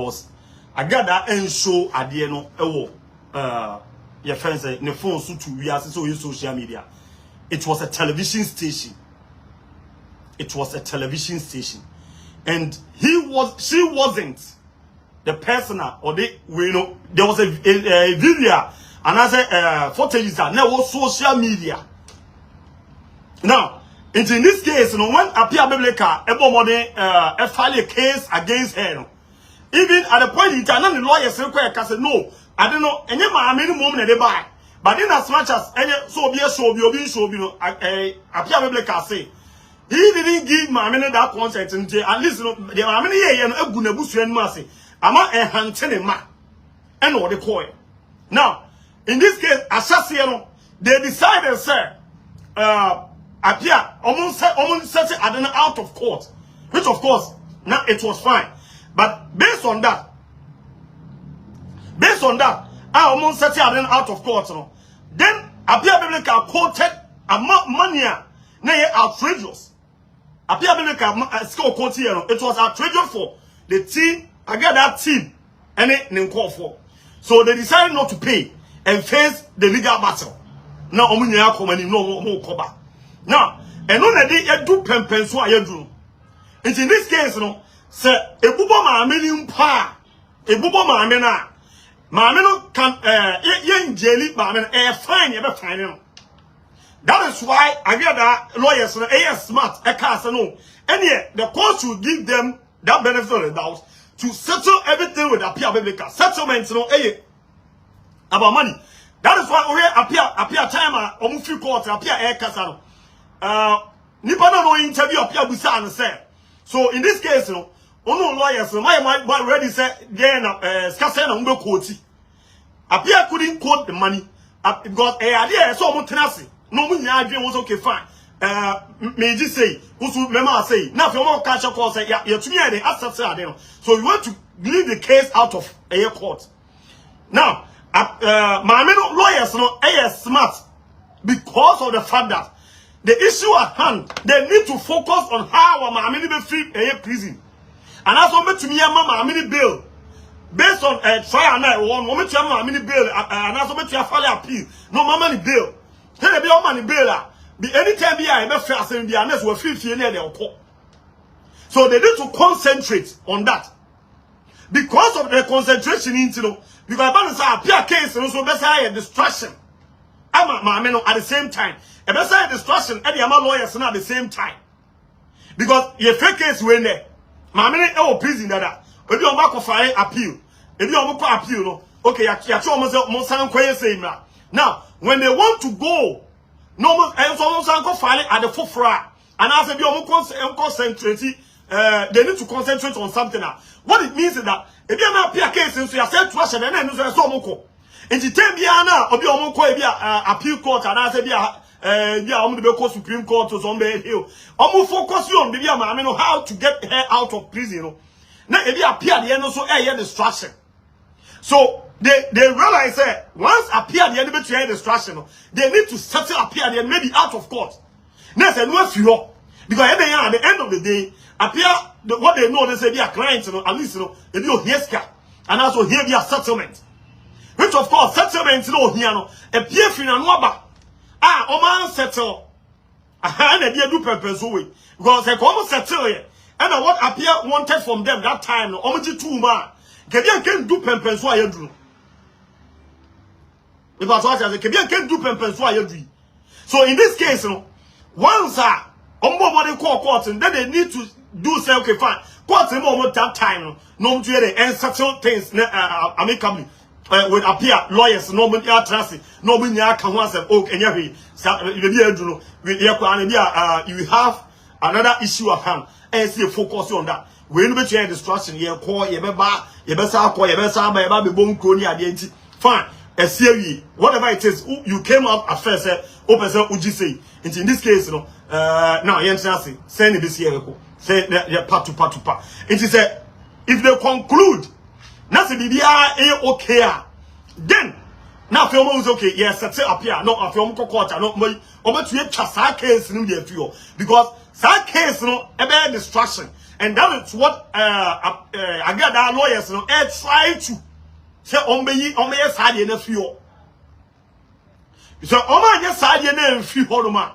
because Agradaa and show Adieno your friends say the phone so to we are so use social media. It was a television station. It was a television station. And she wasn't the person or there was a video and as a footage that now was social media. Now, in this case, when Appiah Biblica file a case against her, even at the point in time, the lawyer said, no, I don't know, any moment they buy. But in as much as any Appiah Biblica say, he didn't give my minute that consent and at least there are many years a good and mercy. I'm not a hunting man and what they call it. Now, in this case, Assassino, they decided, sir, Appiah almost set it out of court, which of course now it was fine. But based on that, I almost set it out of court. Then Appiah Biblica quoted a money outrageous. Appiah Biblica score quote here. It was outrageous for the team. I get that team and it call for. So they decided not to pay and face the legal battle. Now omunya come and no more cover. Now, and on the day you do pen so I do. In this case, say a bubo maameni mpa, a bubo maamena. Maameno can yen jelly maamena fine you be fine. That is why Agradaa lawyers are smart, no. And yet the court should give them that benefit of the doubt to settle everything with Appiah Biblica. Settlements, about money. That is why we Appiah time free court, Appiah Kasano. Nipa no interview Appiah Busa and say. So in this case, lawyers, my already said then Skasena Umbe Koti. Appiah couldn't quote the money because idea so tenacity. No money idea was okay, fine. May just say, Mema say, now if you want to catch a call, say, yeah, you're to me, they accept. So you want to leave the case out of a court. Now, my lawyers are smart because of the fact that the issue at hand, they need to focus on how my be free a prison. And as well to me, my bill based on a trial now, one moment my bill, and as well to file appeal, no money bill. Tell the bill money bill. Be anytime be I be fast and be honest we feel near the court. So they need to concentrate on that. Because of the concentration into because Appiah case so best a distraction. At the same time. A best a distraction and the lawyers at the same time. Because your fake case when there. My prison that. If you want file appeal. If you want appeal no. Okay, now when they want to go no more filing at the forefront and as they concentrate they need to concentrate on something now. What it means is that if you have a case so you said trash and then so moko and the time now obi omoko appeal court and as be Supreme Court or somewhere hill focus you on the how to get her out of prison now if you appear the end also a distraction. So they realize that once Appiah the enemy to distraction, they need to settle Appiah the maybe out of court. Next and once you because at the end of the day, Appiah what they know they say they are clients, at least if you hear Scam and also hear their settlement. Which of course settlement here a peer finance Oman settle and they do purpose way because they come settle here. And what Appiah wanted from them that time, Omaji 2 man. Can do pempen so I do. Because what I say, can do pempen so I do. So in this case, once on court, and then they need to do say okay fine. Court more that time, no to and settle things amicably with Appiah lawyers, no money trust, no money can once okay and you have another issue at hand and see focus on that. When we change destruction, you call you fine. Whatever it is, you came out at first, open Uji say. In this case, now you say, send this year, say part to part. It is if they conclude, nothing be okay, then now film is okay, yes, that's Appiah, no, I film court, no, but you have case in the because that case, a bad distraction. And that is what Agradaa lawyers try to say omeye side na fio. So omanye side na fio no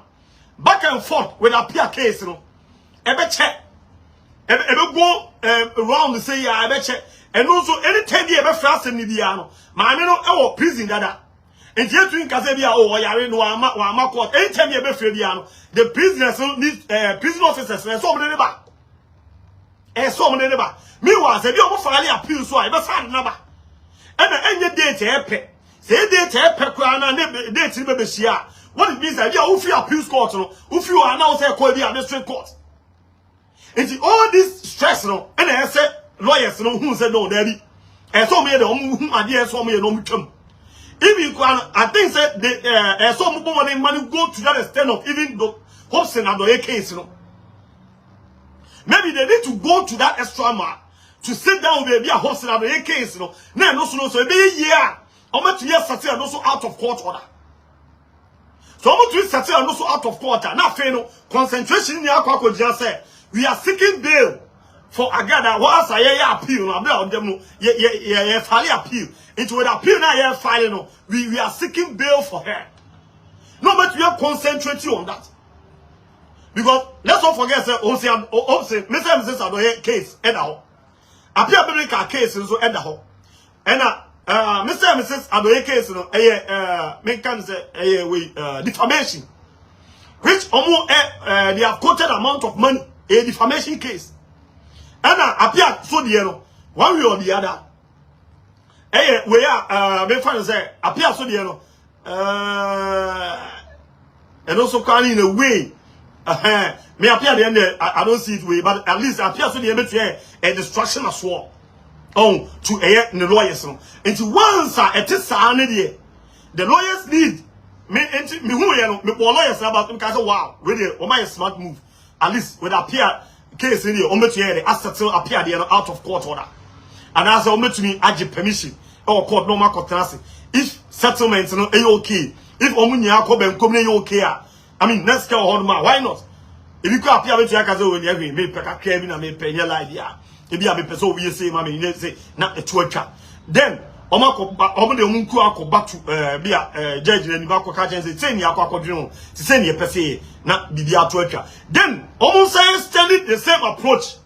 back and forth with Appiah case ebe check ebe go around say ya ebe check. And also anytime you ever fast in the maame no e prison dada. And yet you can say yare no ama court. Anytime you ever feel the prisoners need prison officers so many ba. So many ba. Meanwhile, say you file appeal so I ever find number. And any date epe. Say date epe kwa na date ni be shia. What it means that you feel appeal court no, if you are now say call the district court. And all this stress no, and I say lawyers no who said no daddy. And so many who idea so many no come. Even I think that the some money go to that extent of even the Hobson and the case, maybe they need to go to that extra mile to sit down with a Hobson and the case, Now so be a year. How much years settle and also out of court order. So how much years settle and also out of court. Now fail concentration in the just say we are seeking bail for Agradaa. Once I appeal, no, file appeal. It would appeal now filing. We are seeking bail for her. No, but we are concentrating on that. Because let's not forget Mr. Mrs. Adoye case Appiah Biblical case is so and Mr. and Mrs. Adoye case defamation, which they have quoted amount of money, a defamation case. And Appiah so the one way or the other. We are me find say Appiah so the and also can in a way me Appiah the end I don't see it way, but at least Appiah so the a destruction as well. Oh, to the lawyers. And once it is the lawyers need me who lawyers about them say wow, really my smart move. At least with Appiah case in the the assets Appiah the out of court order. And as I to me I permission or court normal court if settlements okay. If omunya ko ben come okay. I mean next year why not? If you go Appiah to akaze we agree me peka care na me penye idea. If you have a person we say mama you say na etwa. Then omo de omunku akoba to be a judge na ni ba ko ka say ni akodwon say ni pese na bibi atwa. Then omo say standing the same approach.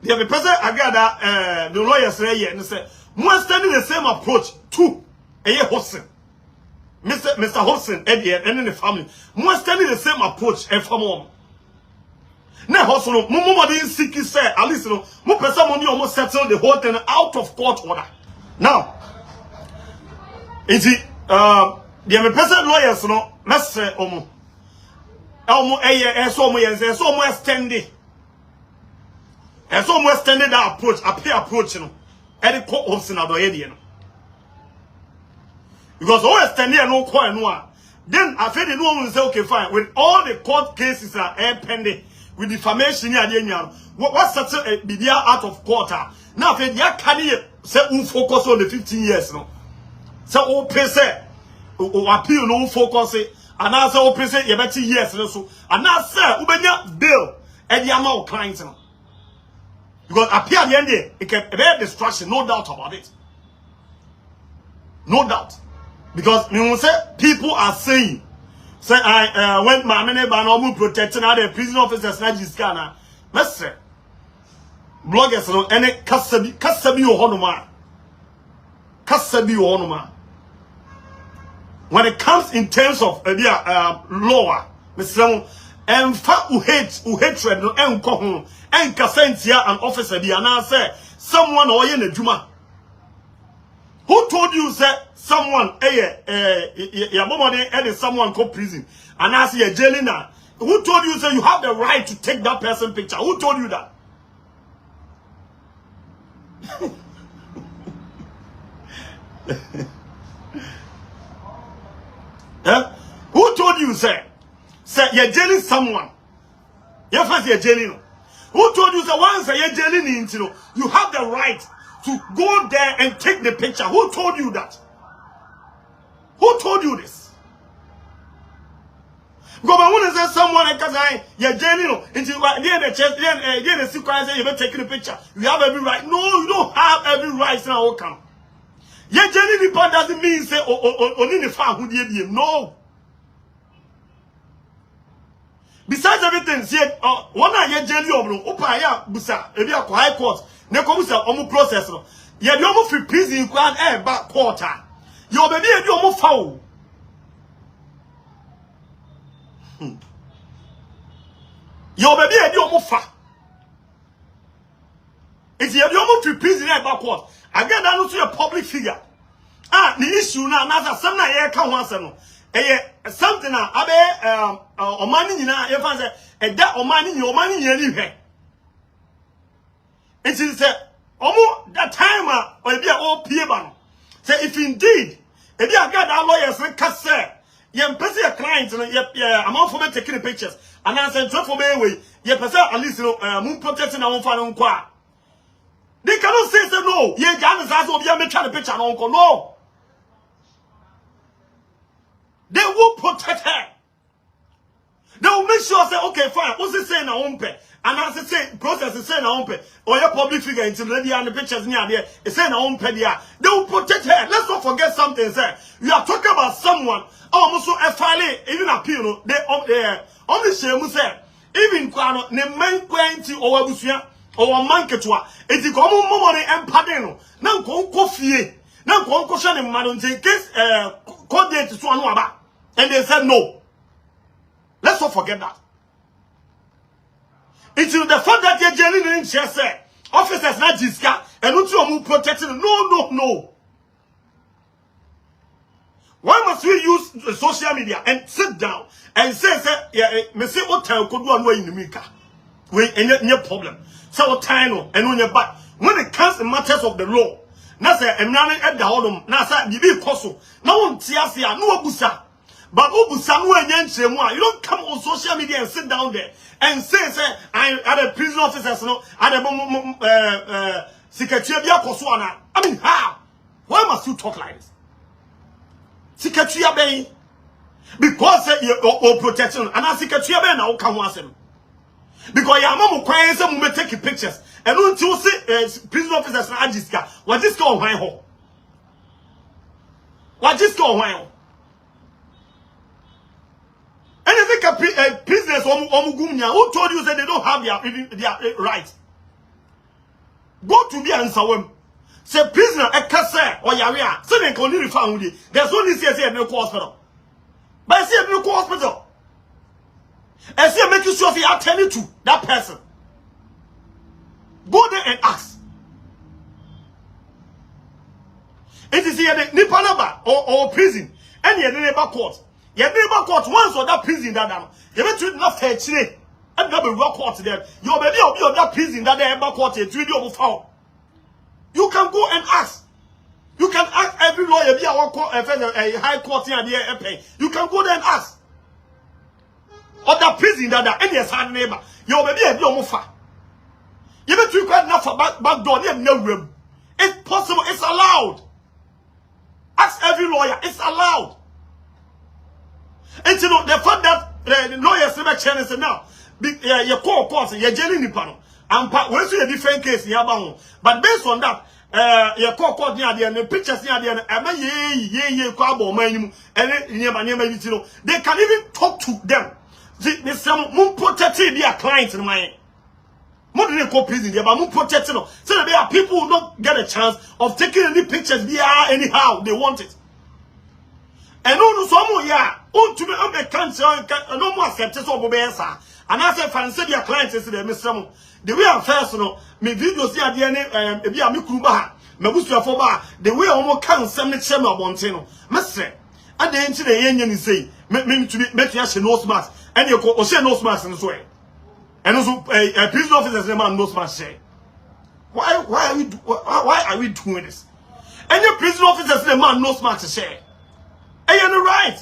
The person Agradaa the lawyers say here and say more standing the same approach to Hobson. Mr. Hobson and the family. More standing the same approach and for more. Now Hobson no didn't seek say at least no more person money almost settle the whole thing out of court order. Now the person lawyers no mess so extended. And so more extended that approach, Appiah approach, and the court Hobson Adoye. Because all extended no court no. Then I feel the no one say okay fine with all the court cases are pending with defamation here. What's such a be out of court? Now I feel you can say who focus on the 15 years no. So who pay say appeal no focus and now say who pay say you better years so and now say who benya bail and the amount of clients no. Because Appiah the end there, it can be a distraction, no doubt about it. No doubt. Because you say people are saying, say I when my many ban protecting other prison officers na jiskana. Let's say bloggers no any kasabi ohonoma. Kasabi ohonoma. When it comes in terms of law, Mr. And hatred no enko and Kasentia an officer the answer someone or in a juma. Who told you that someone someone called prison and I see a jailina? Who told you that you have the right to take that person picture? Who told you that? Who told you that? Say you're jailing someone. You're first you're jailing. Who told you that once you're jailing you have the right to go there and take the picture? Who told you that? Who told you this? Go by one say someone and Kazai, you're genuine into the chest, then the sequence, you're taking a picture. You have every right. No, you don't have every right now. Come. You're genuine part doesn't mean say, only the farm who did you. No. Besides everything, see, one night you're genuine, Opaya, Busa, if you're high court, Nekobusa, almost process. You're the almost free prison, you can't back quarter. Your baby, you're almost foul. Your baby had your muffa. It's your muffa prison at backward. Again, that not a public figure. Ah, the issue now, not some night can once something abe or money in a say a that or money your money anywhere. It is almost that time or be all peer. Say if indeed, if you got that lawyers and cassette. You person your clients, amount for me taking the pictures, and I said, for me, you person at least moon protecting our own final qua. They cannot say no. You can't say so. You make the picture and uncle no. They will protect her. They will make sure say okay fine. What's it saying? Our own pay, and as it say process is saying our own pay, or your public figure until lady and the pictures near there. It's saying our own pay there. They will protect her. Let's not forget something. Sir, you are talking about someone. Almost so finally even appeal they only shame say even kwano ne man kwenti o abusua o man ketua enti ko mo money empade no na nko fie na nko hwe ne mma no in case court date so anu aba and they said no. Let's not forget that. It's the fact that you're genuine in say officers not jiska and not you protecting no. Why must we use social media and sit down and say, me say what time could one way in the Mika? We any problem. So what time and on your back. When it comes to matters of the law, na say I'm not at the hodom, na say you be coso. No one tiasia, no busa. But obusa no enyenche you don't come on social media and sit down there and say I at a prison officers no at a secretary bia koso ana. I mean how? Why must you talk like this? Secretary Bay because you're protection and as secretary Bay now come once him because your mom requires them to take pictures and until say prison officers na ajiska what this go why ho what this go why ho and I think prisoners who told you that they don't have their right go to the answer. Say prisoner a kase or yaria, so they can only refer with you. There's only say medical hospital. But I see a medical hospital. I see making sure they are attending to that person. Go there and ask. It is here the Nipanaba or prison. And your neighbor court. Your neighbor court once or that prison that down. You have to not fair today. And not be rock court there. Your baby will be on that prison that they neighbor court is 3 over 4. You can go and ask. You can ask every lawyer, be a high court here, you can go there and ask. Or the prison that any hard neighbor. Your baby a mufa. You bet you quite enough for back door, near no room. It's possible, it's allowed. Ask every lawyer, it's allowed. And you know the fact that the lawyers never change it now. You call court, you're jailing the and we see a different case here, but based on that, your court near the pictures near the and they can even talk to them. There's some moon protecting their clients in my more than a prison there, but moon protecting them. So that there are people who don't get a chance of taking any pictures there anyhow they want it. And no, some yeah, on to me, I'm a cancer, no more acceptance of Obesa. And I said, fancy their clients is the Mr. The way I'm first, me videos here, the be a mikuba, me busu afoba, the way almost can't send me chema bonteno. Mestre, and the into the union say, me to be make you nose mask, and you go say nose mask in this way. And also a prison officer's name and nose mask say. Why are we doing this? And your prison officer's name and nose mask say. And you're right.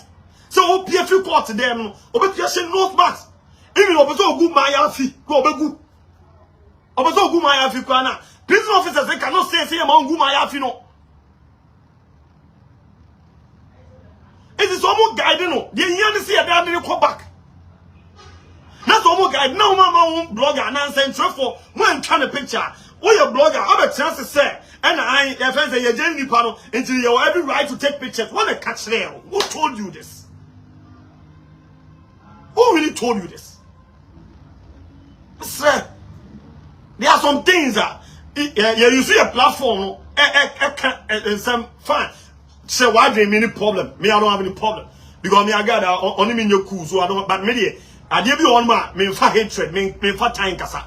So PF court to them, but you say nose mask. Even if you go my afi, go be good. Obeso gu my afi kwana. Prison officers they cannot say among gu my afi no. It is almost guiding no. The yan see a dad go back. normal guy. No, mama, blogger, and I'm saying, for when trying to picture. We a blogger, I have a chance to say, and I, if I say you're genuinely panel, until you have every right to take pictures. What a catch there. Who told you this? Who really told you this? Sir, there are some things that you see a platform, some fine. Say why there any problem? Me, I don't have any problem because me I got only me your cool, so I don't. But me, I give you one man. Me for hatred, me for time kasa.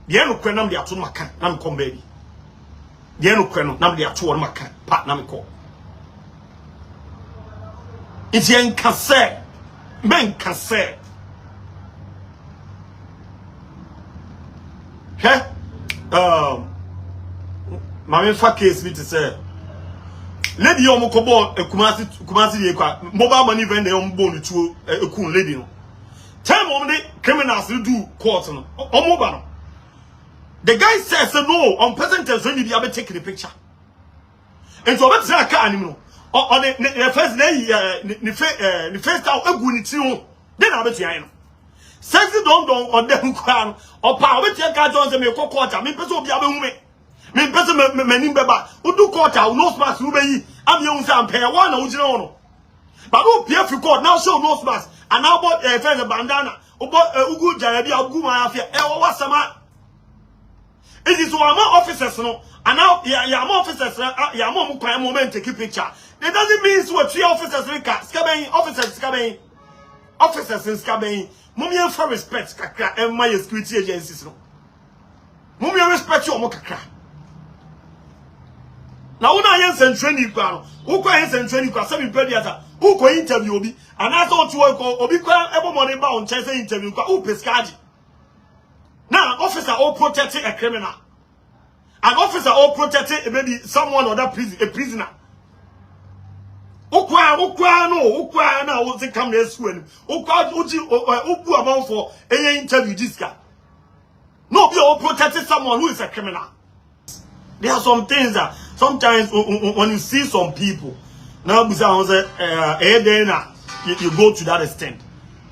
The end of kwenam dia to maka, nam come baby. The end of kwenam nam dia to one maka, part nam call. It's yen kase, men kase. Okay? My fa case me to say. Lady yomo kobo kumasi ye kwa mobile money vend the bone to a cool lady no. Tell mom the criminals do court no. Omoba no. The guy says no on present tense when you be taking the picture. And so let's say I can't anymore. On the first day the first time egu ni ti ho. Then I bet you sexy don't on them crown or power with your cartons and me quarter. Me person be able me. Me person me beba. Who do quarter? Who knows mass? Who be? I'm young Sam pay one or no. But who pay for court now? Show no mass. And now bought a friend bandana. Who bought a good jarabi of good mafia. What's the man? It is one more officers no. And now yeah more officers. Yeah more moment take a picture. It doesn't mean so 3 officers. Scabby officers scabby officers in scabby. Mummy for respect kakra and my security agencies no. Mummy respect you kakra. Now una yen training kwa who kwa yen training kwa say me pediatra who ko interview obi and I thought you ko obi kwa ebo money ba on chance interview kwa who pescaji. Now officer all protecting a criminal. An officer all protecting maybe someone or that prison a prisoner. Ukwa na wo se come next when ukwa uji ubu amount for any interview this guy. No be all protecting someone who is a criminal. There are some things that sometimes when you see some people now you go to that extent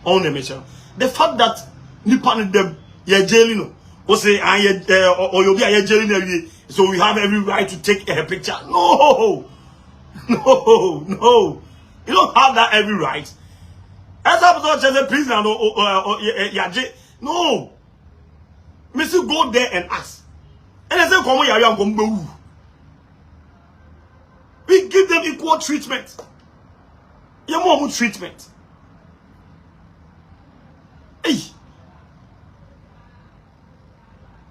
on the mission. The fact that nipa them ye jailing or say or you be a jailing so we have every right to take a picture. No. You don't have that every right. As a prisoner no. Mister go there and ask. And I say come here we give them equal treatment. Your mom treatment. Hey.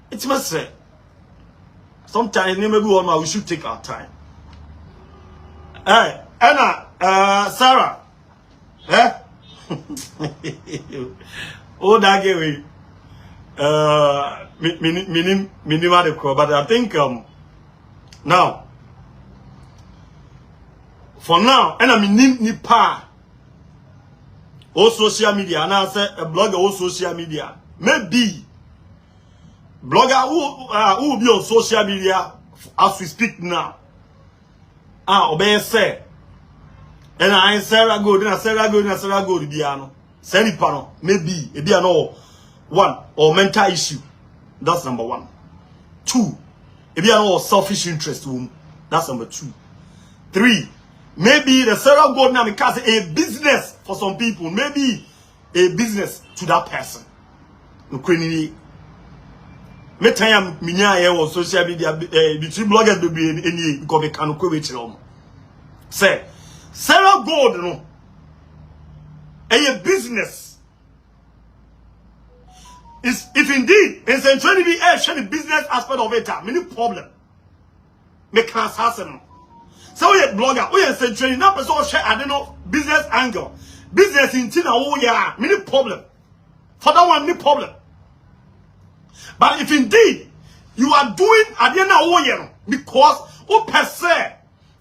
It must say. Sometimes we should take our time. Hey, Anna, Sarah. Eh? Oh, that gave but I think now for now and I mean nipa all social media and I say a blogger all social media maybe blogger who will be on social media as we speak now obey say and I Sarah good and Sarah good biano send it pano maybe it be an one or mental issue. That's number 1. 2. If you are selfish interest, that's number 2. 3. Maybe the Sarah Gordon because a business for some people, maybe a business to that person. Me tell you, minya on social media between bloggers be any because they can go say Sarah Gordon a business. If indeed it's trying to be a business aspect of it, many problem. Make us happen. So we a blogger, we are training now person share I don't know business angle. Business in Tina many problem. For that one, many problem. But if indeed you are doing adena because who per se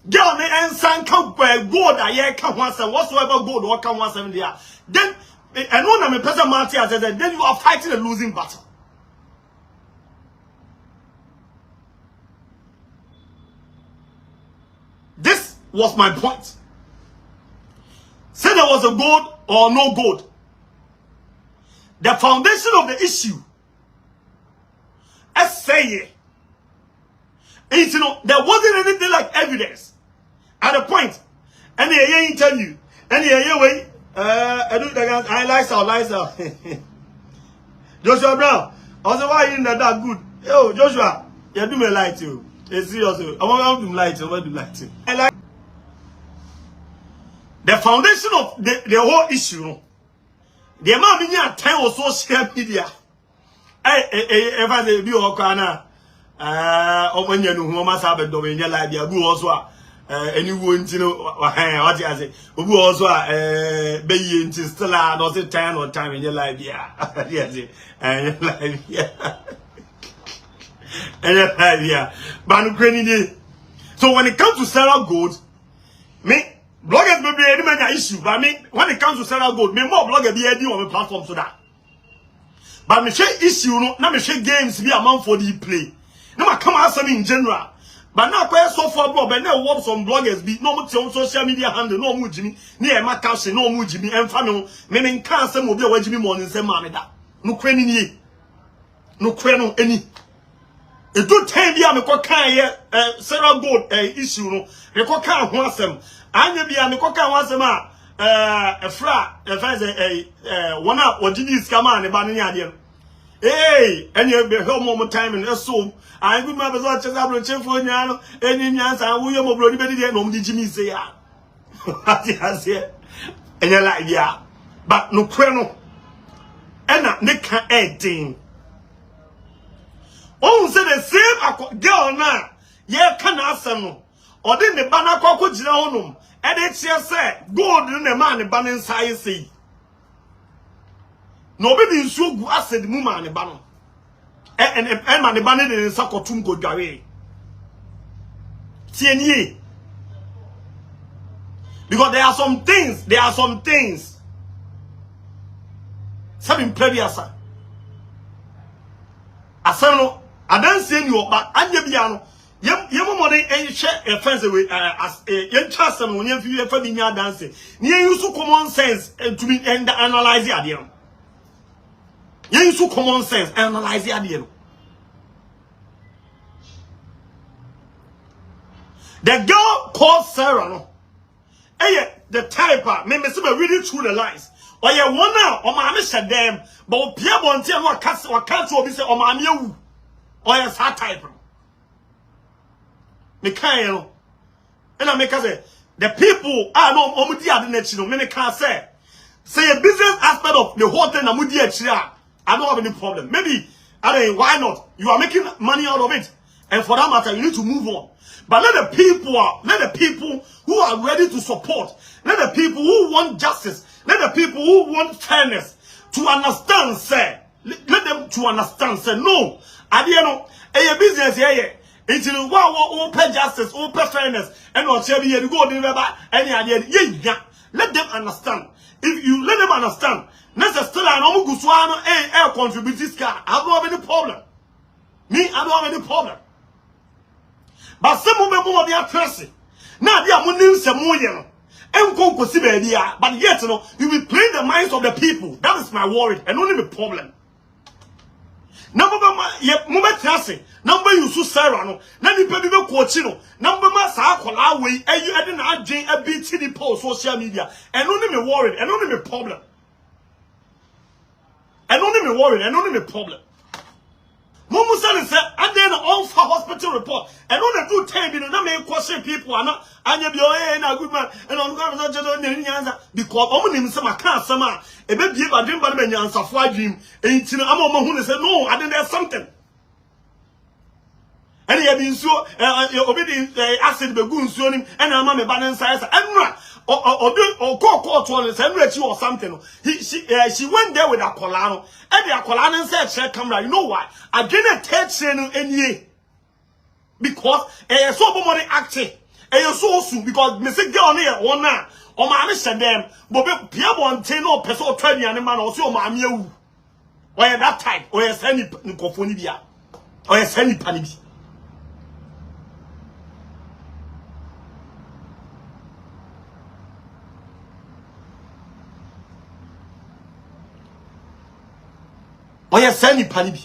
girl me and san can gold I can once and whatsoever gold or can once and there. Then and when I'm a person then you are fighting a losing battle. This was my point. Say there was a gold or no gold. The foundation of the issue. I say it. You know, there wasn't anything like evidence at a point. And the interview, and the way, I do the I lies out. Joshua Brown, I was why you not that good. Yo, Joshua, you do me lie too. It's serious. I want to lie to you. I want to lie to you. I like the foundation of the whole issue. The amount of time on social media. If I say, you are when you know, must have a domain, you like the Abu also. And you won't know what I say. Who also be in Stella, not a time or time in your life. Yeah, yes, and your life, yeah. And your life, yeah. But so when it comes to Sarah Gold, me. Bloggers may be any major issue, but me when it comes to Sarah Gold, me more blogger be any on the platform so that. But me share issue no, na me share games be amount for the play. No ma come answer me in general. But now quite so far blog, but now what some bloggers be no more social media handle, no more Jimmy, near my couch, no more Jimmy, and family, me can't say will be a Jimmy morning, say mammy that. No cranny ye. No crano any. A good time be a me Sarah Gold issue no. Me want them. Anya bia me koka wansem a efra one up what did this come on e ba ne ade anya be help more time and so I good man be so chesa chefo nya no eni nyansa wo ye mobro ni be de no mdi jimi se ya ati ase enya la bia but no kwe no ena ne ka edin on say the same girl na ye ka na asem no odi ne ba na kwakwo gina honum e de tie say gold ne man ne ba ne nsae sei no be bi nsuo gu acid mu man ne ba no e man ne ba ne de nsa kotum ko dware tie nie because there are some things sabin previous asa no adanse ni o ba anya bia no yem money and share a fence away as a trust them when you have been your dancing. Near use common sense to be and analyze the idea. You use common sense analyze the idea. The girl called Sarah, no, the type, maybe some reading through the lines. Or you one now, or my Mr. Damn, but Pierre Bontier or can't be say, or my you, or a type. Mikael, and I make say the people are no omudi adinachino. Me can't say a business aspect of the whole thing. Amudi achira. I don't have any problem. Maybe I mean, why not? You are making money out of it, and for that matter, you need to move on. But let the people who are ready to support, let the people who want justice, let the people who want fairness to understand. Say, let them to understand. Say no, I don't know. A business here. It's in open justice, open fairness, and what you be go deliver any idea. Yeah, let them understand. If you let them understand, necessarily no guswano contribute this car. I don't have any problem. Me, I don't have any problem. But some of them are pressing. Now they are moving some more. But yet, you know, you will play the minds of the people. That is my worry, and only the problem. Number number you so Sarah no na ni pe bi be coach no number ma sa akola we ayi ade na adwen abiti di post social media and only me worried and only me problem and only me worried and only me problem Mumu say ade na on for hospital report and only do time bi no na me question people ana anya bi na good man and on go na jedo na nyanza because omo nim say maka asama e be bie ba dream ba na nyansa fo adwim enti no ama omo hu ne say no ade there's something. And he had been so obedient acid begun soon and a mamma balance size and or court or something. She went there with a colano and the colano said, "Check camera, you know why? I didn't touch any because a so money acting a so soon because Mr. Girl here one now or my Mr. Them, but Pierre one ten or person 20 and a man or so my mew or that type or a semi Nicophonibia or a semi panibi. oye say ni pani bi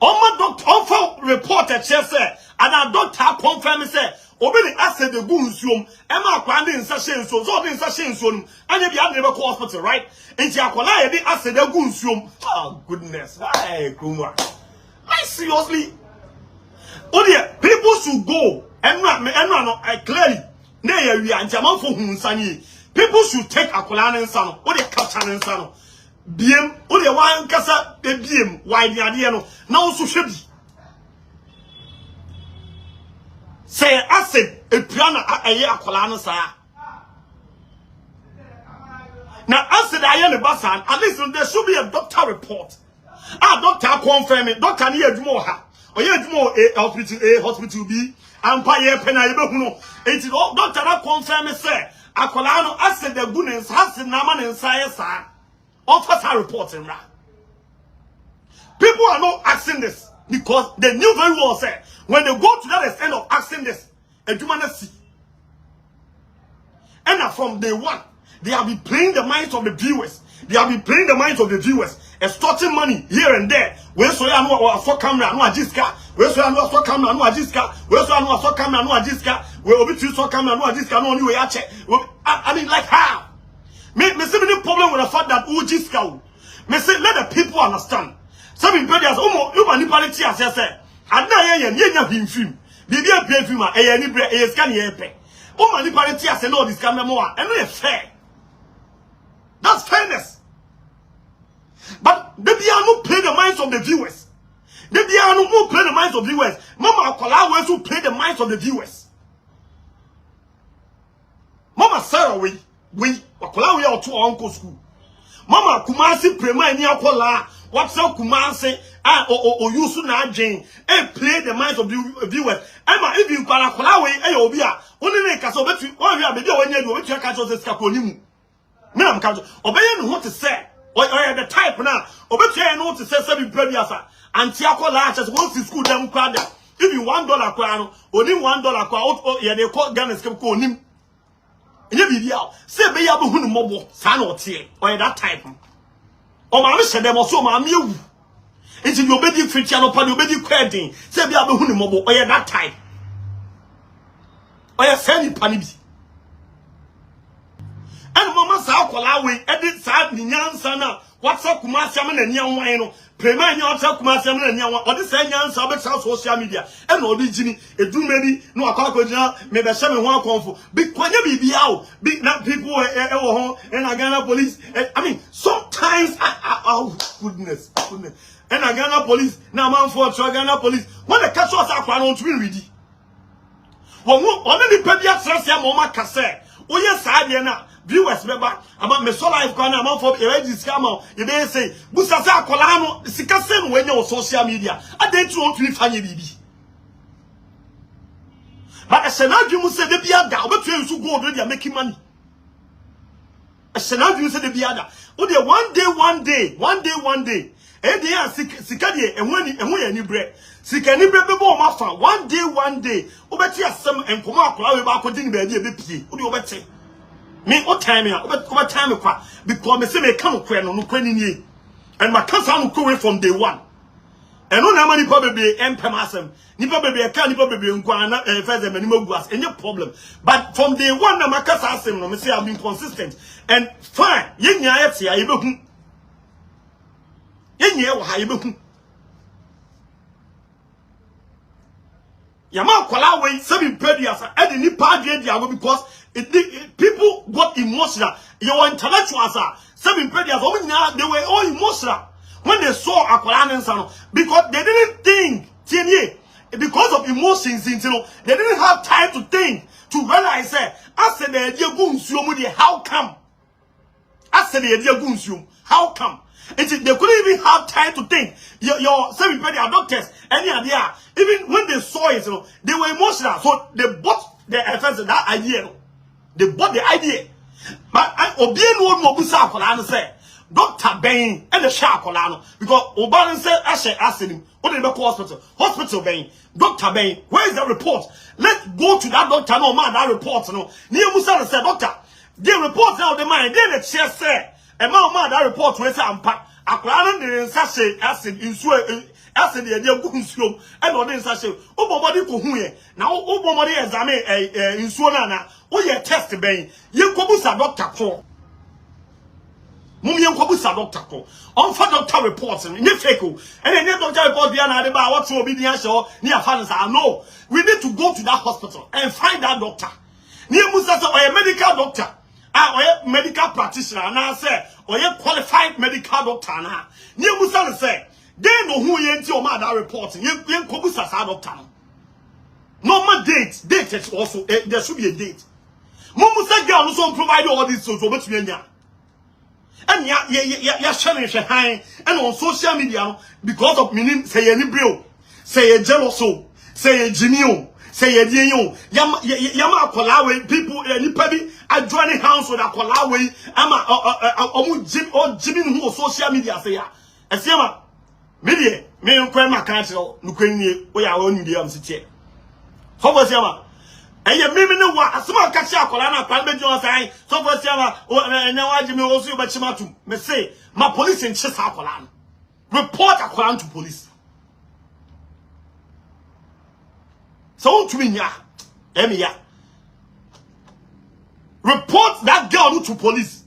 oma doctor onfa report e che say and a doctor confirm say obi the acid the gu nsuom e ma akwa ndi nsa hye nsuom so the nsa hye nsuom anya bia na be call hospital right enti akola ye the acid the gu nsuom oh goodness hey kuma I seriously Odia, people should go and no clearly. Nay, we are Jaman for whom Sani. People should take a Kolan and Sano, or the Kachan and Sano. BM, or the one Casa, the BM, why the Adiano, now so should be. Say, I said, a piano a year Kolana, sir. Now, I said, I am a bassan, at least there should be a doctor report. Doctor confirm it, Doctor near more. Oye jumo hospital B Empire pena yebe huno enti doctor na confirm say akola no ase the goodness has na ma nsaye sa officer reporting ra. People are not asking this because they knew very well say when they go to that extent of asking this eduma na see and from day one they have been playing the minds of the viewers. They have been playing the minds of the viewers, extorting money here and there. Where so ya no so camera no ajiska, where so ya no so camera no ajiska, where so ya no so camera no ajiska, where obi tu so camera no ajiska no only way ache. I mean like how? Me see the problem with the fact that ujiska. Me say let the people understand. Some people as you manipulate as say. Adna ye nya film. Bibi a play film e ni bre e scan ye pe. O manipulate as say no this camera more. And no fair. That's fairness. But they don't play the minds of the viewers. They don't play the minds of the viewers. Mama Akola wants to play the minds of the viewers. Mama Sarah we Akola we are to uncle school. Mama Kumasi prema ni Akola. What's up Kumasi or Yusu na Jane and play the minds of the viewers. Emma if you call Akola we obia only make us over to one year maybe when you to catch us scaponimu. Me am catch obey no what to say. Or the type now. Obey no to say 7 previous. And Tiakola just once in school them crowd. If you $1 crown, only $1 crown, yeah, they call Ghana's come call him. And you be out. Say be able to mobile, son or tea, or that type. Or my said them also, my mew. It's in your baby free channel, but your baby credit. Say be able to mobile, or that type. Or you send it panic. And mama sa akola we edit sa nyansa na WhatsApp Kumasi am na nyanwan no prema nya WhatsApp Kumasi am na nyanwan odi sa nyansa be sa social media e na odi gini edumani no akwakwagina me be hye me ho akonfo bi kwanya bibia o bi na people e wo ho and Ghana police I mean sometimes oh goodness and Ghana police na man for Ghana police when the catch us akwa no ntumi ready won ni pebia trase am o makase oye sa de na viewers member about me so life corner am for e scam you dey say busa say akola no sika sen we nya social media I dey try to fanye bibi but a scenario mu say de bia da obetu ensu go already are making money a scenario say de bia da o dey one day e dey a sika dey ehun ya ni bre sika ni bre be bo ma fa one day obeti asem enkomo akola we ba akodi ni ba dia be pie o dey obeti me o time ya over time kwa because me say me come kwe no kwani ni and my cancer no go from day one and no na many people be empem asem nipa bebe e ka nipa bebe nkwa na first dem ni magu as any problem but from day one na my cancer asem no me say I've been consistent and fine yenya yete ya yebehu yenya wo ha yebehu yama kwala we seven pedias and the nipa dia because people got emotional. Your intellectuals are 7 pedias. They were all emotional when they saw Akola and Sano because they didn't think. Because of emotions, they didn't have time to think to realize that. I said the idea gunsium. How come? I said the idea gunsium. How come? They couldn't even have time to think. Your 7 pedias doctors, any idea? Even when they saw it, they were emotional. So they bought that idea. They bought the idea. But Obien won't Mobusa Akola say, Dr. Bain and the Shakolano, because Oban said, asked him, what did the hospital Bain? Dr. Bain, where is the report? Let's go to that doctor, no man, that report, no. Near Musa said, Doctor, the report now, the man, then the chair said, and man, that report, where say, akwara no de nsa acid nsuo acid de dey go nsuo e no de nsa hye obomodi ko hu ye na obomodi examine nsuo na wo ye test ben ye kobusa doctor ko mum ye kobusa doctor ko on for doctor report ni fake o and any doctor report bia na de ba what obi dia hye ni afa nsa no we need to go to that hospital and find that doctor ni musa so a medical doctor or a medical practitioner na say or a qualified medical doctor na ni musa say they know who ye nti o ma that reporting ye kobusa sa doctor normal date is also there should be a date musa girl no so provide all these so betumi anya and ya share high and on social media because of meaning say any bro say a jealous so say a genio say ye yo yama akola people nipa bi adjoining house with akola we ama jimmy who social media say ya esiama media me nkwa ma kan tiro nukwani we ya wonu dia am sitie so for siama eye me ne wa asema ka chi akola na pan be jo sai so for siama na wa jimmy o so ba chimatu me say ma police in chisa akola report akola to police. So to me, yeah. Report that girl to police.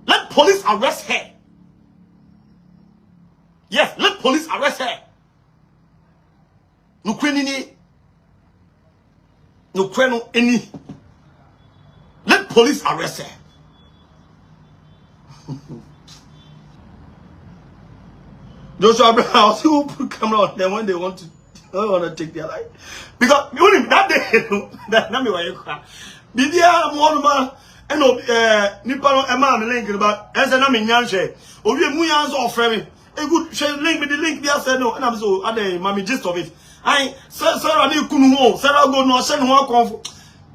Let police arrest her. Yes, let police arrest her. No any. Let police arrest her. Those are House who put camera on them when they want to take their life. Because that day, that me why you cry. Bidia more man nipa no me link about ense na me nyanhwe owie mu yanzo ofre me e good share link me the link there say no and I'm so ade mami gist of it I Sarah na kunu ho Sarah go no hye no akon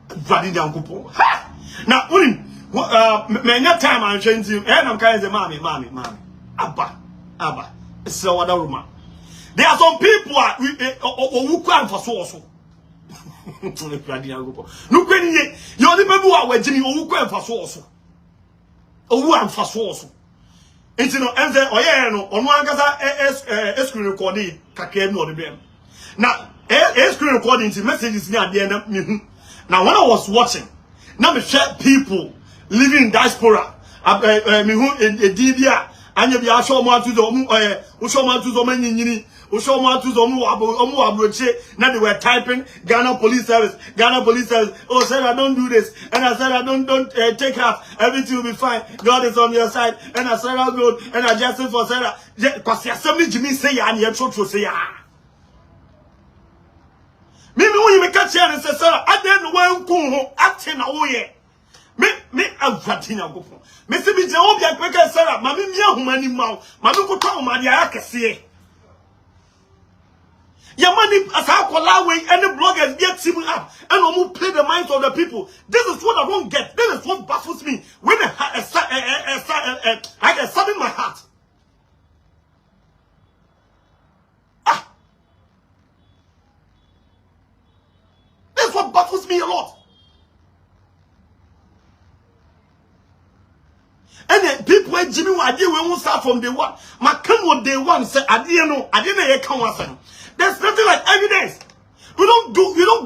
vadi dan kupo na me nya time an hwe ntim na kan say mami aba so other woman. There are some people who can for so. No kweni you the people who are Jimmy who can for so. Who am for so. Enti no enze oye no onu ankasa screen recording kakra no de bem. Now screen recording the messages ni ade na me hu. Now when I was watching, now me share people living in diaspora. Me hu edibia anya bia show mo atuzo mu show mo atuzo manyini o show mo atuzo mu abroche na they were typing Ghana police service oh Sarah don't do this and I said I don't take her everything will be fine God is on your side and I Sarah good and I justice for Sarah because assembly Jimmy say ya and true say ya me when you make a chair and say Sarah I didn't want to acting away me avatina go me se bi je obi akpeka Sarah mami mi ahumani mawo mami ko to ma dia akese ya mani asakola we any bloggers get team up and omu play the minds of the people. This is what I don't get. This is what baffles me when I get something in my heart. This is what baffles me a lot. And then people when Jimmy we won't start from day one. My come what day one say I didn't come one. There's nothing like evidence. We don't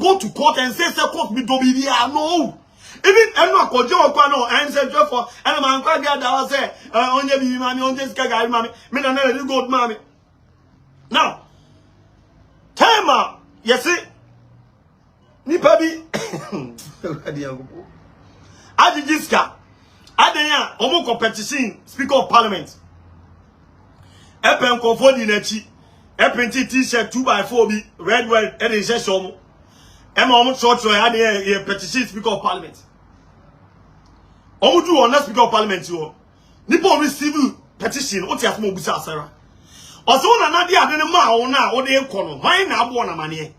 go to court and say court me do be no. Even eno akojo kwa no and say for and man kwa dia da say onye bi mami onye ska guy mami me na na good mami. Now time yes ni pabi Ajijiska Adenya omo competition speaker of parliament epen konfo di nachi epen t-shirt 2x4 bi red white and is just omo omo short adenya petition speaker of parliament omo do on speaker of parliament yo nipo receive petition o ti asmo obusa asara oso na de ade ne ma wo na wo de ekono hwan na abo na mane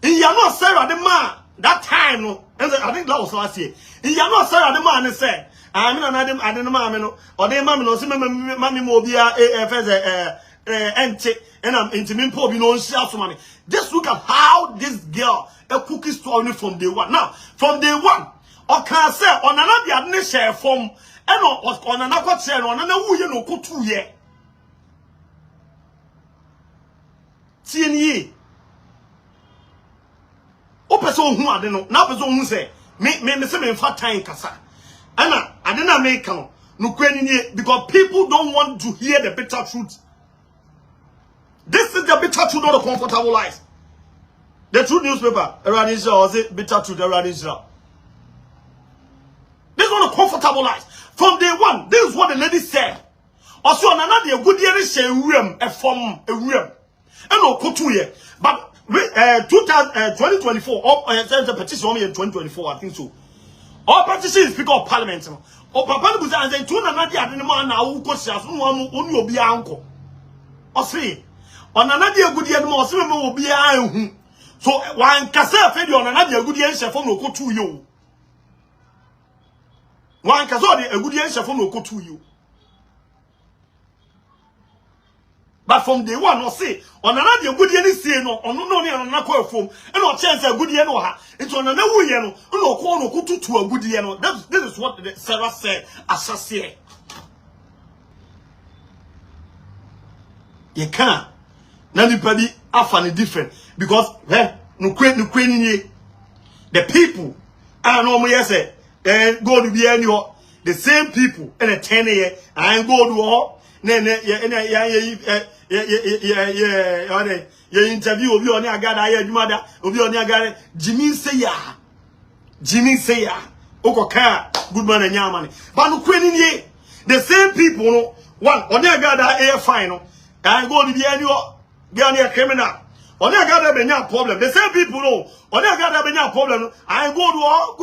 iya no Sarah de ma that time no I think that was last year. You know, Sarah the man said, I'm not I didn't mamma or they mammy no mammy mobia empty and I'm intimate poor no shelf money. Just look at how this girl a cookie story from day one. Now, from day one, or can I say on another share from eno on anakwa che no na wu ye no kotu ye tieni o person hu ade no na person hu say me say me fa time kasa ana ade na me kan no kwani ni because people don't want to hear the bitter truth. This is the bitter truth, not the comfortable lies. The true newspaper, around Israel, or is it bitter truth around Israel? This is not the comfortable lies. From day one, this is what the lady said. Also, another good year is a room, a form, a room. And no, go 2 years. But 2024, the petition only in 2024, I think so. All petition is Speaker of Parliament. Or Papa was saying, "Two and another, I didn't want now, because only will be uncle." Or say, on another good year, more swimming will be a so one cassa fed on another good year, from no go to you. One cassa, a good year, from no go to you. But from day one, or say, on another good year, say no, on no near an aqua form, and no chance a good year, no, it's on another year, no corner go to a good year. This is what Sarah said, as I say. You can't. Nobody are different because no the people I know me say go to be any the same people and a 10 year and go to all yeah interview obi oni agada ya adwumada obi oni agada Jimmy say ya okoka Goodman and Yamani but no kweni the same people no one oni agada air fine no and go to be any a criminal. On a gather benya problem. The same people know. On a gather benya problem. I go to all.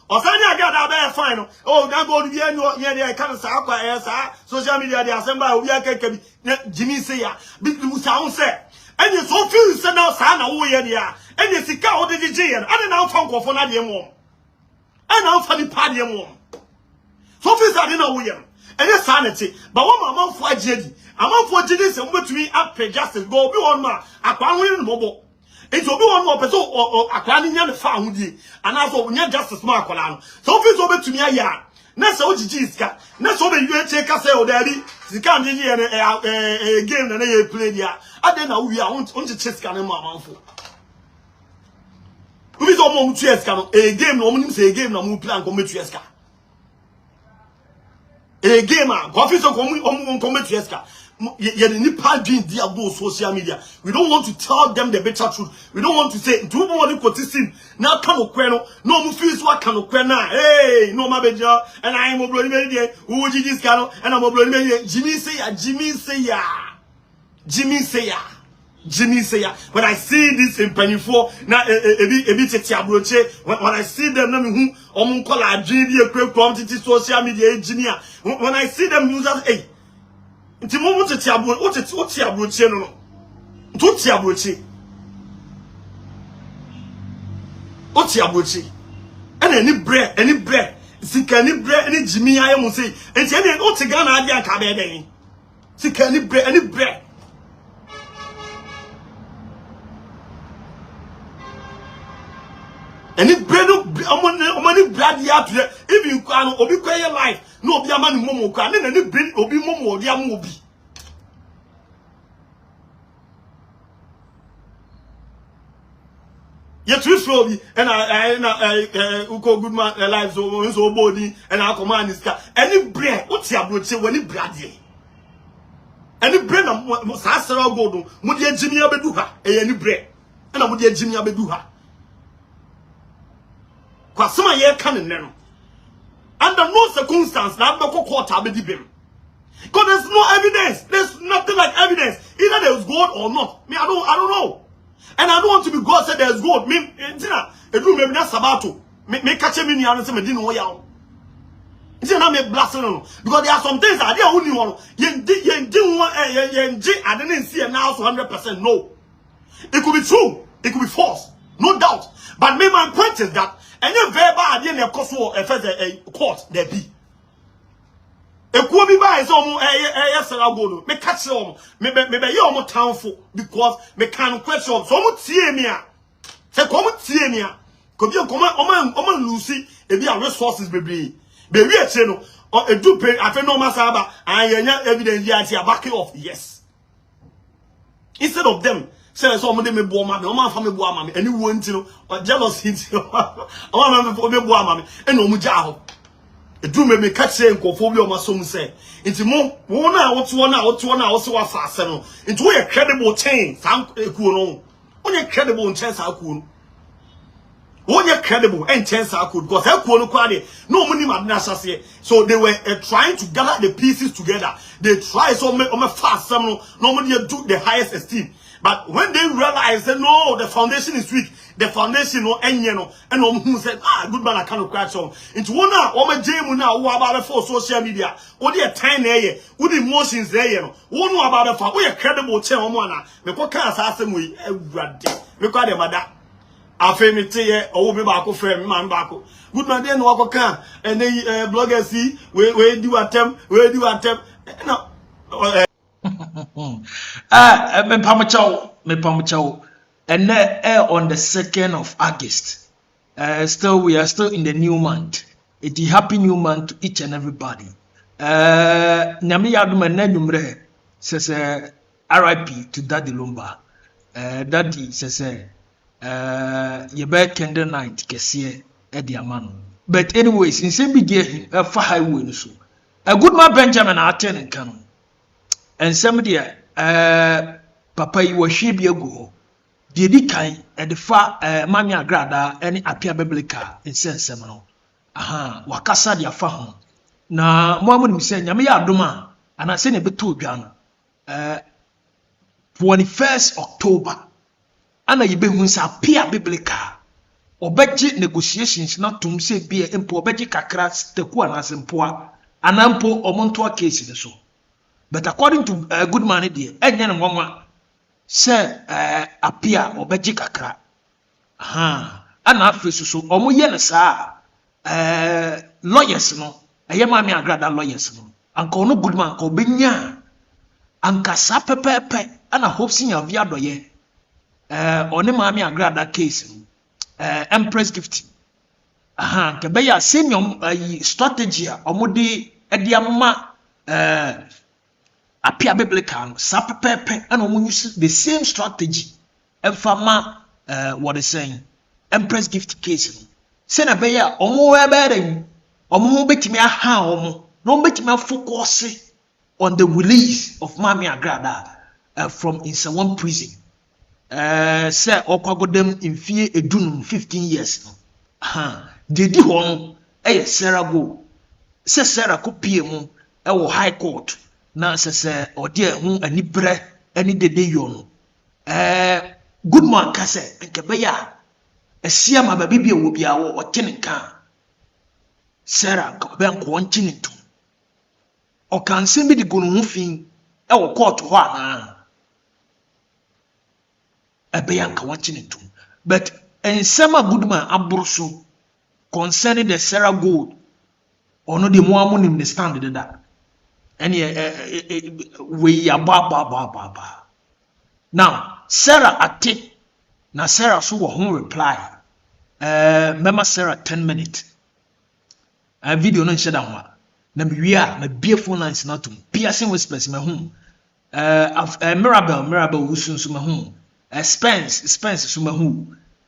Or Sanya gather fine. Oh, now go to the end. Yeah, I can't say social media. The assembly we are Jimmy say ya. Big sound say. And you so few send out Sana who ya. And you see cow the DJ and I don't know for Nadia mom. And now for the party mom. So few I didn't know William. And it's sanity. But what my mom for JD. I'm out for this and what we up justice go be on ma aquan mobile. It's will be one more person or aquanin yan found ye and also when justice mark on. So if it's over to me a yard. That's all Giska. That's all the UH Castle daddy. The can't a game that they played here. I don't know we are on to chess can a mamma for. Who is almost chess can a game no say a game no more plan commit chess. A gamer, coffee so commit chess. Social media. We don't want to tell them the better truth. We don't want to say do want to now can no feels what can hey no my beja and I am a bloody who this cano and I'm a bloody Jimmy say when I see this in Penny 4 now a bit when I see them who call a great quantity social media engineer when I see them users hey nti mo tete abo o ti abroche no to ti abroche o ti abroche ana any bre sika any bre any Jimmy ayemo say enti any o ti Ghana ade aka be den sika any bre any bre no omani blood ya to if you can obi kweye life no obi amani momo kwa na ni bre obi momo odi am obi ye twist obi and I uko Goodman live so body and I command this car any bre what ya broche wani brade any bre na sa sara godo mo de Jimmy abedu ha any bre na mo de Jimmy abedu ha kwasema ye kan nne under no circumstance na be court abedi bem because there's no evidence, there's nothing like evidence either there's God or not. Me I don't know, and I don't want to be God said there's God me ntina edu me na sabato me catch me nua no say me di no ya ntina me blast no because there are some things that they only one yen di ade na see now 100% no. It could be true, it could be false, no doubt, but me my point is that and you very bad in a court there be. A kubi by some yes, I'll go. Me catch them, maybe you're more townful because me can't question so much see me. Say, come see me. Could be a command, Lucy, if you have resources, baby. Be we say no or a do pay afi no masaba and evidence here back off yes. Instead of them say somebody me boa mama, no man for me boa mama, and you want to or jealous hit you. I want me boa mama, and no mujaho. A do me catch saying conformity my son say. Into more one hour, 1 hour, 2 hours, so fast. Into a credible chain, thank a cool. Only a credible chance I could. Only credible and chance I could because I couldn't quite no money madness say. So they were trying to gather the pieces together. They try so on my fast some normally do the highest esteem. But when they realized that no, the foundation is weak, the foundation no and who said, Goodman, I cannot crash on. Into one now, my jam now, who about for social media, what the time there, what the emotions there, one about the fact, we are credible chair one. The podcast asked them we every day. Look at them at that. I feel me tell or be back friend, man back. Goodman, then walk can and they bloggers see, we do attempt. No. Me pamachow, and on the 2nd of August. We are still in the new month. It's a happy new month to each and everybody. Nyami yaduma nenumre says RIP to Daddy Lumba. Daddy says yebe candle night kesiye edi amano. But anyways, in same big for highway so. A good man Benjamin attending canon. And somebody papa yi wo hwe bi agu de di kan e de fa mami Agradaa ene Appiah biblical insensem no aha wakasa de afa ho na mo nim se nyame ya adoma ana se ne beto odwa no 21st October ana yi behun sa Appiah biblical obeji negotiations na tum se bi empo obeji kakra steku ana sempoa anampo omonto case ne so. But according to Goodman there enye ne nwanwa se Appiah obeji kakra ana afisu so omo ye ne saa lawyers no eye mami Agradaa lawyers no anka ono Goodman ko benya anka sa pepepe ana hope sinya via doye one mami Agradaa case Empress gift nke be ya senior strategy omo di ediama Appiah biblical sa pepepe and omo use the same strategy and fama what is saying Empress gift case say na be ya omo we bearing omo betimi aha omo no betimi focus on the release of mami Agradaa from inside one prison say okwagodem infie edunum 15 years no dedi ho no Sarah go say Sarah ko pie mu wo HighCourt na se odi hu ani bre ani dede yo no Goodman ka se nke be ya esia ma ba bibia wo bia wo otenka Sarah ko be nko onchinitu o kan se bi de gonu hu fin wo court ho ana be ya nka onchinitu but ensema Goodman abruso concerning the Sarah gold ono de mo amunim the stand de that and we are ba. Now Sarah ate na Sarah so wo reply mema Sarah 10 minutes video no nsheda ho na biya na bia phone lines na tum piercing whispers me ho Mirabel usunsu me ho Spence so me ho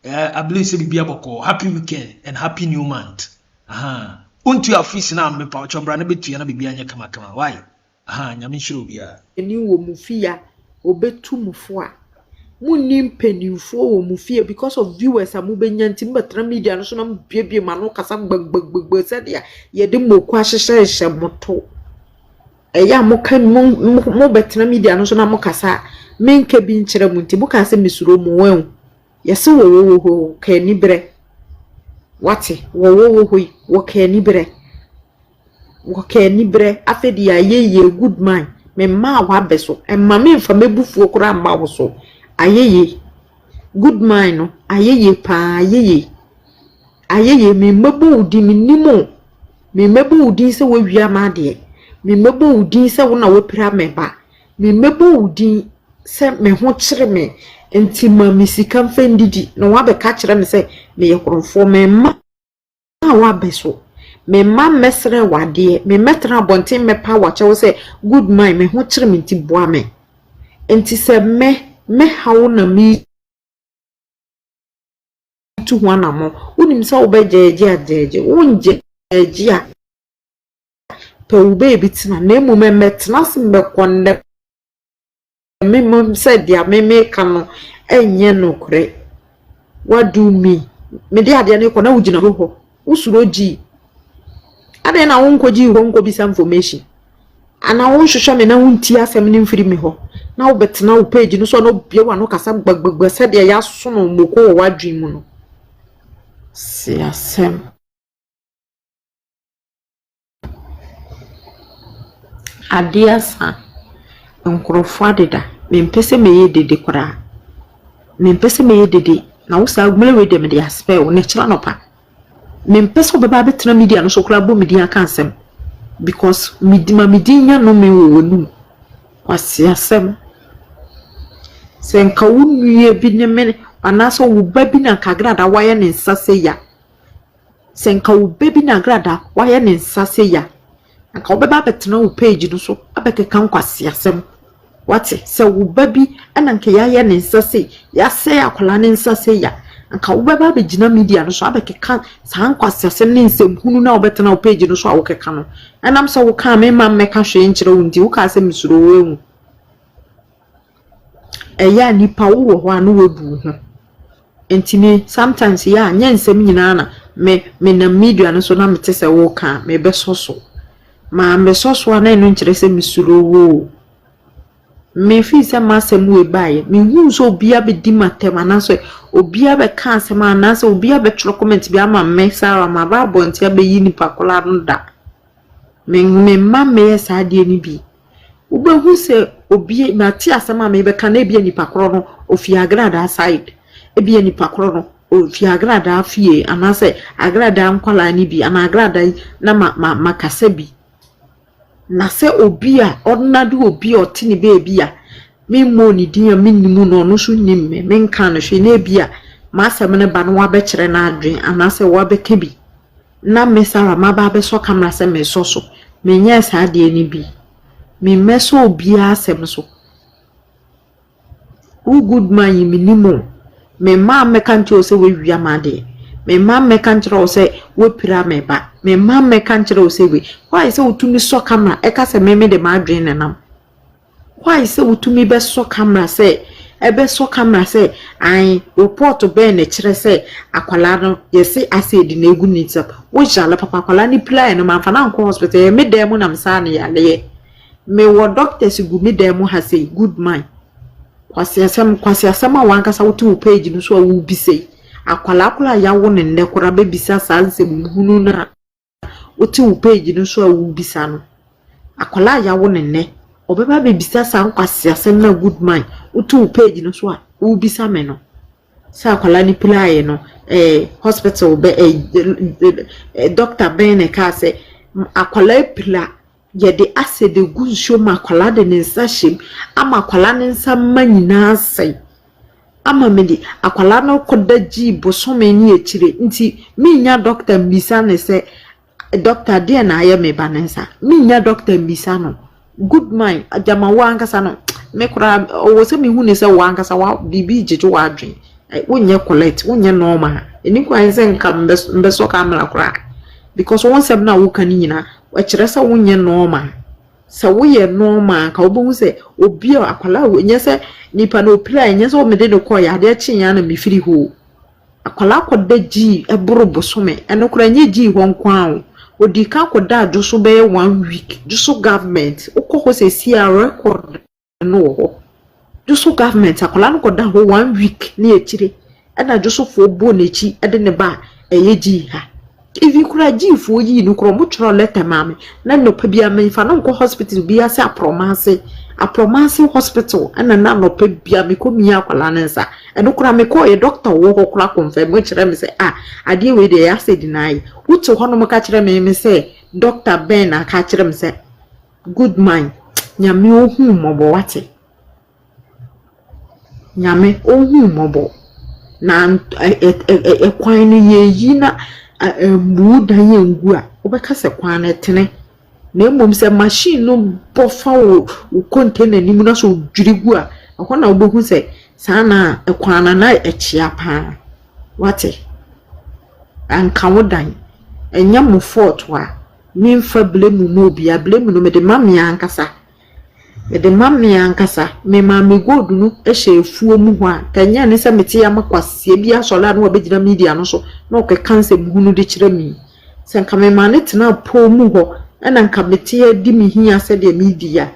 I believe say bia boko happy weekend and happy new month unto office na me pa chombra na betua na bibia anya kama why nyame hiro bia eni wo mufia obetu mufo a munnim penimfo wo mufia because of viewers amubenya ntim betra media no so na biebie ma no kasa gbagbagba sadia ye de moku ahyehye moto eya moka mo betra media no so na mokasa menka bi nkyere mu nti buka se misuro mu wen yese wo ka ni bre wati wo hoi wo ka ni bre afedi ayeye Goodman me ma wa beso e ma me mfa mebufuo kura mba wo so ayeye Goodman no ayeye pa ayeye me mabu udi minimo me mabu udi se wo wia ma de me mabu udi se wo na wo pira me ba me mabu udi se me ho kire me enti ma misika mfendidi no wa be ka kire me se me yekorofo me ma wa beso me ma mesre wade me metra bonten me pa wache wo se good mind me ho kire me nti boa me enti se me hawo na mi tu ho na mo unim se wo bejeje ajeje wonje eje a pe wo be tina na emu me metna se me konne me mom said dia me kan enye no kure what do me de ade na ko na wugina ho usuro ji ade na won koji ho nko bisa information ana won hwehwe me na wonti asem ni mfiri me ho na wo betena wo page no so no bia wa no kasa gbagbagba said ya so no moko wo wadwin mu no si asem adiasa nkrofo adeda me mpese me ye dede kora me mpese me ye dede na wo sa gbele we de me de spell ne kira no pa me mpese obeba betena media no so kora bo media kan sem because midinya no me wo nu kwasi asem senka wunue bi ne me anaso wo babi na kagrada waye ne nsase ya senka wo babi na grada waye ne nsase ya anka obeba betena wo page no so abekeka nkwasi asem wate se wo babi ana nke ya ne nsase ya se akola ne nsase ya anka wo baba be gina media no so abekeka san kwase asem ne nsem hunu na obetena wo page no so awokeka no enam so wo ka me ma mmeka hwe nkyere wo ndi wo ka asem suro wo emu eya nipa wo ho anu webu ho entime sometimes ya nya nsem nyina na me na media no so na mete se wo ka me be soso ma me soso na enu nkyere se misuro wo me fi se masem we bae me hu so obia be di matem anaso obia be ka asem anaso obia be tro comment bi ama me sara ma ba bontia be yi nipa kola nda me ma me sa de ni bi ube hu se obie na ti asem ama be ka na bia nipa koro no ofi Agradaa side ebia nipa koro no ofi Agradaa&Appiah anase Agradaa nkwala ni bi ana Agradaa na makasa bi na se obia ordinary obi otini be a me mo ni dia minnimu no no so nyimme me nka no hwe na bia ma asem ne ba no wa be kire na adwen anase wa be ka bi na me sara ma ba be so kamera se me so me nya sa de ni bi me meso obi asem so who good man yi minimo me ma me kan cho se we wia ma de me ma me kan cho se we pira me ba me ma me kan cho se we why se utumi so camera e ka se me de ma adwen nenam why se utumi be so camera se e be so camera se ai report be na kire se akwala no yesi acid na egu nitap wo jala papa akwala ni plan no ma fa na nko hospital me dem na msa na yale me wo doctors gu me dem ha say good mind kwasi asem wanka sa wutu page no so wu bi sei akwala ya wo ne ndekora be bisa sa nsem hunu na wutu page no so wu bisa no akwala ya wo ne ne obeba be bisa sa kwasi asem na good mind wutu page no so wu bisa me no sa akwala ni play no hospital be doctor ben ka se akwala pila yede asede gunso makwala de nsa shim ama akwala nsa manyina sai ama medi akwala no koda ji bosome ni ekire nti minya doctor mbisa ne se doctor de na aye me banensa minya doctor mbisa no good mind ajama wankasa no me kura o se mi hu ne se wankasa wa bibi jeje wa adwen wonye collect wonye normal eni kwa nse nka mbeso kamera kura because one sem na wo kan nyina wakire se wonye normal se wo ye normal ka obo hu se obi akwala wonye se nipa no pila enye se o mede no ko ya de chinya na mefiri ho akwala koda ji eboro bosome eno kura nye ji ho nkwan odi ka koda ajoso be 1 week juso government ukoko se sia record no ho juso government akwala no koda ho 1 week ni ekire ana juso fo bo nechi ede ne ba eye ji ha if you could ji fo yi no kro mo tro letter mame na no pa bia me fa no ko hospital bia se apromase hospital ana na no pa bia me ko mi akwala nensa eno kura me ko e doctor wo ko kura confirm mo kire me se ade we de ya se deny wuto hono mo ka kire me se doctor Ben aka kire me se good mind nyame ohu mobo wate nyame ohu mobo na kwan ni ye yi mu dan yengu a obeka se kwan na tene na emom se machine no bofa wo container ni mu na so dwirigu a akwa na obohu se sana ekwan na echia pa wate anka wo dan enya mu fort wa memfa blame mu obia blame no me de mamia ankasa me ma me gold no ehye efuo mu ho a kanya ne se mete ya makwasie bia sola no obegina media no so na okeka mu hunu de kire mi se nka me ma ne tena po mu ho na nka mete ya di mi hia se de media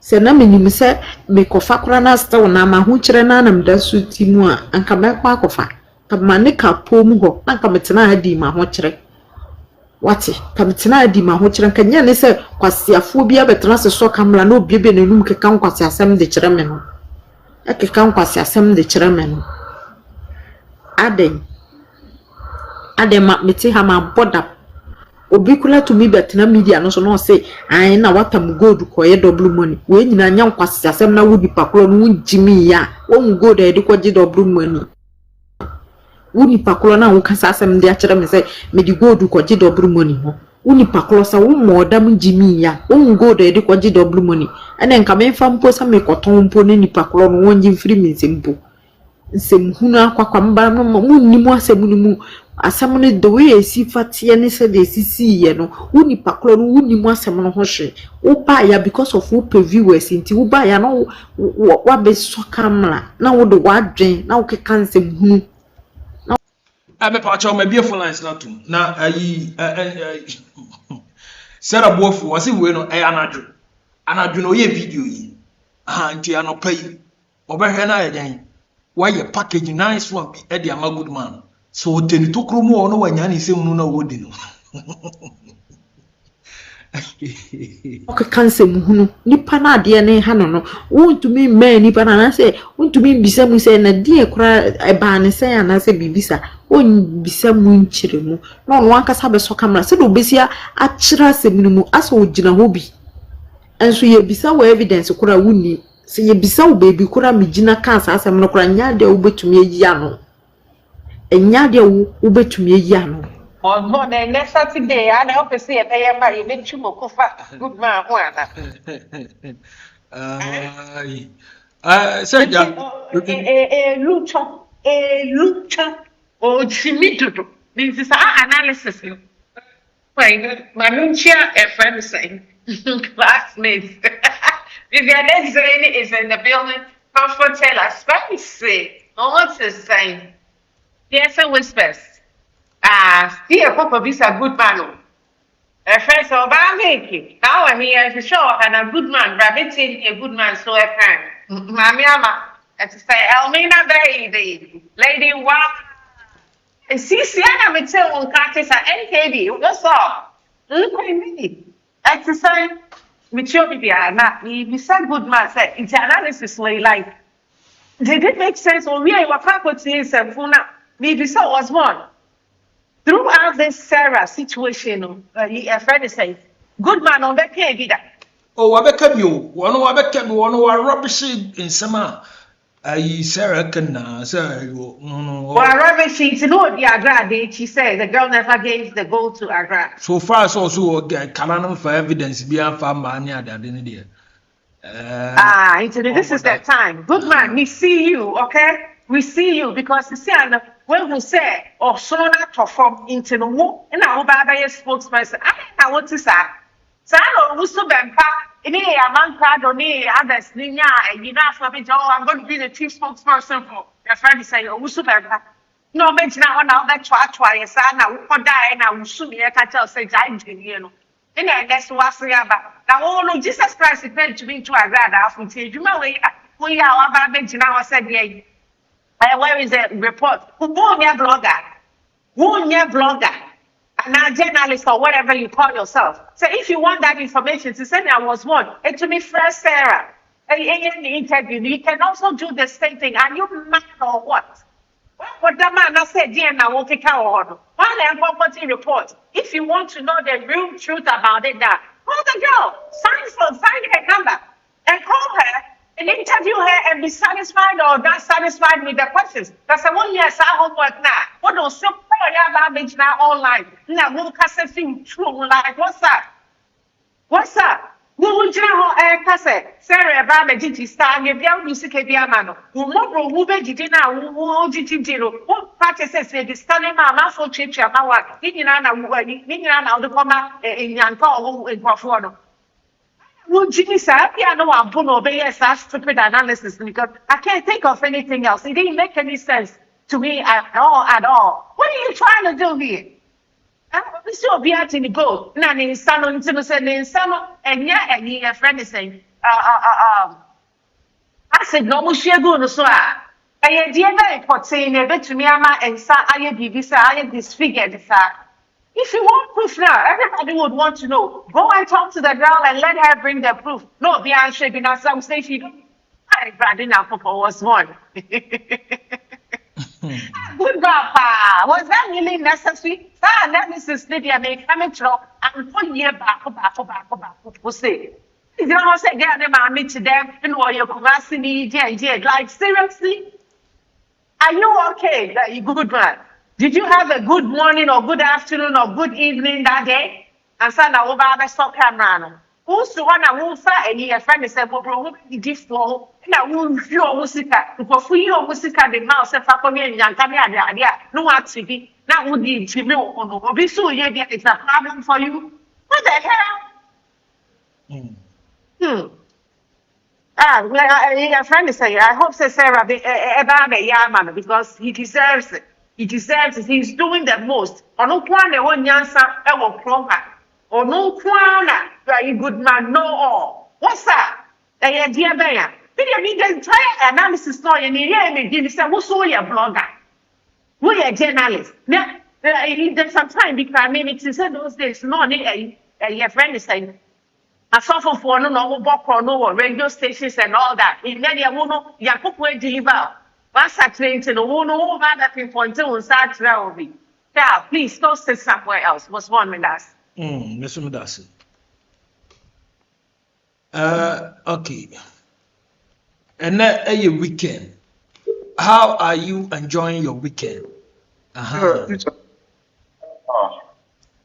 se na menim se me kofa kora na sta na ma ho kire na na mda su ti mu a nka me kwa kofa ka ma ne ka po mu ho na nka metena adi ma ho kire wati kamitena adi ma ho kire kanya ne se kwasiafo bia betena se so kamera na obiebe nenum keka nkwasi asem de kire me no ekeka nkwasi asem de kire me no aden ma meti ha ma boda obi kula to me betena media no so no say ai na watam gold ko ye double money we nyina nya nkwasi asem na wudi pakolo no njimi ya wo mu gold e de ko ji double money uni pakolo na wo kasa asem de akere me say me di gold ko ji double money ho uni pakolo sa wo modam njimi ya wo mu gold e de ko ji double money ene nka me fa mpo sa me koton mpo ne ni pakolo no wonji mfiri me nsempo nsem hunu akwakwa mba no mu nimu asem ni mu asem ne the way esi fatie ne se de sisi ye no uni pakolo no unimu asem no ho hwe wo ba ya because of wo viewers nti wo ba ya no wa be so camera na wo de wadwen na wo keka nsem hunu me pa cha ma beautiful lines na tum na ayi Sarah Bofu wasi we no anadwo no ye video yi nti anopa yi obehwe na ye den why your package nice one be e dia good man so teni to kromo ono wanya ni semu na wodi no okay cancel hunu nipa na ade ne ha no wontumi man nipa na say wontumi bisa mu say na de kura e ba ne say ana say bibisa on bisa mu nchire mu no no ankasa be so camera say do besia a kira seminu mu aso ogina ho bi enso ye bisa wo evidence kura wuni se ye bisa wo baby kura migina kansa asem no kura nya de wo betumi ayi ano enya de wo betumi ayi ano on no next Saturday I hope to see a pay marry me chumo kofa good man ho ana Serja lucha o chimidudu this is our analysis no right manunchia a friend saying classmates Vivian Zane is in the building. Comfort tell us, spicy. No one's the same. Yes, and whispers. Still, Papa is a good man. A friend of Bamiki. Now I'm here to show and a good man, rabbiting a good man, so I can. Mammy, and to say, Elmina baby, lady, wow. And see, I am tell on practice at NKD. What's up? Look at me. Exercise. With your media, now, we said good man said, it's analysis like, did it make sense? Or we are faculty and Funa, maybe so was one. Throughout this Sarah situation, a friend is saying, good man on that can't be that. oh wabeka bio one rubbish in summer Sarah can say no Well, rubbish sheets in all the Agradaa, she said the girl never gave the gold to Agradaa. so far as also canon for evidence beyond family at the end This is that time. Good man, we see you, okay? We see you because you see, when we say, or so not perform into the war, and I hope I a spokesperson. I want to say, so I don't so bad. In a man card or any others, you know, for me, I'm going to be the chief spokesperson for your friend. Say, oh, so bad. No, mention now that try, son, I will die and I will soon be a catcher, say, you know. And that's what's the other. Now, oh, Jesus Christ is meant to be to Agradaa from Tijuma. We are about mention now. I said, yeah. Where is the report? Who won your blogger? And now journalist or whatever you call yourself. So if you want that information to say I was one, it to be fresh Sarah. In the interview, you can also do the same thing. Are you mad or what? What the man I said, dear, now okay, one property report. If you want to know the real truth about it, now call the girl, sign her number, and call her and interview her and be satisfied or not satisfied with the questions. That's the one year homework now. What don't support yeah, babbage now online. Now, we'll cast a thing true. Like, what's that? What's up? We will tell her, Cassette, Sarah, Babbage, it star, your young music, a piano. Who will be dinner, who did you do? What practices say the stunning mamma for church, our Indiana, the comma in Yanko in Quafono. Well, Jimmy said, piano, I'm going to obey such stupid analysis because I can't think of anything else. It didn't make any sense to me at all, at all. What are you trying to do here? So be at in the go. Nan in Sano into the Sano, and yet, and your friend is saying, I said, no, Monsieur Gono, so I dear very pot saying a bit to me, and sa I visa, I disfigured, sir. If you want proof now, everybody would want to know. Go and talk to the girl and let her bring the proof. No, be unshaken as some say she don't. I Brandon Apple was one. Good papa, was that really necessary? Ah, let Mrs. Lydia make coming through and 1 year back. We'll say. You know, say, get them and meet them and all your capacity, like seriously? Are you okay? That you good man? Did you have a good morning or good afternoon or good evening that day? And son, I will buy the stock camera. Who's the one I will fight and your friend is a bro, this flow, and I will feel musica. For you, musica, the mouse and Facomi and Yankamia, no activity. That would be to know. Be so, yeah, it's a problem for you. What the hell? Your friend is saying, I hope Sarah be a young man because he deserves it. He deserves it. He's doing the most. Or no one, the one answer, I will promise. Or no one, very good man, no all. What's that? Dear Bear. Video me the entire analysis story and hear me give you what's all your blogger? We are journalists. Now, there's some time because maybe it's in those days, no, your friend is saying, I suffer for no walk or no radio stations and all that. In many a woman, Yakup deliver. Once I train to the one over that pinpoint on Saturday. Yeah, please don't sit somewhere else. What's wrong with us? Mr. Mudasi. Okay. And now a weekend. How are you enjoying your weekend?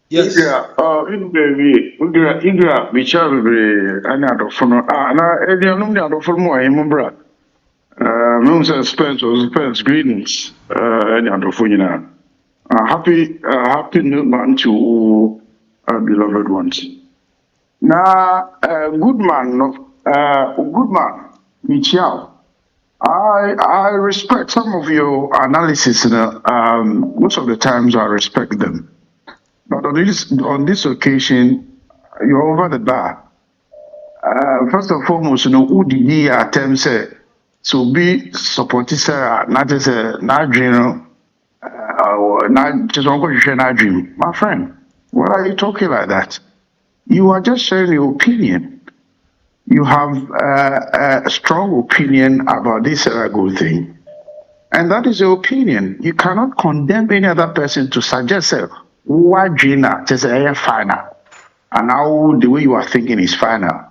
Yes. India, which are another phone. Spence greetings. Any other phone. Happy new month to beloved ones. Now, Goodman, Michelle. I respect some of your analysis. Most of the times I respect them. But on this occasion, you're over the bar. First and foremost, who did he attempt to be supporting Sarah, not just not dream, not just not dream. My friend, why are you talking like that? You are just sharing your opinion. You have a strong opinion about this good thing. And that is your opinion. You cannot condemn any other person to suggest what Gina just a final. And now the way you are thinking is final.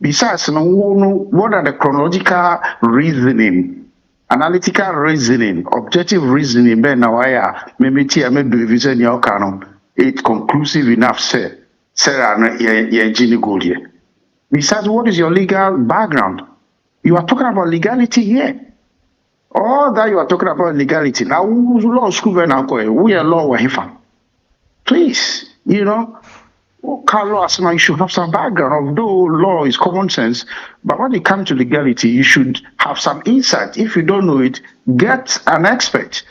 Besides, what are the chronological reasoning, analytical reasoning, objective reasoning, it's conclusive enough, sir. Sarah, Gina Goldie. Besides, what is your legal background? You are talking about legality here. All that you are talking about legality. Now, law school we are law. Please, Carlos, you should have some background. Although law is common sense, but when it comes to legality, you should have some insight. If you don't know it, get an expert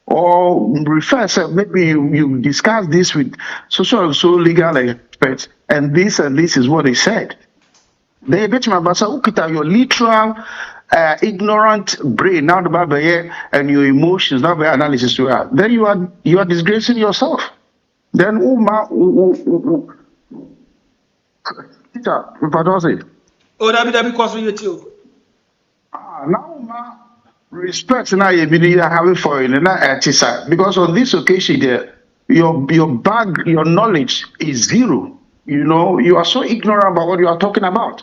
or refer. Maybe you discuss this with so legal experts, and this is what they said. They bet my basa ukita your literal ignorant brain now the and your emotions now by analysis to that. Then you are disgracing yourself. Then teacher, if I don't say. Oh, that because you too. Now respect now you be having for you because on this occasion your knowledge is zero. You are so ignorant about what you are talking about.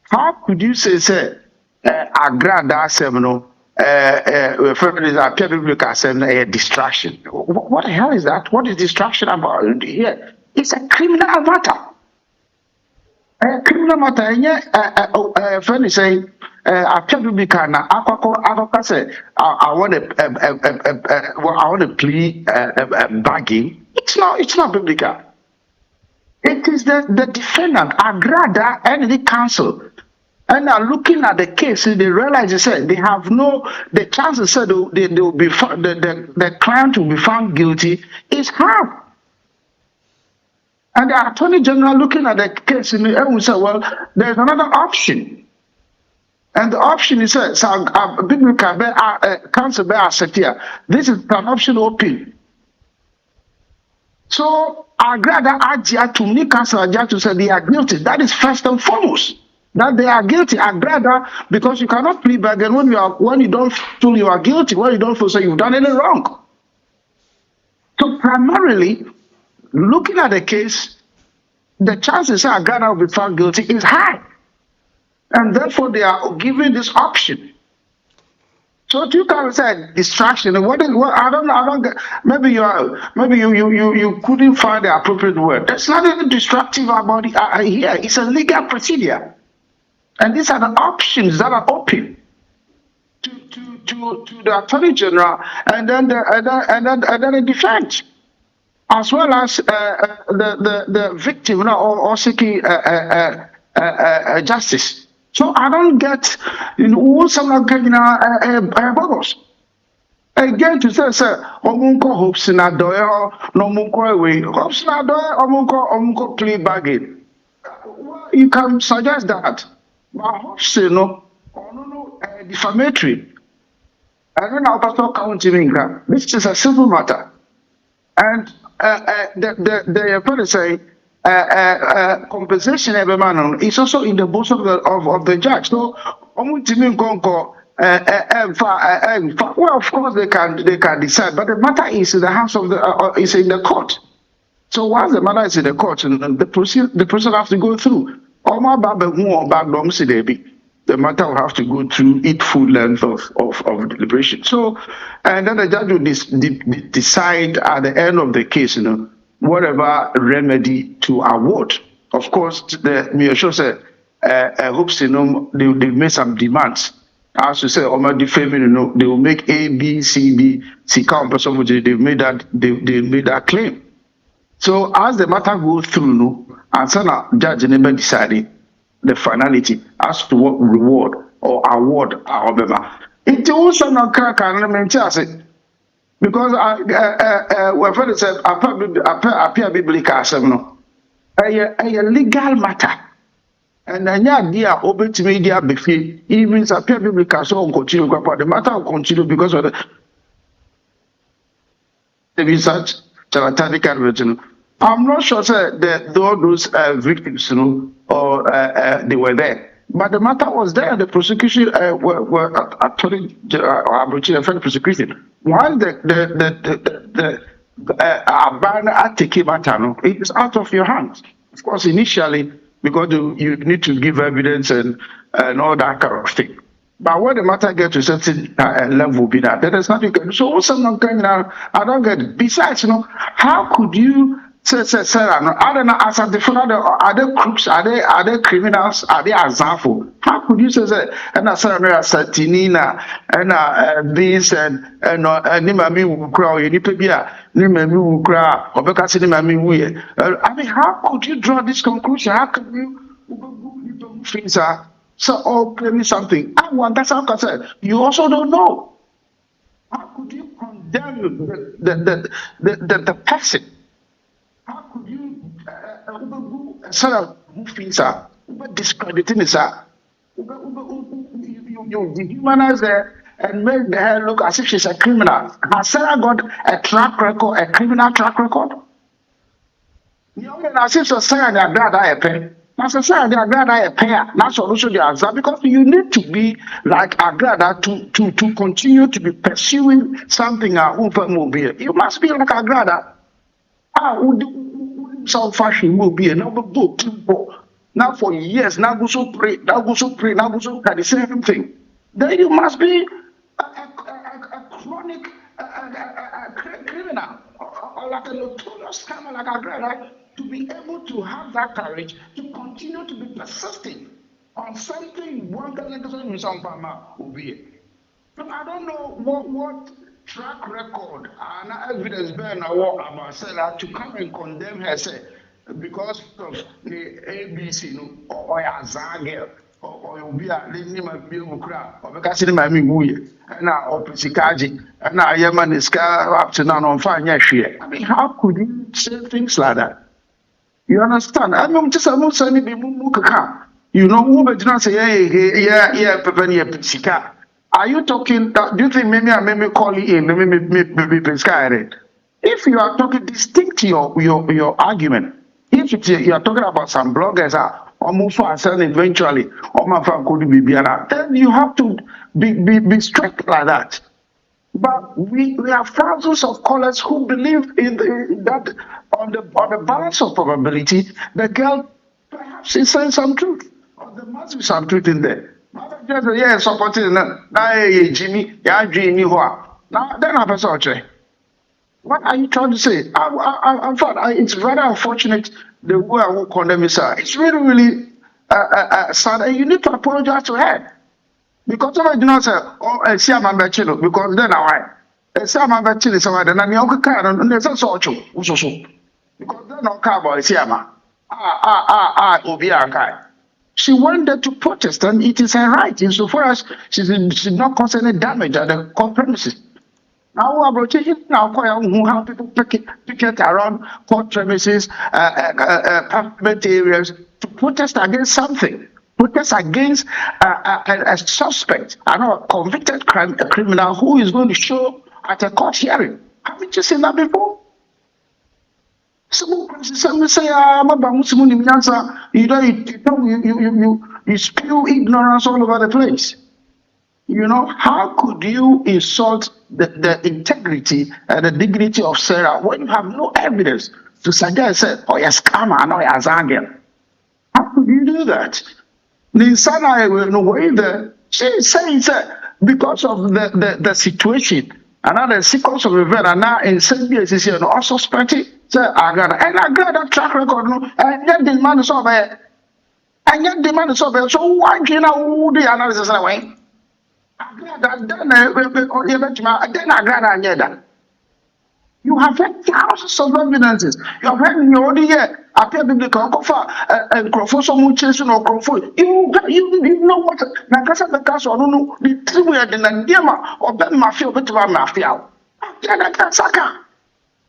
How could you say Agradaa&Appiah Appear biblical saying a distraction. What the hell is that? What is distraction about here? It's a criminal matter. A criminal matter. And yeah, friend is saying, appear biblical na akoko say I want to plea begging. It's not biblical. It is the defendant, Agradaa and the counsel. And now looking at the case, they realize they have the chances said they will be the client will be found guilty is high. And the attorney general looking at the case and will say, well, there's another option. And the option is biblical counsel be accept here. This is an option open. So Agradaa&Appiah to me counsel to say they are guilty. That is first and foremost. That they are guilty. Agradaa, because you cannot plead back and when you don't feel you are guilty, when you don't feel you've done anything wrong. So primarily, looking at the case, the chances that Agradaa will be found guilty is high. And therefore they are given this option. So you can say distraction. I don't get, maybe you couldn't find the appropriate word. There's nothing distractive about it here. It's a legal procedure. And these are the options that are open to the Attorney General and then the defense, as well as the victim or seeking justice. So I don't get what's some bubbles. Again to say omunko hopes na doyo no munko away hopes na doyo omunko plea bargain. You can suggest that. But hopes defamatory. I don't know about counting. This is a civil matter. And the police say compensation every man is also in the bosom of the judge. So well, of course they can decide, but the matter is in the hands of is in the court. So once the matter is in the court, the process has to go through. The matter will have to go through its full length of deliberation. So, and then the judge will decide at the end of the case, whatever remedy to award. Of course, I hope they made some demands. As you say, they will make A, B, C, D, C count, but they made that claim. So as the matter goes through, and so judge never decided the finality as to what reward or award however. It also not can because when friend said appear biblical a legal matter. And then yeah, open to media before even appear biblical so continue, but the matter will continue because of the research characteristic. I'm not sure that those victims, or they were there, but the matter was there. The prosecution were approaching a federal prosecution. While the matter, it is out of your hands. Of course, initially because you need to give evidence and all that kind of thing. But when the matter gets to a certain level, be that there is nothing. So I don't get it. Besides, how could you? I don't know, as a different are they crooks, are they criminals, are they example? How could you say that? And I said, Satinina, and this and Nimami will cry, Nimami will cry, or because Nimami will. I mean, how could you draw this conclusion? How could you things are so all claiming something? I want that's how I said. You also don't know. How could you condemn the person? How could you sort of discrediting it? You dehumanize her and make her look as if she's a criminal. Has Sarah got a track record, a criminal track record? You know, as if Sarah and Agradaa&Appiah. Now, Sarah and Agradaa&Appiah. That's also the answer because you need to be like Agradaa to continue to be pursuing something. You must be like Agradaa. Some fashion will be another book. Now for years, now go so pray, now go so the same thing. Then you must be chronic criminal or like a notorious scammer like Agradaa to be able to have that courage to continue to be persistent on something one can some farmer will be. So I don't know what track record and evidence bear now about Sarah to come and condemn her say because of the ABC no or Azagel or obi a ne nima bi okura or because the mami wuye na opusikaji na ayema ne ska up to now on fa nya hwe. I mean, how could you say things like that? You understand? I mean, just I'm saying be mu kaka. You know, who be not say yeah pepe ne pusika. Are you talking? Do you think maybe call you in? Maybe prescribe. If you are talking distinct your argument, if you are talking about some bloggers are almost for eventually, or my friend could be then you have to be strict like that. But we have thousands of callers who believe in that on the balance of probability, the girl perhaps is saying some truth, or there must be some truth in there. Just yeah, supporting Jimmy, yeah, Jimmy, now then I say, what are you trying to say? In fact, it's very unfortunate the way I will condemn you, sir. It's really sad, and you need to apologize to her. Because if I do not say, oh, I see a man bachelor, because then I say a man bachelor, so then I'm young car, and there's a sort of because then no cowboy, see a man. Obi guy. She went there to protest, and it is her right, insofar as she's not causing any damage at the court premises. Now, we're approaching now, who have people picket around court premises, apartment areas to protest against something. Protest against a suspect, a convicted criminal who is going to show at a court hearing. Haven't you seen that before? Some say, you spew ignorance all over the place. You know, how could you insult the integrity and the dignity of Sarah when you have no evidence to suggest, oh, you're scammer, no, you're zangel? How could you do that? Ninsana will know whether she says because of the situation and now the sequence of event and now in St. is here also suspected Agradaa and Agradaa track record no and yet the man is over so why can I do the analysis away? Agradaa then Agradaa you have had thousands of evidences. You have had in your year appear biblical and Crawford chasing or Crawford. You know what? Nakasa the castle, no, the three are the Nandiama or Ben Mafia, but Mafia. Saka.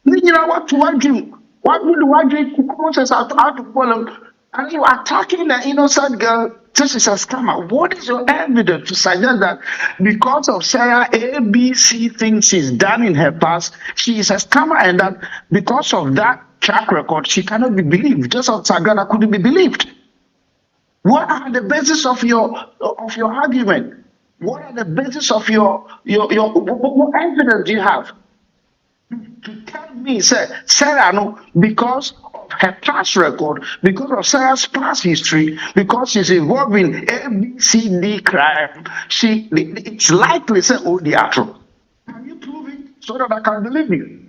You know what to want you? What would one drink courses out to follow? And you are attacking the innocent girl. This is a scammer. What is your evidence to suggest that because of Sarah ABC things she's done in her past, she is a scammer, and that because of that track record, she cannot be believed, just as Agradaa couldn't be believed? What are the basis of your argument? What are the basis of your what evidence do you have to tell me, say, Sarah, no, because of her past record, because of Sarah's past history, because she's involved in ABCD crime, it's likely, say, oh, the actual. Can you prove it so that I can believe you?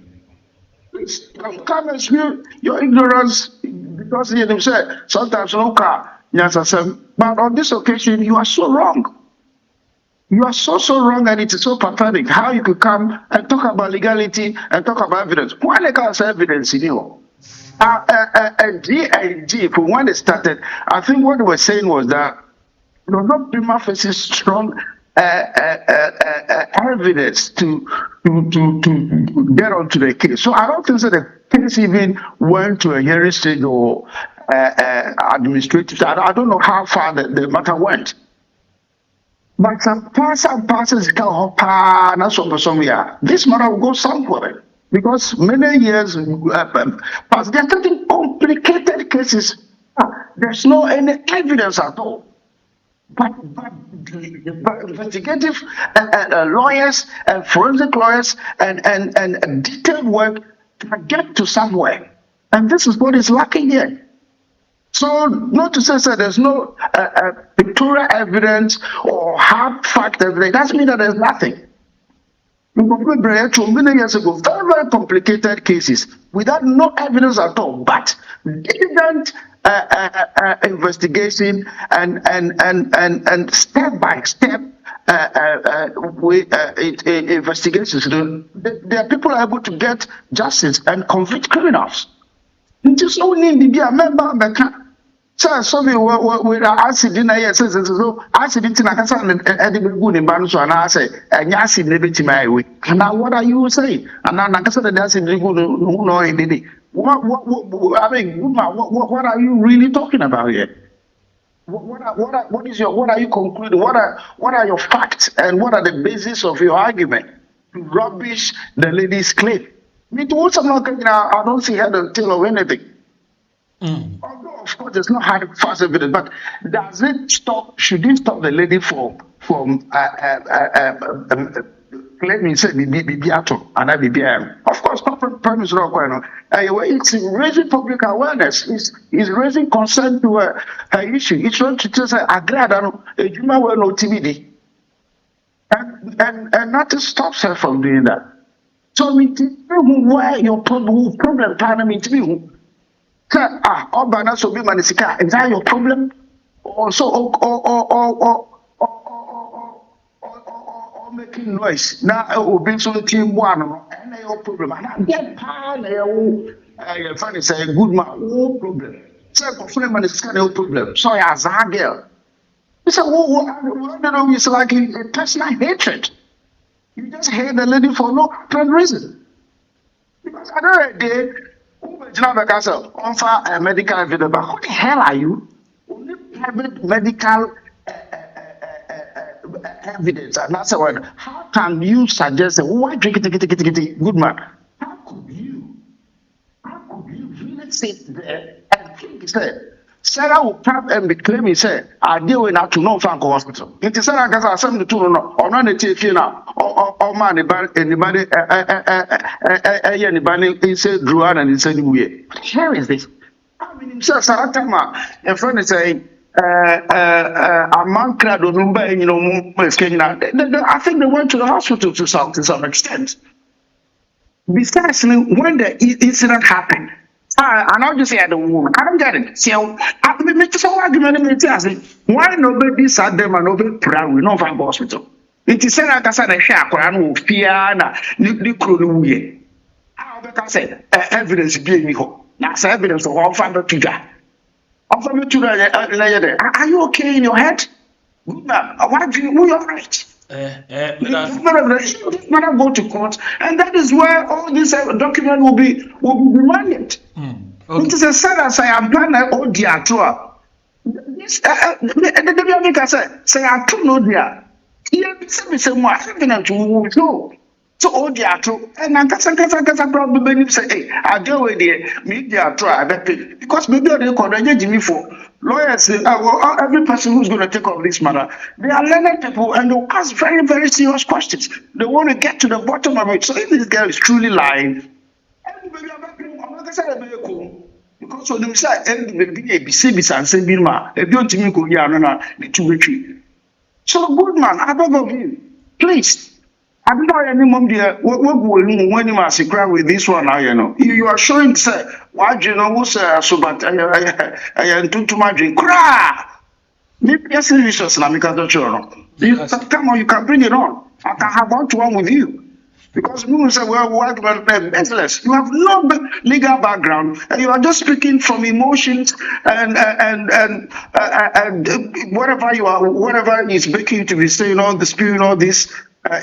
Please come and spew your ignorance, because you say sometimes no car, yes, but on this occasion you are so wrong. You are so wrong, and it is so pathetic how you could come and talk about legality and talk about evidence. Why they can't say evidence in you? GIG, for when they started, I think what they were saying was that there was not prima facie strong evidence to get onto the case. So I don't think that the case even went to a hearing stage or administrative. I don't know how far the matter went. But some passes go somewhere. This matter will go somewhere because many years past, there are certain complicated cases. There's no any evidence at all. But investigative lawyers and forensic lawyers and detailed work can get to somewhere, and this is what is lacking here. So, not to say that there's no pictorial evidence or hard fact evidence, doesn't mean that there's nothing. Many years ago, very, very complicated cases without no evidence at all, but diligent investigation and step by step investigations. There are people able to get justice and convict criminals. It is only in the member. So we are acid in a so acid in Nakasa and good in Banus and I say, and acid liberty my way. And now what are you saying? And now Nakasa and acid good no indeed. What I mean, what are you really talking about here? What are you concluding? What are your facts and what are the basis of your argument to rubbish the lady's claim? I don't see her the tail of anything. Although, of course, there's no hard fast evidence, but does it stop? Should it stop the lady from claiming say of course, corporate premise not going on. It's raising public awareness. It's raising concern to her issue. It's trying to say Agradaa&Appiah no TBD, and nothing stops her from doing that. So why your problem parliament to me. Obana so be manisika. Is that your problem? Also, or making noise. Now, obi so team one, and your problem. And get pan your friend is a good man. No problem. So, friend manisika no problem. So, as a girl, it's it's like a personal hatred. You just hate the lady for no apparent reason. Because another day. Medical evidence, but who the hell are you? Only private medical evidence, and that's the word. How can you suggest why drink it, good man? How could you really sit there and think Sarah will come and be claiming say I deal with that to no Franco hospital. It is Sarah because I send the two or not the TV now or man anybody say Drew and he said we. Here is this. I mean Sarah Tama a friend is saying a man crowd of number I think they went to the hospital to some extent. Besides when the incident happened. And I'll just say the woman. I don't get it. So, make some argument. Why nobody sat them and nobody proud? We know from hospital. It is said that I said a shark or an Fiana, the crew. I said evidence being me home. That's evidence of all family to that. Are you okay in your head? Good man. Why do you all right? This matter go to court, and that is where all this document will be demanded. Okay. It is a sad as I am planning all the tour. This say I don't know there. Here say more evidence to show. So all the true, and I can probably say, hey, I go with the media try because maybe they could me for lawyers. Every person who's going to take up this matter, they are learned people and they ask very, very serious questions. They want to get to the bottom of it. So if this girl is truly lying, because so them say, and say, Bilma, if you want to make the 2 weeks. So good man, I beg of you, please. I don't know any mom dear. What will when you must cry with this one now? You are showing say why you know who's so but I am too much cry. Maybe you're serious now because don't you know. Come on, you can bring it on. I can have one with you. Because we say well business. You have no legal background and you are just speaking from emotions and whatever is making you to be saying all the spirit all this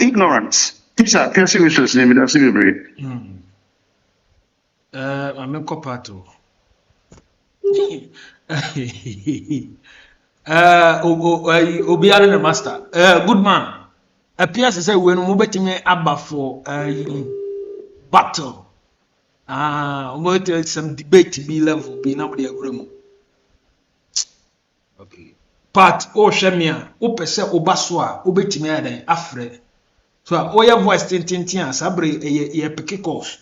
ignorance. These are piercing issues name that's very I'm a copato. Obiara the master. Good man. Appears to say when we betting abba for battle. Some debate be level be nobody room. Okay. Part o shemia o pese obaswa o betimi adan afre. So oya voice tintin sabre ye pick course.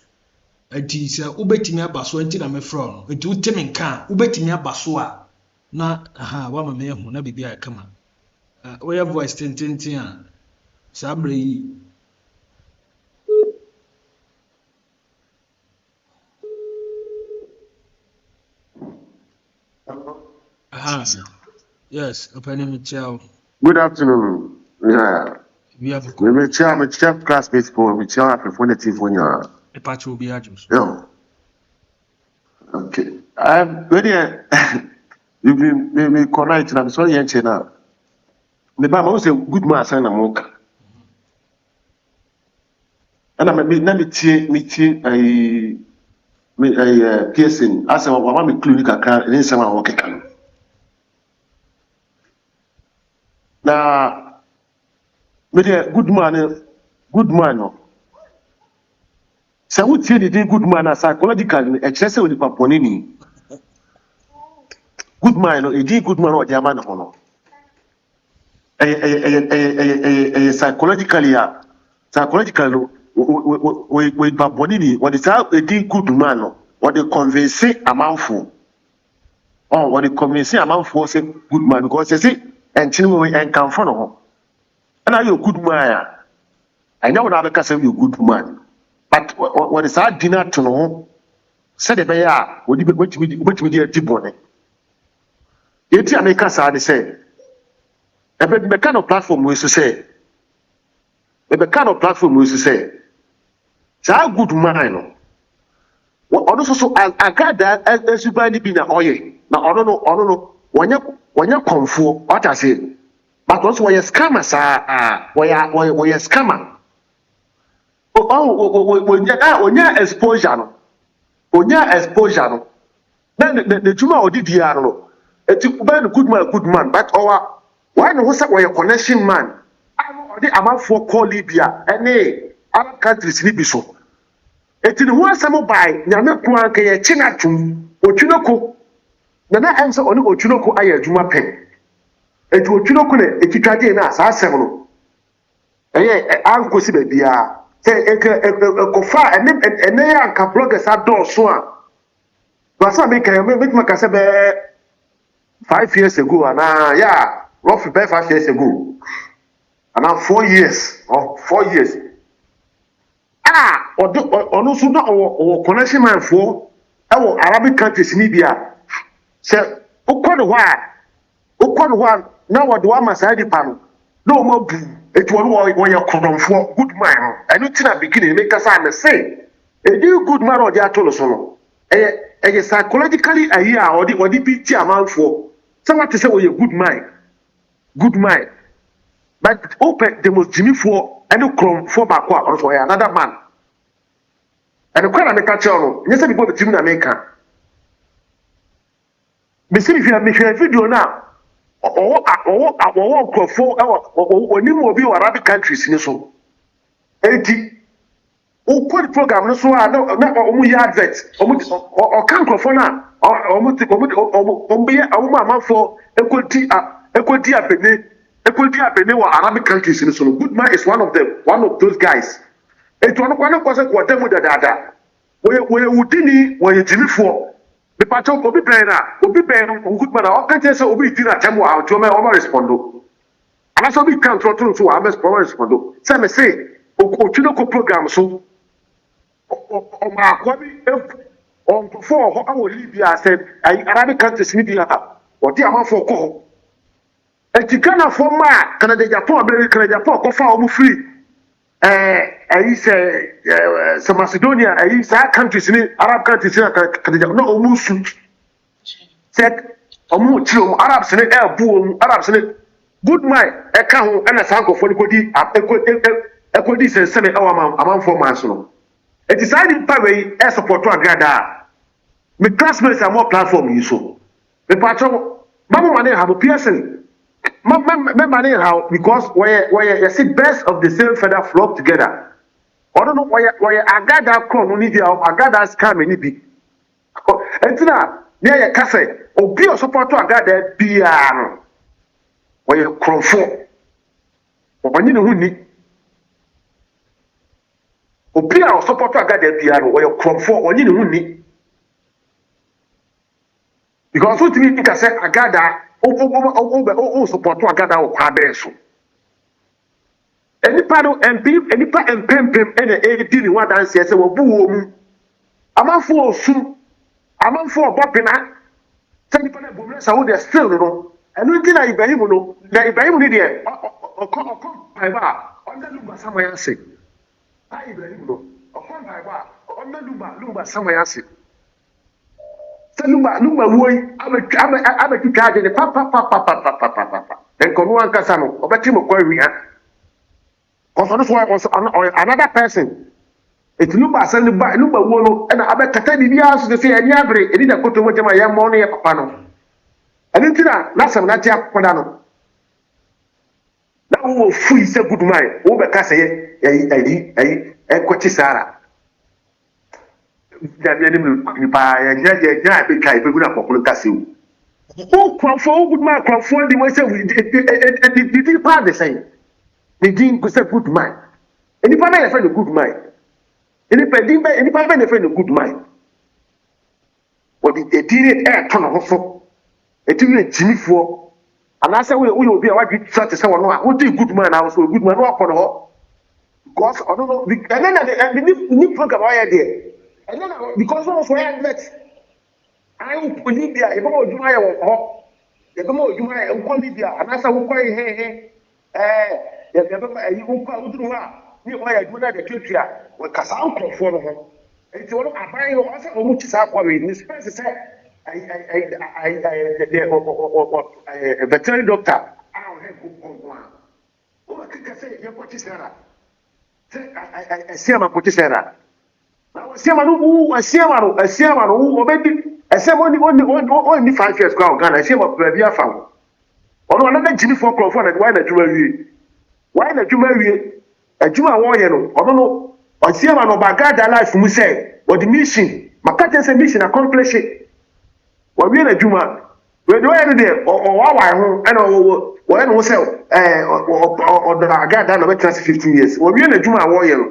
Enti se o betimi abaso enti na me fro. Enti utemi nka o betimi abaso a na wa ma me hu na bibia kama. Oya voice tintin sabre Yes, opening Michelle. Good afternoon. Yeah. We have Me chair classmates for me chair for the team for you. a patch will be addressed. Yeah. Okay. I'm ready. You be correct. I'm sorry, you now. The Bible was a good man, son of monk. And I'm a piercing. I said, well, I'm a clinical car, and then someone walking. Now, good man, no. So, what you did, good man, psychological, excessive with the paponini. Good man, no, a good man or German honor. Psychologically, with paponini, what is how a good man, what they convince a man for. Oh, what they convince a man for, say good man, because they say, and children and come from home. And are you a good man? I know what I say, you good man. But what is our dinner to know? Said the bear, would you be what we did deep on it? Yet, I make us say, a bit kind of platform was to say, a kind of platform was to say, it's a good man. Well, also, I got that as you buy the dinner oil. Now, I don't know, when you come for what I say, but also when you scammers are, where you scammer. When you exposure no then the juma odi dia no eti kuba good man but our why no say we connection man odi amafo call Libya ene Arab countries ni bi so eti ne ho asem bai nyame ko anka ye chinatum otwunoko na ense oni otwunoko aye juma pen eti otwunoko ne etitwade na asa asem no eye anko si ba bia kofa ene anka bloggers adorso a Last make my say 5 years ago, and yeah, roughly 5 years ago, and now 4 years or 4 years. Or also not our connection man for our Arabic countries in Libya. Say, Ukon one, now what do I must the panel? No more boo. It was when you're come for good man. I don't think I beginning make us say, a new good man or the atolosolo. Psychologically a year or the PT amount for someone to say, oh, you're good mind. But open the most Jimmy for any crumb for back or for another man. And the crowd make a channel. Yes, I go to Jimmy America. Me see if you have me a video now. Or for when you move your Arabic countries in so. 80. O code program no so na omu ya advert o kan krofo na omu be omu amanfo ekodi abene wa Arabic countries in so. Good man is one of those guys. Etu ono kwa na kwase kwa demu dada we udini we jimifo be pato obi ben good man o kan say obi di na temu a o ma respondo ana so bi kan trotro so a respondo say me say o twinoko program so for Libya said Arabic countries Libya or the amount for call. And Ghana for ma Canada Japan America Japan go for free. Some Macedonia countries in Arab countries Canada no musu said Arabs in Arabs in good my account and a sanko for the equity send amount for mansono. It is hiding power as support to Agradaa. My classmates are more platform you so. The patron, Mama money have a person. Money how because where you see best of the same feather flock together. I don't know why Agradaa come only there Agradaa scam any be. And now near your castle or be a support to Agradaa piano. Where you crawl for. When you know who need. Obi a support Agradaa piano or your crop for when you know ni because what me think I say Agradaa support Agradaa o kwa so any part of MP any part MP and a dealing what dance say wo bu wo mu amanfo osu amanfo obopina sɛ nipa na bom na sa wo de still no ɛno nti na Ibrahim no na Ibrahim ni deɛ ɔkɔ paiba ɔnda lumba samaya ase Ibrahim no ɔkɔ paiba ɔnda lumba samaya ase sɛ lumba woi abɛtwitwa agye ne pa nkɔno ankasa no ɔbɛte mo kɔ awia ɔsɔno so another person it lumba asɛ ne ba lumba wo no ɛna abɛkata biribiara so sɛ ɛni abere ɛni na koto mo gyama yɛ mmɔ no yɛ papa no ɛno nti na n'asɛm na te akɔda no na wo fui sɛ good man wo bɛka sɛ ɛyi ɛkɔkye saara dabi ɛnim nipa yɛnyɛ abɛka ɛbɛgu na kɔkɔlo nkase wo kurɔfoɔ good man kurɔfoɔ de wɔn sɛ didi paa de sɛn ne din sɛ good man nipa bɛ yɛ fɛ no good man nipa bɛ yɛ fɛ no good man wɔde edin ɛɛtɔ ne ho so eti yɛ gyinifoɔ anaasɛ woyɛ obi a wadwi tura te sɛ wɔn a wodi good man na wɔso good man na wakɔ ne hɔ because ɔno no ɛnɛ na ni program ɔyɛ deɛ ɛnɛ na because wɔn fɔ yɛ advert ayi wo libya yɛ bɛ ma odwuma yɛ wɔ hɔ yɛ bɛ ma odwuma yɛ nkɔ libya anaasɛ wokɔ yi hehe yɛ bɛ ma ɛyi wokɔ a woduru hɔ a ne ɔyɛ adwuma na yɛ tuatua wɔ kasa nkorɔfoɔ no ho eti wɔn aban no ɔsɛ wɔn ti saa akɔre ne spɛnsi sɛ veterinary doctor a ɔhɛ kɔnkɔn a wɔn keka sɛ yɛ kɔkye sɛra sɛ ɛsiama kɔkye sɛra na ɛsiama no ɔbɛdi ɛsiama oni 5 years kɔ a ɔgana ɛsiama baabi afa ho ɔno ɔnana gyinifoɔ kurɔfoɔ na wɔayɛ n'adwuma awie adwuma a wɔyɛ no ɔno no ɔsiama no ɔba Agradaa life mu sɛ wɔde mission maka kyerɛ sɛ mission accomplish wɔwie n'adwuma wɔde wɔyɛ no deɛ ɔwawae ho ɛna wɔyɛ no ho sɛ ɔdɔ Agradaa na ɔbɛtena se 15 years wɔwie n'adwuma a wɔyɛ no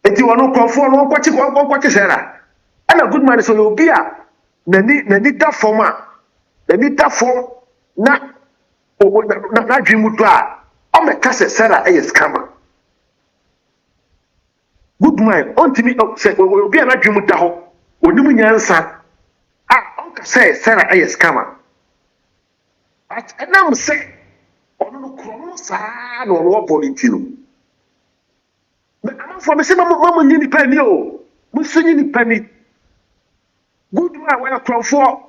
eti wɔn nkurɔfoɔ no wɔnkɔkye sɛra ɛna good man sɛ obi a n'ani da fam na n'adwene mu do a ɔmɛka sɛ sɛra ɛyɛ scammer good man ɔntumi sɛ obi a n'adwene mu da hɔ onim nyansa a ɔnka sɛ sɛra ɛyɛ scammer ɛnam sɛ ɔno no korɔ no saa na ɔno wɔbɔ ne nti no amanfoɔ me sɛ mama nye nipa ni o musu nye nipa ni good man wɔyɛ kurɔfoɔ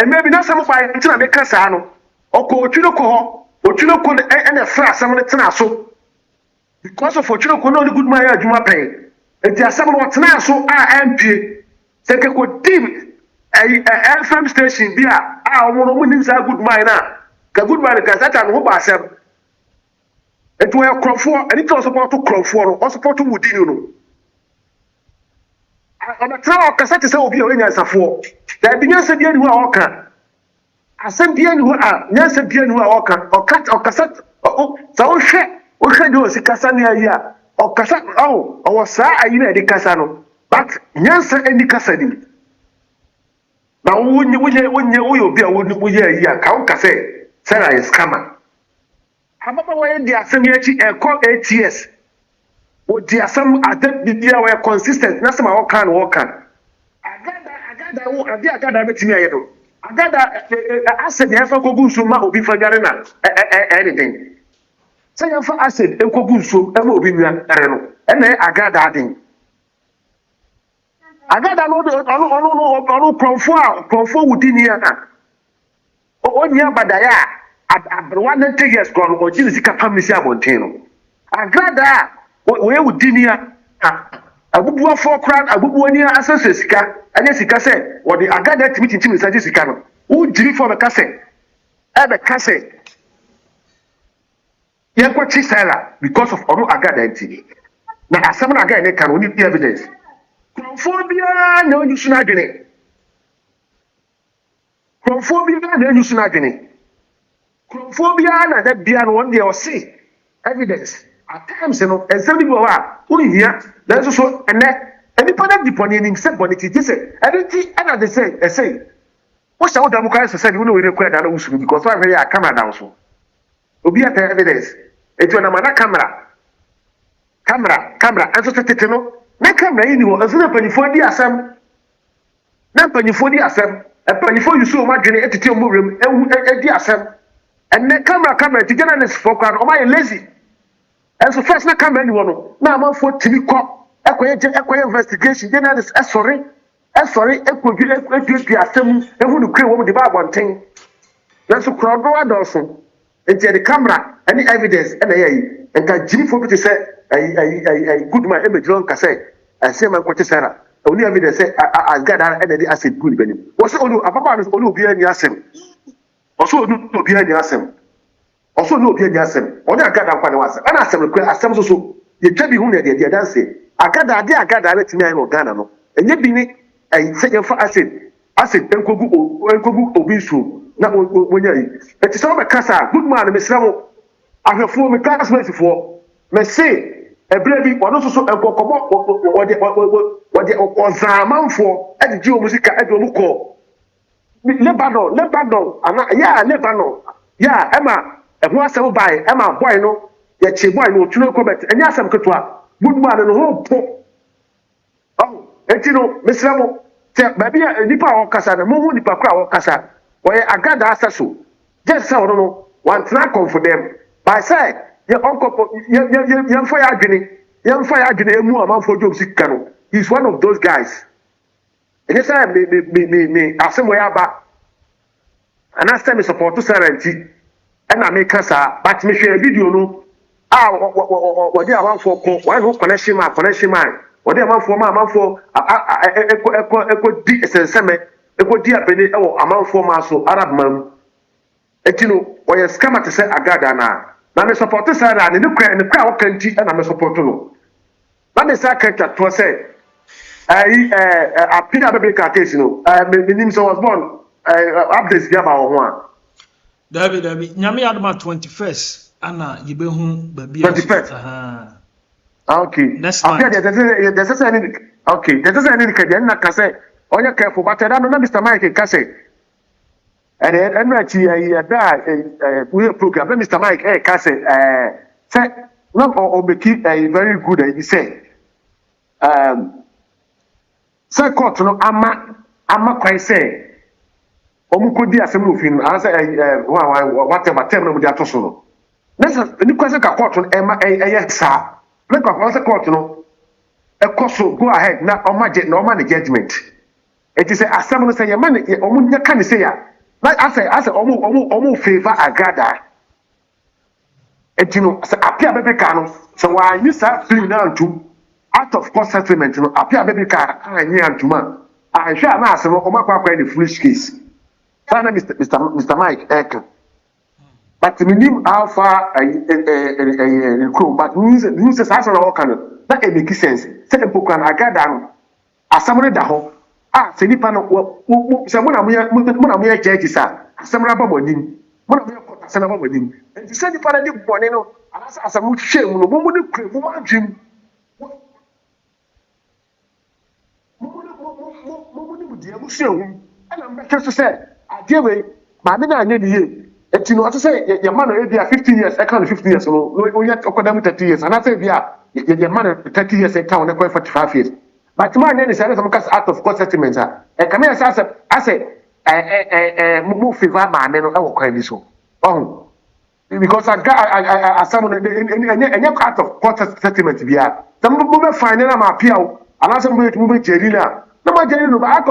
ɛmɛ bi n'asɛm kɔ ayɛ ntina meka saa no ɔkɔ otwiri kɔ hɔ otwiri kɔ no ɛna ɛfra asɛm no tena so because of otwiri kɔ no ɔne good man yɛ adwuma pɛn eti asɛm no ɔtena so a ɛmpie sɛ kɛkɔ dim FM station bi a ɔmo nim saa good man na ka good man ka sata no ho ba asɛm eti wɔyɛ kurɔfoɔ ɛni tí ɔsopɔ to kurɔfoɔ no ɔsopɔ to wudi no ɔbɛtena ɔkasa te sɛ obi a ɔyɛ nyansafoɔ daabi nyansa bi ani hɔ a ɔka asɛm bi ani hɔ a nyansa bi ani hɔ a ɔka ɔkasa sɛ wohwɛ deɛ ɔsi kasa ne ayi a ɔkasa ɔwɔ saa ayi na ɛde kasa no but nyansa ani kasa nim na woyɛ obi a woyɛ ayi a ka woka sɛ sɛra yɛ scammer ababaawa yɛ di asɛm yɛ akyi ɛkɔ 8 years wodi asɛm ade bibia wɔyɛ consistent na sɛm a wɔka no wɔka Agradaa wo ade Agradaa bɛtumi ayɛ do Agradaa acid yɛfa kɔgu nsuo ma obi fa dware na ɛne den sɛ yɛfa acid nkɔgu nsuo ma obi nua ɛre no ɛna Agradaa den Agradaa no ɔno kurɔfoɔ wodi ni a ɔnyi abadaeɛ a aberewa 90 years kɔ no ɔgye ne sika pam ne si abɔnten no Agradaa wɔyɛ wodi ni a abubuafoɔ koraa abubuani asɛsɛ sika ɛnyɛ sika sɛ wɔde Agradaa tumi kyinkyim ne sagye sika no wogyiri fɔ bɛka sɛ yɛnkɔkye sɛra because of ɔno Agradaa nti na asɛm no Agradaa ne ka no ɔne di evidence kurɔfoɔ biara na ɔnyi so n'adwene kurɔfoɔ biara na da bia no wɔn deɛ ɔse evidence at times no nsɛm bi wɔ hɔ a wɔnhia nanso so ɛnɛ nipa na di pɔne anim sɛ bɔne titi sɛ ɛne ti ɛna de sɛ ɛsɛ wɔhyɛ wo da mu kora sɛ sɛ de wo na wɔyɛ kura da no wosoro because wɔahwɛ yɛ a camera da wo so obi aka evidence eti ɔnam ana camera nso tete no na camera yi ni hɔ nso na mpanimfoɔ di asɛm na mpanyinfo di asɛm mpanyinfo yi so ɔmo adwene etete ɔmo wurem edi asɛm ɛnɛ camera ti journalist fo kwa no ɔmo ayɛ lazy ɛnso first na camera ni wɔ no na amanfo timi kɔ ɛkɔyɛ investigation journalist ɛsɔre ekɔdwi asɛm ehu no kure wɔm de ba abɔnten nanso kura ɔdo adɔso nti yɛde camera ɛne evidence ɛna yɛ yi nka gyimfo bi te sɛ ɛyi Goodman ɛbɛgyina nka sɛ ɛsɛ ma nkɔkye sɛra oni evidence sɛ Agradaa ɛna de asɛm gu ne bɛnim wɔsɛ olu ababa no olu obiara ni asɛm ɔsɛ olu obiara ni asɛm ɔsɛ olu obiara ni asɛm ɔne Agradaa nkwa ne wasɛm ɛna asɛm no kura asɛm soso yɛtwa bi hu na deɛ danse Agradaa de Agradaa ne tumi ayɛ no Ghana no ɛnyɛ bi ni ɛyi sɛ yɛmfa acid nkogu obi nsuo na wonya yi ɛti sɛ wɔbɛka saa Goodman no mesrɛ mo ahwɛfoɔ me classmates foɔ mese ɛbrɛ bi ɔno nso so nkɔkɔmɔ wɔde ɔzaamanfoɔ ɛde gye wɔn sika ɛde wɔn kɔ Lebanon ana Lebanon ɛma ɛho asɛm bae ɛma boy no yɛkye boy no otuno kɔbɛt ɛnyɛ asɛm ketewa Goodman no ho po eti no mesrɛ mo sɛ baabi a nipa a wɔkasa no mo ho nipa koro a wɔkasa wɔyɛ Agradaa asɛ so gye sɛ ɔno no wantena akɔmfo dɛm by sɛ yɛmfa yɛ adwene emu amanfo dwom sika no he is one of those guys ɛnyɛ sɛ me asɛm wɔyɛ aba anaasɛ me support Sarah nti ɛna meka saa but mehwɛ video no a wɔde amanfo kɔ wɔyɛ no connection man wɔde amanfo ɛkɔ di ɛsɛnsɛmɛ ɛkɔ di apɛne ɛwɔ amanfo ma so Arab man eti no wɔyɛ scammer te sɛ Agradaa na me support Sarah ne kura wɔka nti ɛna me support no na me sa kɛntɛ to sɛ Appiah bɛbɛ ka case no me nim so was born updates bi aba wɔ ho a David nyame adoma 21st ana yibehu baby 21st okay Appiah there's any kadi na ka sɛ onye careful but that no Mr. Mike ka sɛ and actually we program Mr. Mike ka sɛ say no or make a very good he say say court no ama kwai say omukodi asem no fin an say whatever term no dey atoso no nesa ni kwase ka court no eye sa na kwase court no ekoso go ahead na oma ne judgment it is asem no say ye man omunya ka ne say ya na ase omu favor Agradaa etino say Appiah bebe ka no so wa anyi sa free na antum out of court settlement no Appiah bebe ka anyi antuma ahwe na asem omakwa the foolish case sana Mr. Mike Eka but minim how far but news say asa na work no that e make sense say epokran Agradaa no asem no da ho se nipa no se mo na mo ya judge sa asem na ba monim mo na mo ya court asem na ba monim enti se nipa na di bone no anasa asem mo hwe mu no mo ne kure mo adwem mo ne budi mo hwe hu ana mbɛhwɛ so sɛ adeɛ wei maame na anya ne ye enti no ɔte sɛ yɛ ma no e bia 15 years ɛka no 15 years no onye ɔkɔdam 30 years anasa bia yɛ ma no 30 years ɛka no 45 years but man any say some case out of court settlement and come here say mo favor man no e wo kwan bi so because asam any out of court settlement bia some mo be fine na ma Appiah and asam mo be jelila na ma jelila no out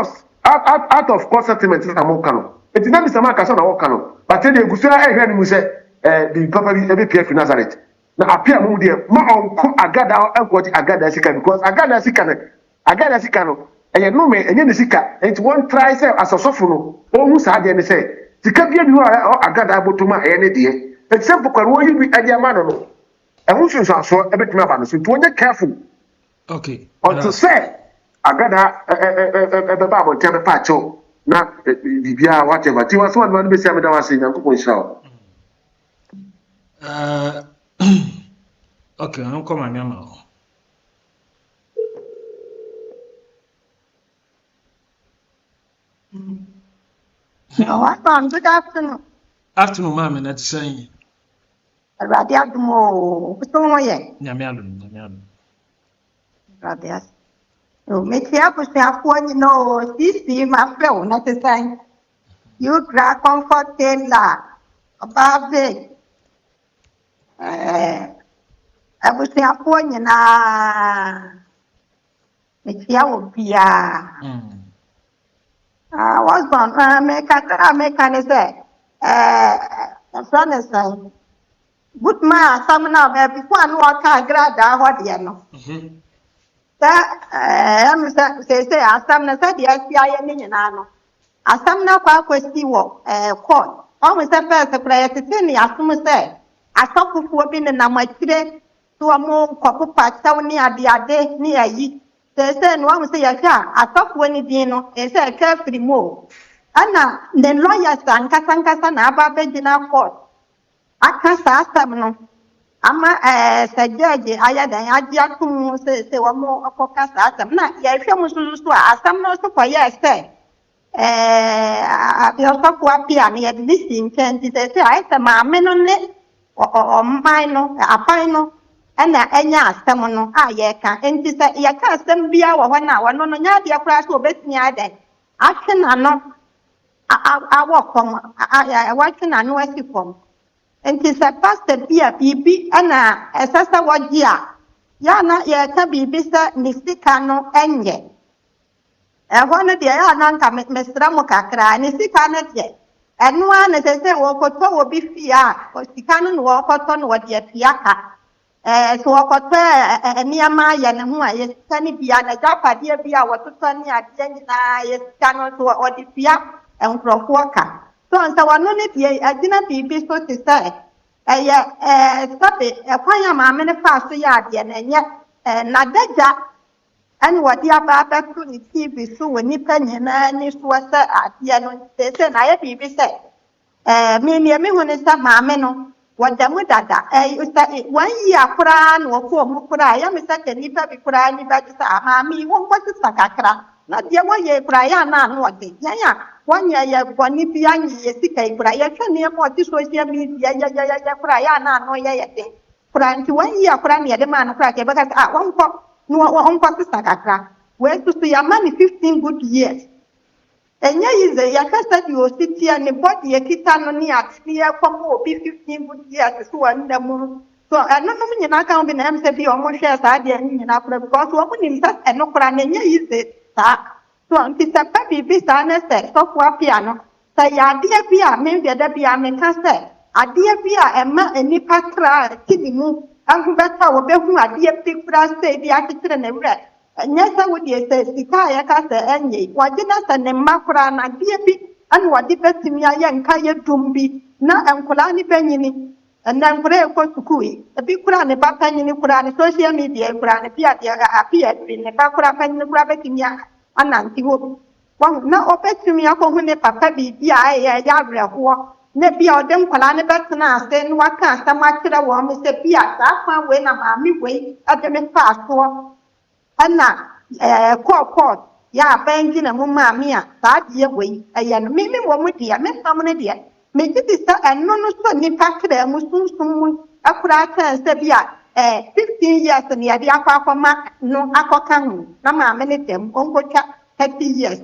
of court settlement na mo kan it na be sama ka so na wo kan but dey gusura e hwe ni mu say the papa bi e be PF Nazareth na Appiah mo dey ma on ko Agradaa e go di Agradaa sika because Agradaa sika no eye no me enye ne sika enti won try say asosofo no ohu sa de ne say sika bia bi ho Agradaa botoma eye ne de enti say pokwaru oyi bi ade ama no ehun sunso aso e betumi aba no so nti onye careful okay unto say Agradaa be ba abotem be pa cho na bibia whatever ti waso no be say ameda wase nyankopon hira okay no come on now. Good afternoon. Afternoon, ma'am, and that's saying. Radiadumo, what's going on? Nyamialu. Radias. Me tia busuafoɔ nyina o sisi ma frɛ wo na te sɛn you kra comfort tailor ɔbaa big abusuafoɔ nyinaa me tia wɔ biara what's gone meka ne sɛ ɛfrɛ ne sɛn good man asɛm no a before ano ɔka Agradaa hɔ deɛ no I'm say asam na say the SPI ni nyina no asam na kwa kwesti wo court o me say first prayer tete ni asum say asofufuo bi ne namatire to mo kopopa taw ni ade ni ayi say no am say ya hwa asofuo ni din no say ka free mo ana the lawyers ankasa na aba begina court aka sa asam no ama judge ayadan agiatum se wo mo akoka sa asam na ya hwe mo so asam no so koye se Agradaa&Appiah na ye lisi nti se ai se ma me no ne o man no apan no na enya asam no a ye ka nti se ye ka asam bia wo ho na wo no nya de kura so obetini adan akena no awokom wakena no asikom nti sɛ pastor bia bibi ana ɛsɛsɛ wɔgye a ya na yɛka bibi sɛ ne sika no ɛnyɛ ɛhɔ no deɛ ya na nka mesrɛ mo kakra ne sika no deɛ ɛno a ne sɛ wɔkɔtɔ wɔ bi fie a sika no ne wɔkɔtɔ no wɔde atua ka sɛ wɔkɔtɔ nneɛma ayɛ ne ho a yɛ sika no bia na agyapadeɛ bi a wɔtotɔ ne adeɛ nyinaa yɛ sika no so wɔde tua nkurɔfoɔ ka so nsa wano ne die agina bibi so te sɛ sabe kwan ya maame ne fa so ya ade na enye na daja ani wodi aba abɛto ne TV so wɔ nipa nyinaa ni so sɛ ade no sɛ na yɛ bibi sɛ me hu ne sɛ maame no wɔda mu dada sɛ wan yi akora na wɔkɔ mu kora ya me sɛ ka nipa bi kora ni ba sɛ maame wɔn kɔ sisa kakra na deɛ wɔyɛ kora ya na ano ɔde yɛn a wanya ya boni bi anyi yesika ikura ya twene mo ti social media ya kura ya na no ya yede kura nti wanyi ya kura ne yede ma no kura ke beka wonko sisa kakra we susu ya mani 15 good years enye yize ya kasa di ositia ne body ya kita no ne ati ya komo obi 15 good years so wanda mu so no nyina ka obi na em se bi o mo hwe sa de nyina kura because wo mo nim sa eno kura ne enye yize sa so nti sɛ pɛ biribi saa ne sɛ sɔfo Appiah no sɛ yɛ adeɛ bi a memdeɛda bi a meka sɛ adeɛ bi a ɛma nnipa kra ti ne mu aho bɛsa wɔbɛhu adeɛ bi kora sɛ bi akyekyere ne werɛ ɛnyɛ sɛ wodeɛ sɛ sika a yɛka sɛ ɛnyɛ wɔgye na sɛ ne mma koraa na adeɛ bi ɛne wɔde bɛtumi ayɛ nka yɛ dum bi na nkwadaa ne bɛnyini ɛnna nkwadaa ɛkɔ sukuu yi ebi koraa ne ba panyini koraa ne social media koraa ne bi adeɛ Appiah bi ne ba koraa panyini koraa bɛtumi ananti wo na opetumi akɔhu ne papa bibi a ɛyɛ awerɛhoɔ na bia ɔde nkwalaa ne bɛtena ase na waka asɛm akyerɛ wɔn mo sɛ bia saa kwan wei na maame wei ade me fa asoɔ ɛna kɔɔkɔɔt yɛ abɛn gyina mu maame a saa adeɛ wei ɛyɛ no me wɔ mu deɛ me fam no deɛ megye di sɛ ɛno no so nnipa kra mu sunsum mu akora kyɛn sɛ bia 15 years ne yɛde akɔma no akɔka ho na maame ne dɛm ɔnkɔtwa 30 years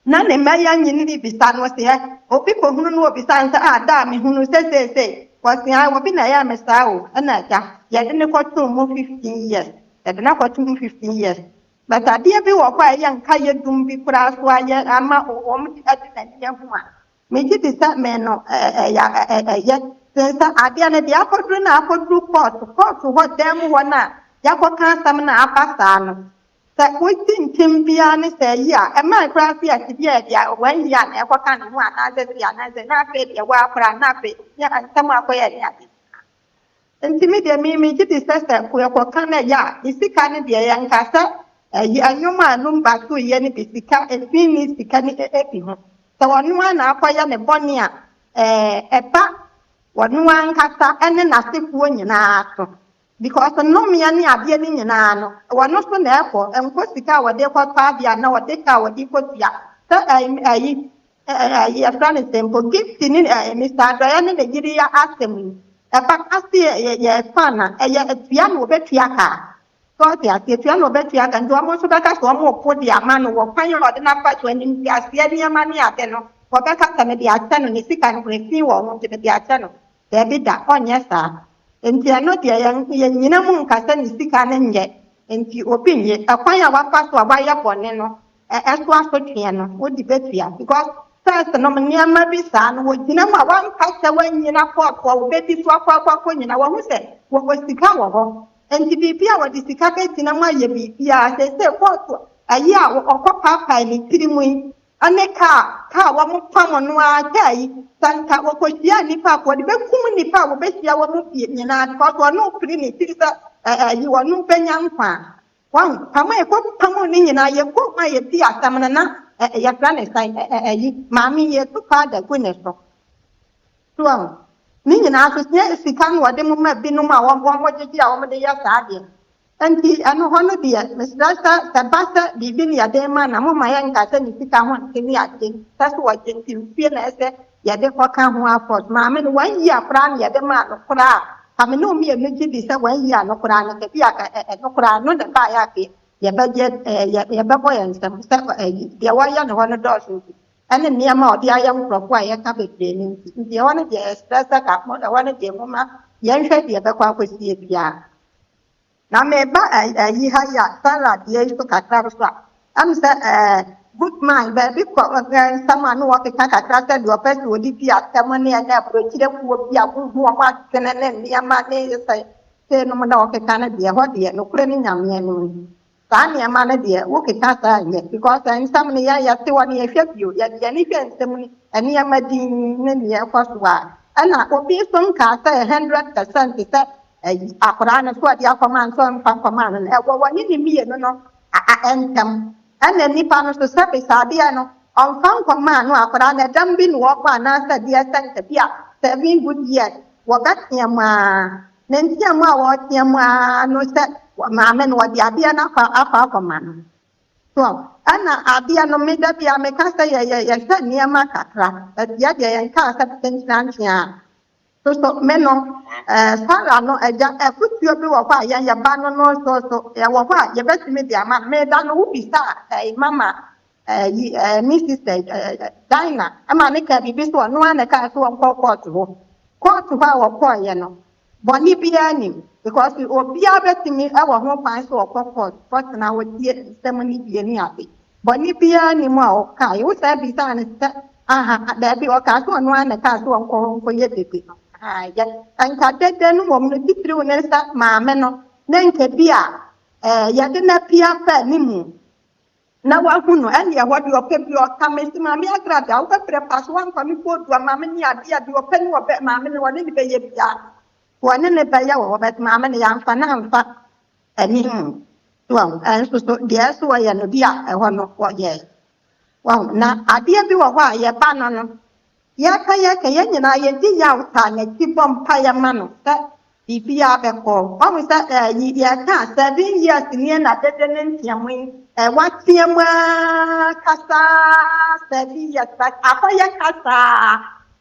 na ne mmɛyɛ nyini ne bisa no sɛ obi kɔhunu no obisa sɛ da mehunu sɛsɛsɛ wɔsia obi na ɛyɛ me saa o ɛna agya yɛde ne kɔtoo mu 15 years yɛde ne kɔtoo mu 15 years but adeɛ bi wɔ hɔ a ɛyɛ nka yɛ dum bi koraa so ayɛ ama wɔn de n'ani ho a megye di sɛ me no ɛyɛ sɛ adeɛ no deɛ akɔduru na akɔduru kɔɔto hɔ dan mu hɔ no a yɛakɔka asɛm na aba saa no sɛ wosi nkyɛn biara ne sɛ yi a ɛma koraa se yɛte bi a deɛ wɔayi a na ɛkɔka ne ho anaasɛ si anaasɛ na afei deɛ wɔakora na afei nsɛm akɔyɛ ne ade nti me deɛ megye di sɛ yɛkɔka no yɛ a ne sika no deɛ yɛnka sɛ ɛnwom a no mba so yɛ no bi sika efi ne sika ne efi ho sɛ wɔno a na akɔyɛ ne bɔne a ɛba wɔno ankasa ɛne n'asefoɔ nyinaa so because nnɔmea ne adeɛ no nyinaa no wɔno so na ɛkɔ nkɔ sika a wɔde kɔtɔ adeɛ na wɔde ka a wɔde kɔtua sɛ yɛfrɛ no sɛ mpo gift ne Mr. Adɔeɛ ne ne yere yɛ asɛm yi ɛba ase yɛ fa na ɛyɛ atua na wɔbɛtua kaa so the atia no betia kan do amo so beka so amo po dia ma no wo kwan yo de na fa to anim dia sia ni ma ni ade no wo beka ka me dia ata no ni sika no refi wo no de dia ata no de bi da onye sa enti ano dia yan nyina mu nkasa ni sika na nye enti obi nye akwan ya wa fa so aba ya bone no eso aso twe no wo di betia because first no me ama bi sa no wo nyina ma wa nkasa wa nyina ko wo be bi so akwa nyina wo hu se wo sika wo ho enti bibia wo di sika betina mu aye bibia se koto ayi a okopapa ni tirimu ane ka wo mu pamo no a kai santa wo ko sia ni pa ko di be kum ni pa wo be sia wo mu pie nyina ko no pri ni tirisa ayi wo no benya nkwa wan pamo e ko pamo ni nyina ye ko ma ye ti asamna na ya plan e sai ayi mami ye to pa da ku ne so tuan ni nyina so sia sika no de mu ma bi no ma wo jeji a wo de ya sa de enti ano hono dia mesrasa tabasa bibini ya de ma na mo ma ya ngata ni sika ho kini ate taso wa jenti pie na ese ya de ko kan ho afford ma me no 1 year plan ya de ma no kura ha me no mi e meji di se 1 year no kura na ke bia ka no kura no de ba ya ke ya budget ya ba boy en sam sa dia wa ya no hono do so ane ni ama odi aya nkrofo a ya ka be ni dia wa na je stressa ka mo da wa na je mo ma ya nhwe dia be kwa kwesi bia na meba ayi ha ya sara dia iso kakra so am sa good mind be ko sama no wa ka kakra sa do pe so di bia tam ne na pro chire ku bia ku ho ma kenene ni ama ne se no mo da wa ka na dia ho dia no kure ni nyam ye no sa ni ama na dia wo ka sa ye because an sam ne ya te wa ni e hwe bio ya ni hwe nsem ni ani ama di ne ni e ko so ana obi so nka sa 100% sa akorana so dia command so command na wo ni mi no no enkam ana ni pa no so sabe sabia no on fan command no akorana dam bi no kwa na sa dia santa bia 7 good years wo gatia ma nentia ma wo tia ma no sa ma men wo dia bia na fa command so ana abia no me da bia me ka sa ya sa ni ma kakra dia dia ka sa pension so meno sara no eja ekutuo bi wo kwa ya ba no so ya wo kwa ya betimi dia ma me da no ubi sa mama mi sister Dina ama ne ka bibi so no ana ka so wo court ha wo kwa ye no boni bia ni because obi abetimi e wo ho pan so wo court but na wo die semani bia ni abi boni bia ni mo o ka yo sa bi sa ne aha da bi o ka so no ana ka so wo ye bebe ya anka dede no wo no titiri ne sa maame no na nke bia ya de na pia fa ni mu na wa hu no ene ya wodi ope bi o ka mesi maame agrada wo pe pass wan kwa mi ko du maame ni ade bi ope ni wo be maame ni wo ne be ye bia wo ne ne be ya wo be maame ne ya mfa na mfa ani to an so dia so ya no bia ho no wo ye wa na ade bi wo ho a ye ba no no ya ka ya nyina ye di ya uta na ti bompa ya mano ta bibia be ko o mi sa yi ya ka 7 years ni na dede ne ntiamu wa tiamu kasa 7 years apa ya kasa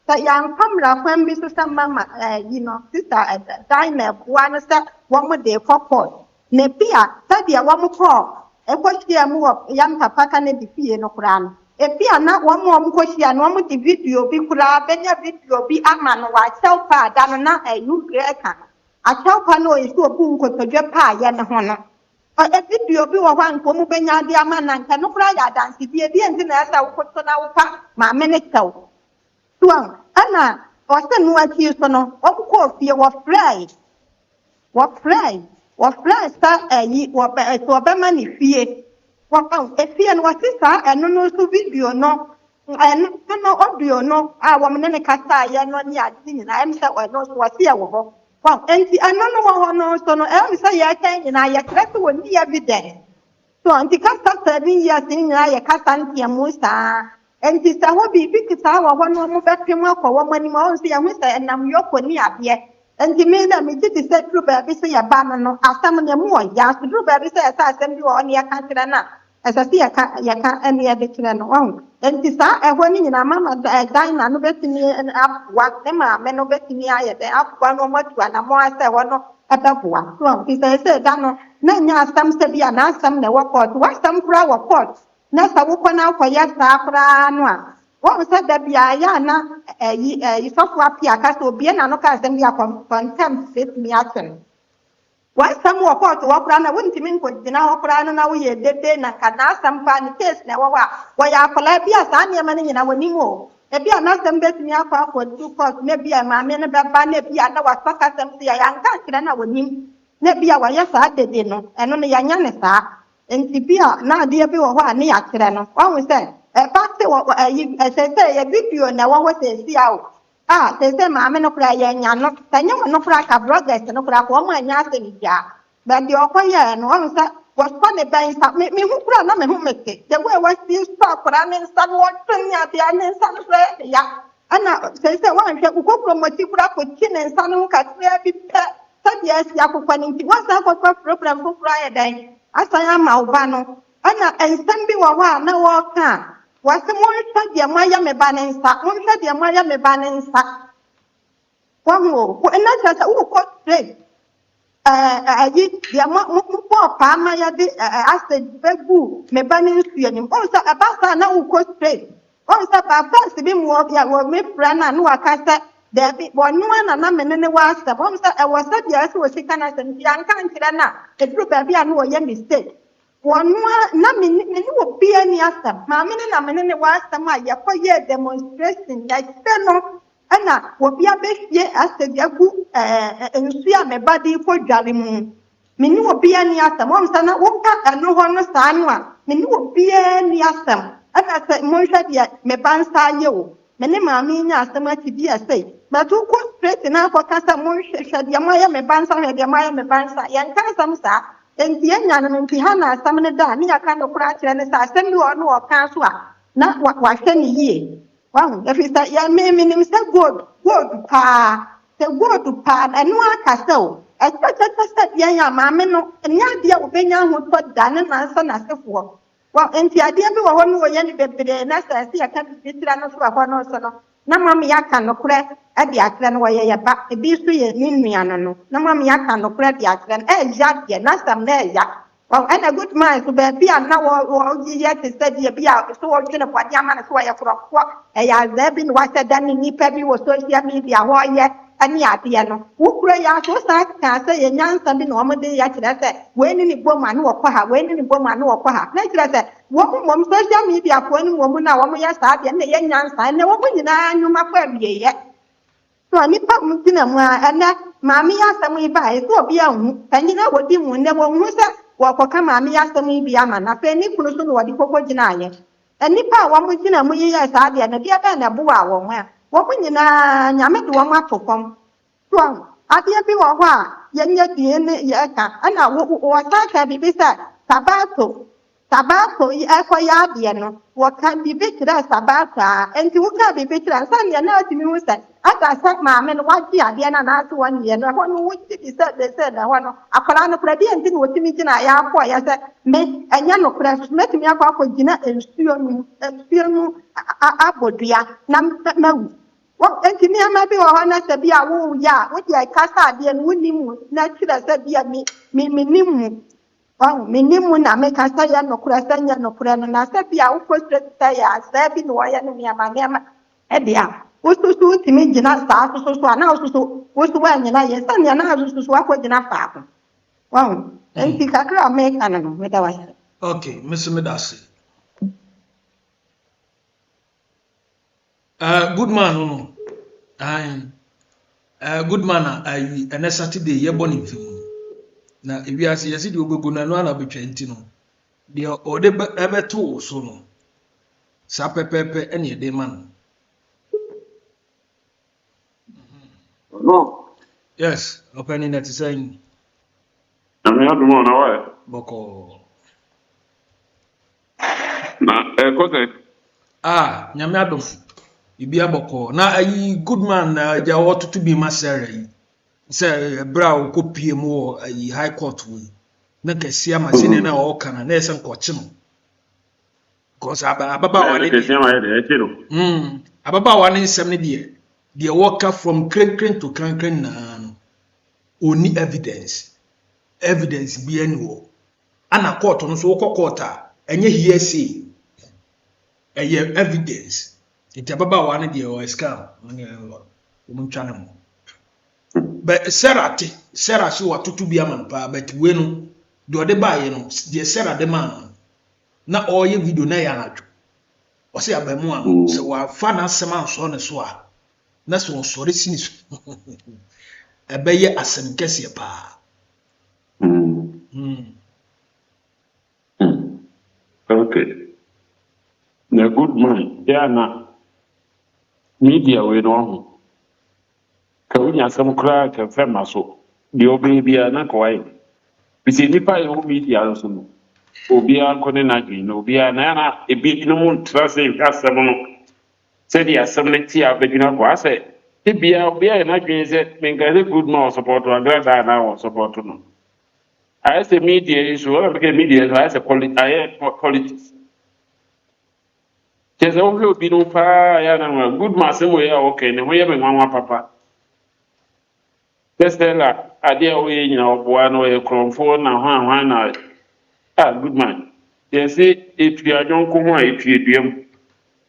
ta yang pamra kwam bi so mama you know sister Dina kwa no sa wo mo de kokko ne bia ta dia wo mo ko e ko tiamu yam papa ka ne di fie no kura no epia na wo mo ko hia no mo di video bi kura benya video bi ama no wa selfa da no na ayu greka a selfa no isu obu ko todwe pa ya ne ho no e video bi wo hwan ko mu benya di ama na nka no kura ya dance bi e bi enti na asa wo ko na wo pa ma mene taw tuan ana o se no ati so no wo ko fie wo fry sa ayi wo be ma ni fie wakau efia no wasisa eno no so video no no audio no wa menene kasa ya no ni adi ni na emsa no so wasia wo ho wow enti ano no wo no so no emsa ya kan na ya kreto wo ni evidence so anti kasa 7 years ni na ya kasa ntia musa enti sa ho bi kisa wo ho no mo bepem akọ wo mani ma on se ya musa enam yoko ni abie enti me na me titi se true ba bi se ya ba no asam ne mo ya so true ba bi se ya sa asem bi wo ni ya ka kira na asasi yaka ene ya de kire no wahu enti saa eho ni nyina mama dan na no betimi apwa ne ma me no betimi aye de apwa no matua na mo ase ho no ebeboa so ti se da no na nya asam se bia na asam na court wasam kura wo court na sa wo kona akoya saa kura no a wo se da bia ya na yi sofu apia ka so bia na no ka asem bia contempt fit me action wasam wo court wo kura na wontimi nkodina wo kura no na wo ye dede na kana asam pa ni case na wo ya akola bia saa ne ma ne nyina woni mo bia na asam betimi akwa for due court na bia ma me ne beba na bia na wasaka asam se ya nka kira na woni na bia wa ya saa dede no eno ne ya nya ne saa enti bia na ade bi wo ho ani ya kire no wo se back to say a video na wo se si awo se ma me no kura ya nya no tanya no kura ka bloggers no kura ko ma nya se ni ja ba di okoye no wo se was fun ben sa me hu kura na me hu meke the way was this stop kura ne sa wo tunya bia ne sa no se ya ana se wo hwe ku ko promote kura ko chi ne sa no ka kura bi pe sa dia si akokwa ni ti wo sa ko program ko kura ya dan asanya ma uba no ana ensam bi wo wa na wo ka wase mo nsa dia moya me ba ne nsa mo nsa dia moya me ba ne nsa ko ena sa wo ko straight ayi dia mo po pa ma ya de ase begu me ba ne nsu ni o sa abasa na wo ko straight o sa ba fast bi mo ya wo me fra na no aka sa da bi wonu na na me ne wa sa bo sa e wo sa dia se wo sika na se dia nka nkira na e dru ba bi anu wo ye mistake wonu na me ni wo bia ni asam ma me na me ne wa asam a ye ko ye demonstration like no ana wo bia be fie ase dia ku ensu a me ba di ko dware mu me ni wo bia ni asam wo sa na wo ka anu ho no sa anu a me ni wo bia ni asam ana se mo hwa dia me ban sa ye wo me ne ma me nya asam a ti bia sei ma tu ko straight na ko kasa mo hwa dia ma ye me ban sa hwa dia ma ye me ban sa yan ka sam sa enti enya no nti ha na asam ne da ni aka no kura kire ne sa asam bi ono o kan so a na wa hwe ni yie wa efi sa ya me nim sa gold pa se gold pa anu aka se o sa ya ma me no nya dia obenya ho to da ne na sa na sefo wa enti ade bi wo ho no wo ye ne bebere na sa se ya ka bi tira no so ho no so no na mam ya ka no kura ade akra no wo ye ya ba e bi so ye ni nua no na mam ya ka no kura ade akra ya de na sam na ya wa ana good man so be bia na wo ye te study bia so wo dwene kwa dia ma na so ya kro ya za bi no wa sa dan ni pa bi wo social media ho ye ani ade no wo kura ya so sa ka se ye nyansa bi no mo de ya kira se we ni bo ma no wo kwa ha we ni bo ma no wo kwa ha na kira se wo mo social media ko ni wo mo na wo mo ya sa de na ye nyansa na wo mo nyina nyuma kwa biye ye so ni pa mo tina mo ana mami ya sa mo ba e so bia hu tanyina wo di mu ne wo hu se wo ko ka mami ya sa mo bia ma na fe ni kunu so no wo di kokko gina ye ani pa wo mo gina mo ye ya sa de na dia ba na bo wa wo ho wo mo nyina nyame de wo ma to kom so ade bi wo ho a ye nya die ne ye ka ana wo ta ka bi sa Sabato ko ya bia no wo kan bi kira sabato enti wo ka bi kira san ya na ti mi wo sa aka sa ma me no wa ji ade na na so won ye no ho no wo ti sa de sa na ho no akola no pra bi enti no ti mi gina ya ko ya sa me anya no pra me ti mi akwa gina ensuo nu abodua na mawu wo enti mi ama bi wo ho na sa bi a wo ya wo ti ka sa ade no ni mu na kira sa bi a mi ni mu minimu na me kasa ya no kura sanya no kura no na se bia wo frustrate ya se bi no ya no mi ama e dia wo susu ti mi gina sa susu na susu wo su wa nyina ye sa na susu akọ gina fa ko enti kakra me kana no me da wa okay miss medasi good man no good man ayi ene Saturday ye boni film na ewiase yesi di ogogo na no ana betwenti no de o de ebeto so no sa pepepe ene de man no yes opening that is saying ami adu mo na wa boko na kote nyame adofu ibi aboko na ayi good man na ja wotutu bi masere yi se bra o kopie mu ayi high court we na kasia machine na o kana na esen koche no because ababaawa ne kesi ama yɛ de ababaawa ne nsɛm ne deɛ wɔka from krenkren to krenkren na no oni evidence bi ani wɔ ana court no so wokɔ court a ɛnyɛ hearsay ɛyɛ evidence nti ababaawa ne deɛ wɔ scam ntwa ne mo but Sarah so watoto bi ama no paa but we no deɛ ɔde baayɛ no deɛ Sarah de ma no na ɔyɛ video na yɛ anadwo ɔsɛ abamu a sɛ wafa n'asɛm ansɔ ne so a na sɛ ɔsɔre si ne so ɛbɛyɛ asɛm kɛseɛ paa. Okay. Na good man, ya na media we no ho. Ka unya asɛm kra ka fema so. De obi bia na kwai. Bisi nipa yo media so no. Obi an ko ne na dwi no obi na ebi no mu ntrase asɛm no. Sɛ di asɛm ne ti abedwina ko asɛ ebia obi na dwi sɛ menka sɛ good man support Agradaa na support no. I say media issue, what because media I say politics. There's only be no fire and good master way okay, and we have one papa. Let's tell her, I dear way in our one way from four now, one good man. They say if you are young, come on, if you dream.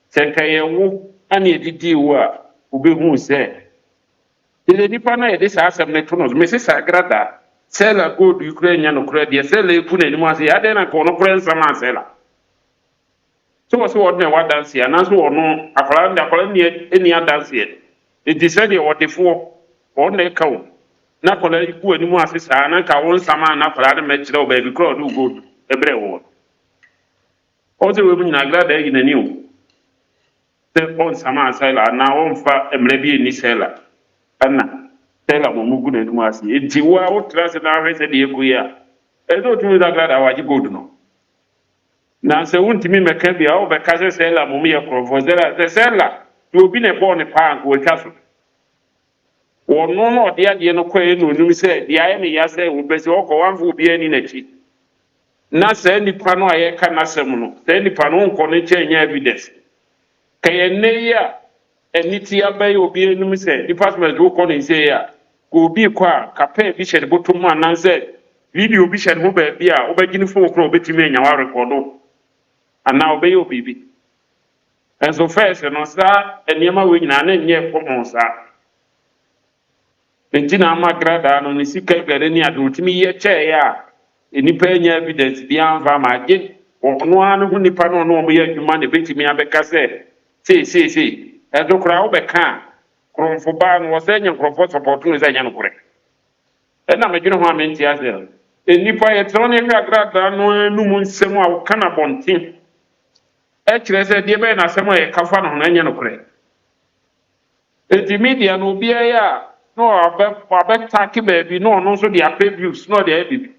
Say, Kayawu, and you did what be who say. The Nipana, this has some Netronos, Mrs. Agradaa. Sela good Ukrainian credit, sell a put any money, I didn't call no friends a man seller. So what's what dance here, and as well no, I found the colony any other dance yet. It decided what the four on their count. Not for any poor any more sister, and I can want some man after other match no baby crowd do good, a brave one. Also, women are glad they're in a new. They on some seller, now on far and maybe in seller. Anna. Tell mo mugu na ndu asi enti wa wo trase na ahwese de ekuya ezo tumi da Agradaa waji gold no na se wuntimi meka bia wo be ka se sela mo me yekrofo sela to obi na ball ne pa ko twa so wo no de ade no kwae no num se de aye ne ya se wo be se wo ko wanfo obi ani na chi na se nipa no aye ka na sem no se nipa no nko ne che nya evidence kaye ne ya eniti abaye obi anum se department wo ko ne se ya obi kwa kape bi hye de botom ananse video bi hye de ho ba bia obagini fo kro obetimi anya wa recordo ana obeye obibi enso first no sa eniema we nyina na nye komo sa entina ama Agradaa no ni sika gare ni adotimi ye che ya enipa anya evidence bi anfa ma age ono anu hu nipa no no mo ye adwuma ne betimi abeka se edokra obeka kromfo ba no wasenya kromfo support no zanya no kore na medwene ho amenti ase enipa ye trone hwe Agradaa no anumu nsem a kana bonten kire se de be na asem a ye kafa no na nya no kore enti media no bia ya no abetake ba bi no no so de abuse no de bibi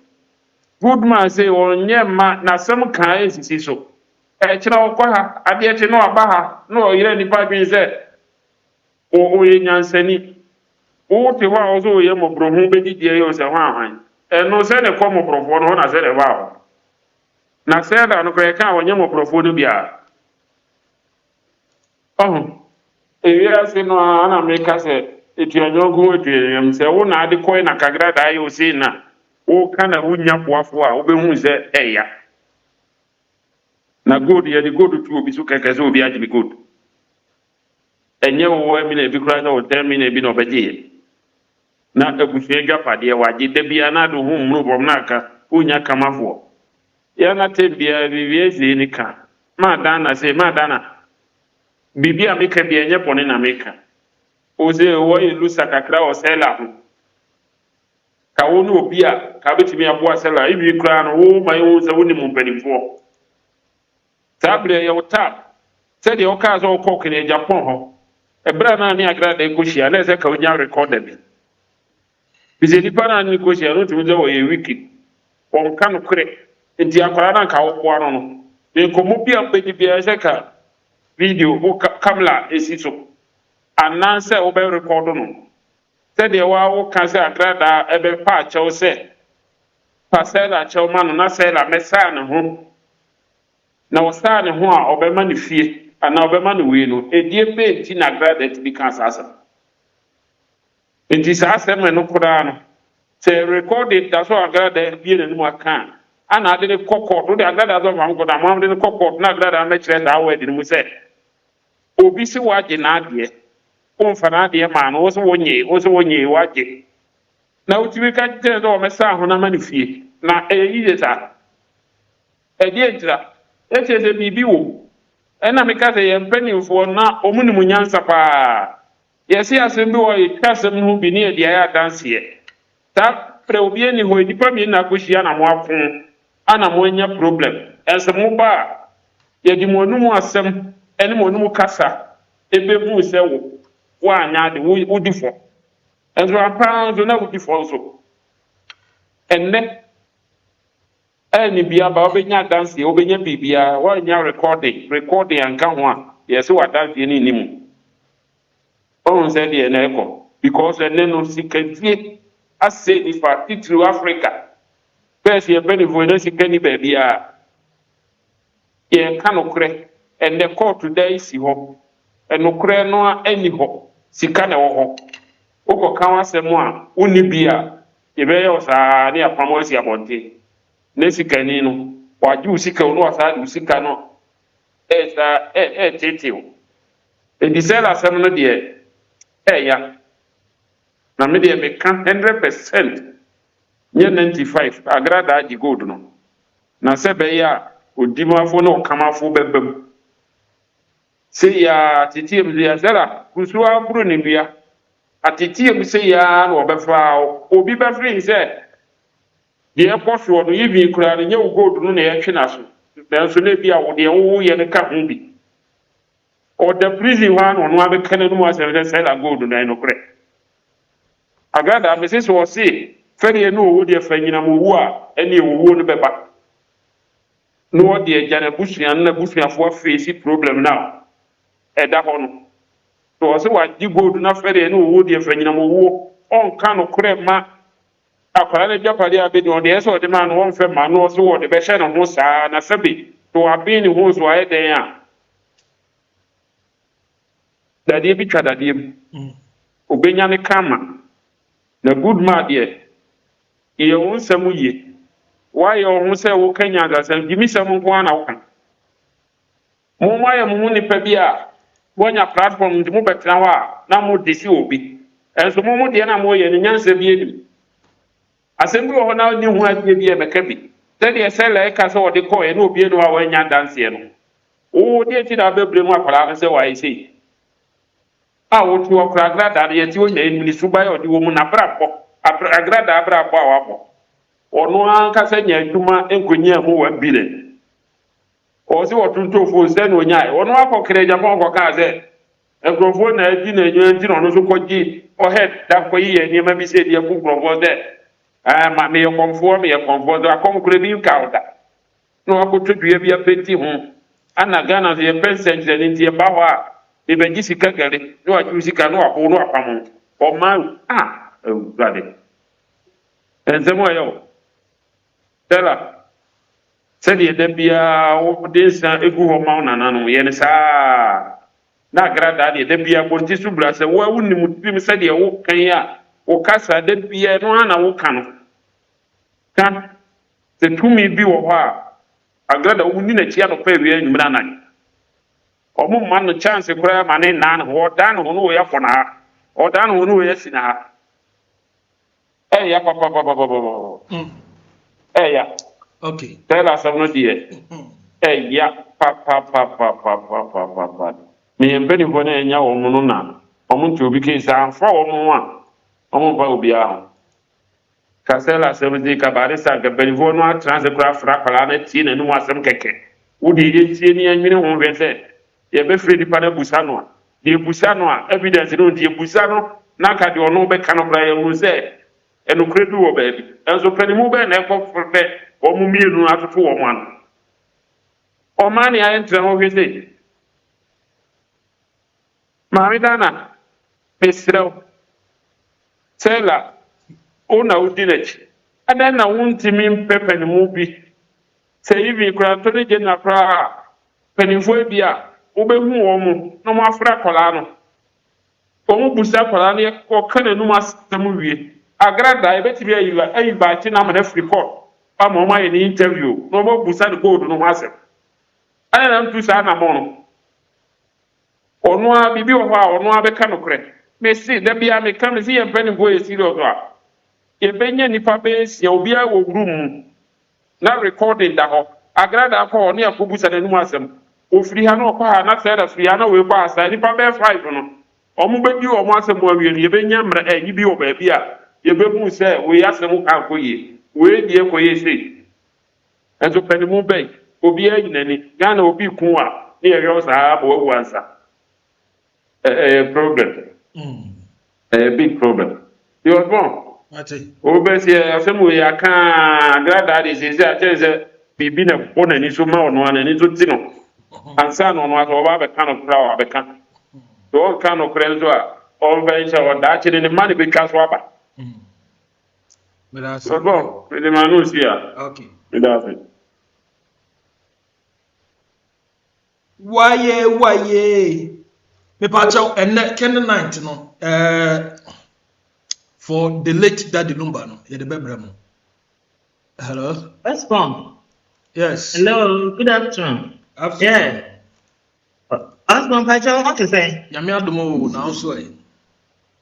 good man say onye ma na asem kan esisi so kire okwa ha ade eche no aba ha no yire nipa bi se o ye nyansani o te wa o so ye mobrohu be didie ye o se ho ahan no se ne ko mobrofo no na se ne ba na se da no kre ka wonye mobrofo no bia ya se no ana me ka se etuanyogu etuanyam se wo na ade koi na Agradaa ye o se na o kana wunya boafo a wo be hu se eya na good ye de good tu obi so keke se obi agi bi good enye wo emi na bi kura na o temi na bi na obeje na ebusue dwapade waje da bia na do hu mru bom na aka unya kamafo ya na te bia bibie zi ni ka ma dana bibia meka bia enye bone na meka o ze wo ilusa kakra o sela ho ka wo no obi a ka betimi aboa sela ibi kura no wo ma yo ze woni mu mpanimfo table ya wota se de o ka zo ko kene Japan ho ebra na ni Agradaa ko hia na se ka onya recorder bi bize ni para ni ko hia no tumi ze wo ye wiki on kan kure enti akwara na ka wo boa no me ko mo bia be bia se ka video o kamla esiso ananse o be record no se de wa wo ka se Agradaa ebe pa chew se pasela chew ma no na se la mesa na ho na wɔsaa ne ho a ɔbɛma ne fie anaa ɔbɛma ne wei no ɛdie bɛɛ nti na Agradaa tumi ka saa asɛm nti saa asɛm no koraa no sɛ recording da so Agradaa bie n'anim aka a ana ade ne kɔ court wode Agradaa sɛ ɔma nkɔda mo ade ne kɔ court na Agradaa mɛkyerɛ saa wɔ adi no mu sɛ obi si wagye n'adeɛ womfa n'adeɛ maa no wo sɛ wonyee wagye na wotumi ka kyerɛ sɛ ɔmɛsaa ho na ma ne fie na ɛyɛ yie saa ɛdeɛ nkyira ɛkyerɛ sɛ biribi wɔ ɛna meka sɛ yɛn mpanimfoɔ na ɔmo ne mu nyansa paa yɛse asɛm bi wɔ yɛtwa asɛm no ho bi ne yɛde ayɛ adanseɛ saa prɛ obi ani hɔ nnipa mmienu na akɔhyia na mo ako ana mo anya problem ɛnsɛ mo ba a yɛde mo anum asɛm ɛne mo anum kasa ɛbɛhu sɛ wo anya ade wodi fɔ ɛnso ampa nso na wodi fɔ nso ɛnnɛ ɛne bia ba wobɛnya adanseɛ wobɛnya biribiaa woanya recording anka ho a yɛsɛ w'adanseɛ no nni mu ɔhu sɛ deɛ na ɛkɔ because ɛnɛ no sikadie asɛ nifa titiriw Africa bɛɛ sɛ yɛmpanifoɔ na sika ni baabiaa yɛnka nokorɛ ɛnɛ kɔɔto da si hɔ ɛnokorɛ no a ɛni hɔ sika na ɛwɔ hɔ wokɔka w'asɛm a wonni bi a yɛbɛyɛ wo saa ne apam asi abɔnten na sikani no wagye wo sika wo ne wasaa de wo sika no ɛɛtetew ɛdi sɛ asɛm no deɛ ɛɛya na me deɛ meka 100% nyɛ 95 Agradaa agye gold no na sɛ bɛyɛ a odimafo ne ɔkamafo bɛba mu sɛ yɛ atetiem sɛ yɛsɛra kusuo aboro ne dua atetiem sɛ yɛ na wɔbɛfa obi bɛfiri sɛ deɛ ɛkɔ soɔ no yɛbi koraa no nyɛ wo gold no na yɛtwe na so nanso na bi a deɛ wowoyɛ no ka ho bi ɔda prison hɔ a na ɔno abɛka no mu asɛm sɛ sɛla gold no ɛnokorɛ Agradaa mese sɛ ɔse fɛdeɛ ne ɔwɔ deɛ fa nyinam owu a ɛne ɛwɔwuo no bɛba na ɔde agya n'abusua no n'abusuafoɔ afeesi problem no a ɛda hɔ no sɛ ɔse wagye gold no afɛdeɛ ne ɔwɔ deɛ fa nyinam owuo ɔnka nokorɛ ma akwara ne dwapadeɛ a bɛdi ɔde ɛsɛ ɔde ma no wɔmfɛ ma no ɔso wɔde bɛhyɛ ne ho saa na sɛbe sɛ wabee ne ho so ayɛ dɛn a dadeɛ bi twa dadeɛ mu obɛnya ne kama na Goodman deɛ yɛ wo nsɛm yie wayɛ wo ho sɛ woka nyansasɛm gyimi sɛm nko a na woka mo ayɛ mo ho nipa bi a wɔnya platform nti mobɛtena hɔ a na mode si obi ɛnso mo deɛ na moyɛ no nyansa bi anim asɛm bi wɔ hɔ na ne ho adeɛ bi ɛbɛka bi sɛdeɛ sɛ la ɛka sɛ wɔde kɔɔɛ na obie no a wɔanya danseɛ no wo deɛ ti na bɛbrɛ mu akwaraa no sɛ wɔayɛ sei a wotu ɔkora Agradaa no yɛte onya enimini suba yɛ ɔde wɔ mu na brabɔ Agradaa brabɔ a wabɔ ɔno ankasa nya adwuma nkonya mu 1 billion ɔsɛ wɔtontofo sɛ na onyae ɔno akɔkra Japan kɔkaa sɛ nkurɔfoɔ na adi na anwua nti na ɔno nso kɔgye ɔhɛ da kɔyi yɛ nneɛma bi sɛ deɛ ku nkurɔfoɔ sɛ ma meyɛ kɔmfoɔ so akɔmkora bi nka wo da na wakɔtɔ dua bi apɛnti ho ana Ghana so yɛpɛ nsɛnkyerɛ no nti yɛba hɔ a ebɛgye sika gari ne wagye sika ne wapo ne wapam ɔma awurade ɛnsɛm a ɛyɛ wo Stella sɛdeɛ da biara wode nsa egu hɔ ma wo nana no yɛ ne saa na Agradaa deɛ da biara bɔnti so bra sɛ wo nim tirim sɛdeɛ wo kan a wo kasa da biara no ana wo ka no ka sɛ tumi bi wɔ hɔ a Agradaa wo ni n'akyi anɔpa awia anwummerɛ anan ɔmo ma no chance koraa ma ne nan ho ɔdan no no yɛ fɔ na ha ɔdan no no yɛ si na ha ɛyɛ papa ɛyɛ Okay. tell us no deɛ ɛyɛ papa me mpanyinfoɔ no ɛnya wɔn no na ɔmo nti obi kee saa amfa wɔn ho a ɔmo mfa obiara ho kasɛla asɛm de kabare sa mpanyinfoɔ no atena sɛ koraa fra akwalaa no tie n'anim asɛm kɛkɛ wode yɛntie ne anwene ho hwɛ sɛ yɛbɛfrɛ nipa no abusa no a deɛ busa no a evidence no deɛ busa no na ka deɛ ɔno bɛka no koraa yɛhu sɛ ɛnokorɛ bi wɔ baabi ɛnso panimu bɛɛ na ɛkɔ fɛ ɔmo mmienu atoto wɔn ano ɔmaa ne ayɛ ntrɛ ho hwɛ sɛ maame Dana mesrɛ wo sɛla wo na wodi n'akyi adan na wontumi mpɛ panimu bi Say even Attorney General Pra Penifobia, Obehu Omo, no more fra colano. Omo Busa Colania or Canumas the movie. Agrada, I bet you are a biting on a report. I'm on my interview. No more Busa go to no master. I am to Sana Mono. Or no, Bibi or no other canocre. May see there be a mechanism and penny boy serious. If any nipa base, you'll be a room. Not recording that Agrada for near Kubus and Numasem. Ufriano pa na said as Friano will pass, and if I bear 5 on. Omu you or Massam will be Benyam and you be over here. You be say, we ask them how for ye. We dear for ye say. And so Penny Mubay, Obia in any Ghana will be Kua, near yours have or answer. A problem. A big problem. You are wrong. Obviously, some way I can't grab that is that there's a bibin of one and it's one and it's Tino. And son on what over a kind of flower, I can. The all kind of friends are all venture or that in the money because Wabba. So go with the manus here. Okay. Without it. Why? Me pacho and Ken 19 no. For the late Daddy Lumba no. Yeah, the baby. Hello. What's wrong? Yes. Hello. Good afternoon. Absolutely. Yeah. Husband, Pacho, what to say? Yami adumo na so e.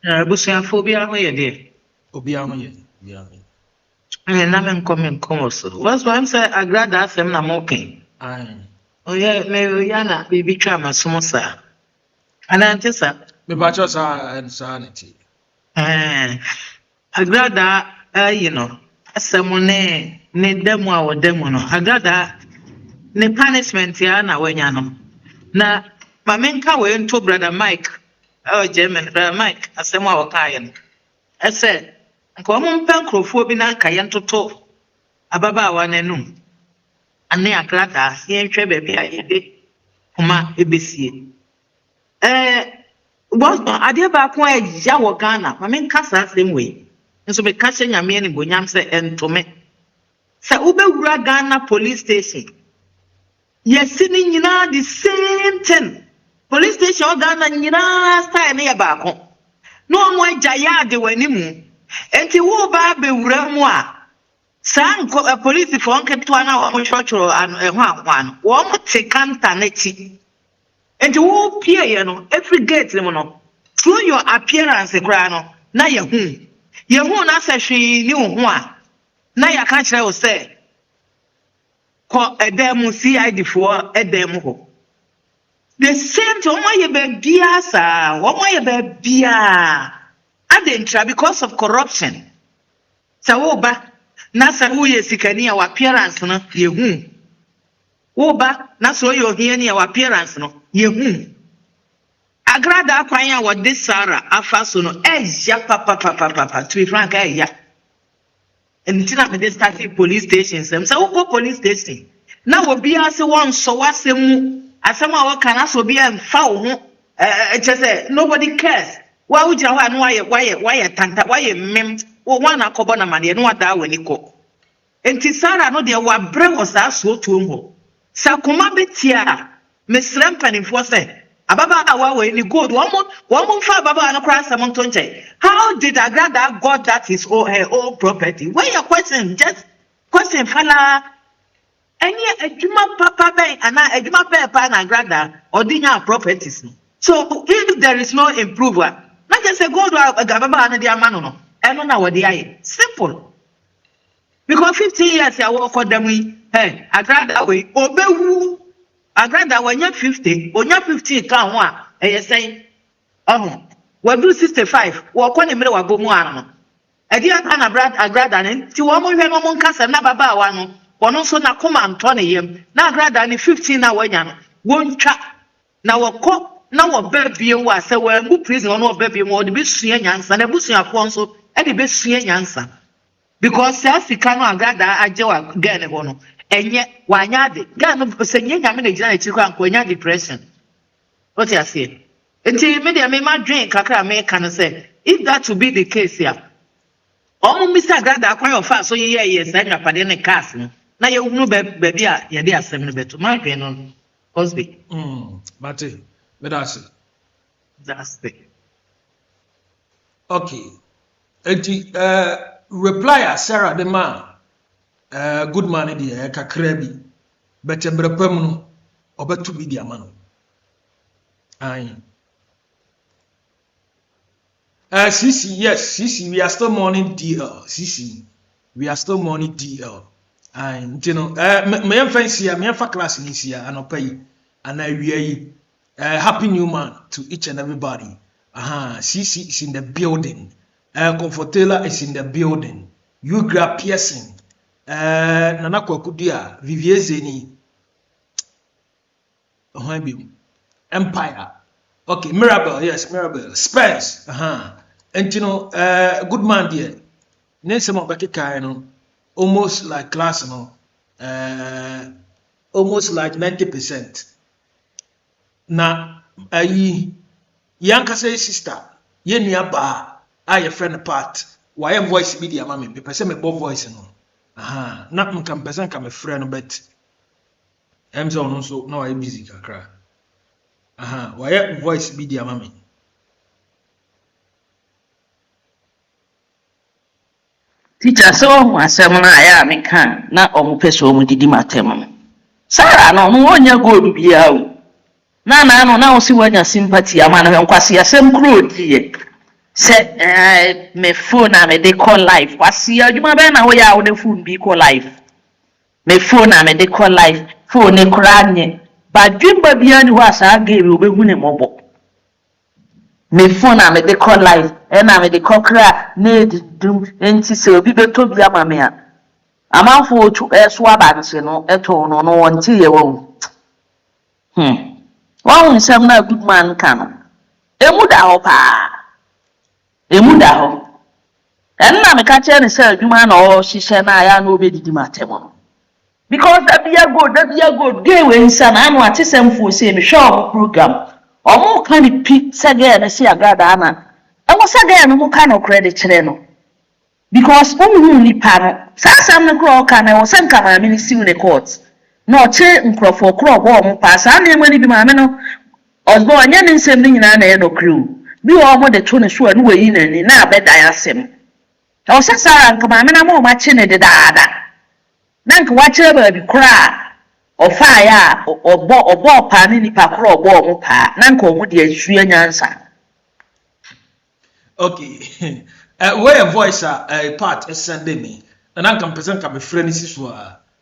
Busuafobia ho ye de. Obi aho ye. Na men come so. What's one say Agradaa asem na mokin. Aye. Oh yeah, me yana bibi twa masomo sa. Ana antisa. Me pacho sa insanity. Agradaa you know, asem ne demo a wodemo no. Agradaa ne punishment ya na wenya no. Na Mamenka we into brother Mike. Oh, German, brother Mike. Asemo a wakaye. I said, "Nko mo mpankrofo bi na kaye ntoto ababa wa nanum. Ane Agradaa ye ntwe baabi a yede kuma ebesie." Boss ade ba ko agya wo Ghana. Mamenka sa asem we. Nso be ka hye nyame ni bonyam se entome. Sa ubewura Ghana police station. Yes, sitting nyina the same thing. Police station Ghana nyina style na ya baako. No mo agya ya de wani mu. Enti wo ba be wura mu a. San police for nketo na wo chọchọrọ ho akwan. Wo mo te kanta na chi. Enti wo pie ye no every gate mu no. Through your appearance kra no na ye hu. Ye hu na se hwe ni ho a. Na ya ka kire wo se ko edem CID for edem ho. The same to omo ye bia sa, omo ye bia. Adentra because of corruption. Sa wo ba na sa wo ye sikani a appearance no ye hu. Wo ba na so ye ohia ni a appearance no ye hu. Agradaa kwan a wo de Sara afa so no eya papa to be frank eya. Entina me dey start police station sem. Sa wo go police station. Na wo bia se won so wasemu asem a wo kana so bia mfa wo ho say nobody cares. Wa wo gira ho anu why tanta why mem wo wan akobo na mane no wada wani ko. Enti Sara no de wa bre wo sa so tuom ho. Sa koma betia mesrem panifo se ababa awa we ni good one more fa ababa no kra asem nto nche. How did Agradaa got that is her own property? When your question just question fala any ejuma papa ben ana ejuma papa na Agradaa odinya properties no. So if there is no improver, not just say go to ababa na dia mano no. Eno na wodi aye. Simple. Because 15 years ya work for them hey Agradaa we obewu Agradaa wanya 50 onya 15 ka ho a say we do 65 we ko ne mere wa bomu ano e dia ka na Agradaa ne ti wo mo hwe no mo nkasa na baba wa no wono so na koma nto ne yem na Agradaa ne 15 na wanya no wontwa na woko na wo babie wo ase we ngu prison no babie mo de besua nyansa na busuafo nso e de besua nyansa because Africa no Agradaa aje wa gane ho no enye wanya de gane senye nyame na gina echi kwa nkonya depression what you say. Until media me ma drink kakra me can say if that to be the case here. Omo Mr. Agradaa akwan of so ye say na pade ne cars no. na ye hunu baabi a ye de asɛm no beto ma hwɛ no Osby Mate, that's it. okay. Reply Sarah the man. Good man idea kakra bi. But embrepam no obetu bi di ama no. Aye. CC, yes, CC, we are still mourning DL. CC, we are still mourning DL. And you know, me fancy, me for class in this year, and pay, and happy new month to each and everybody. CC is in the building. Comfortela is in the building. Ugra Pearson, Nana Kokudia, Vivier Zeni, Empire. Okay, Mirabel, yes, Mirabel. Spence, and you know, good man, dear. Nelson Bakika, you know, almost like class, you know, almost like 90%. Now, Yanka say sister, ye nearby, I friend apart. Why voice media, mammy, be person me both voice, you know. Not me can person come a friend, but I'm so no, I busy, cry. Why voice media, mammy? Teacher, so asɛm na ya meka na ɔmo so ɔmo didi matem no. Sarah no wonya gold bia o. Na wo si wonya sympathy ama na nkwase asɛm kro die. Sɛ me phone na me de call live. Kwase adwuma bɛ na wo ya wo de phone bi call live. Me phone na me de call live. Phone ne kra nye. Ba dwumba bia ni ho asa game obehu ne mobo. Me phone na me de call live. Na me de call kra na dum enti se obi beto bia ma me a. Amanfo otu so abanse no eto no wonte ye wo. One nsɛm na good man kan. Emu da ho pa. Emu da ho. Na me ka che ne sɛ adwuma na o hyehyɛ na ya na obedidi matem no. Because that be a good day when some anu atisem for say me show program. Omo kan pi sege na si Agradaa&Appiah. E mo sege no mo kan no credit kyerɛ no. Because omo ni pa no. Sam no kro kan na wo sem ka ma me ni siw ne court. Na o che nkrofo kro bo omo pa sa na ema ni bi ma me no. Osbo anya ne nsem ni nyina na e no crew. Bi omo de to ne so anu wayi na ni na abeda yasem. O se Sarah nka ma me na mo ma che ne de daada. Nank wachire ba bi kra ofa ya obo pa ni nipa kra obo omo pa nank omo de asua nyansa. Okay. Where a voice a part is sending me. And I can present a friend is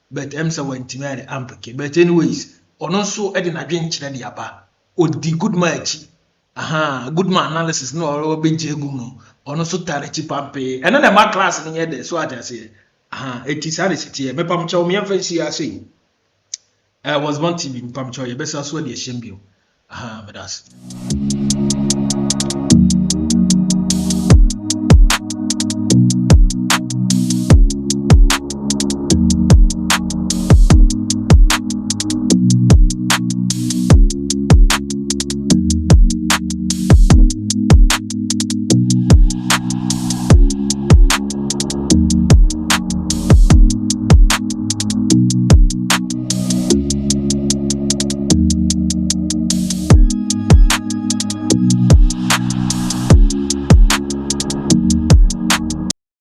but I'm so intimate ampeke. But anyways, on also adding a drink to the aba. O the good match. Good man analysis no or be jeguno. On also target pampe. And then my class in here so I say. It is city. Me pamcho me fancy I say. I was one TV pamcho. You best as well the shame you. But that's.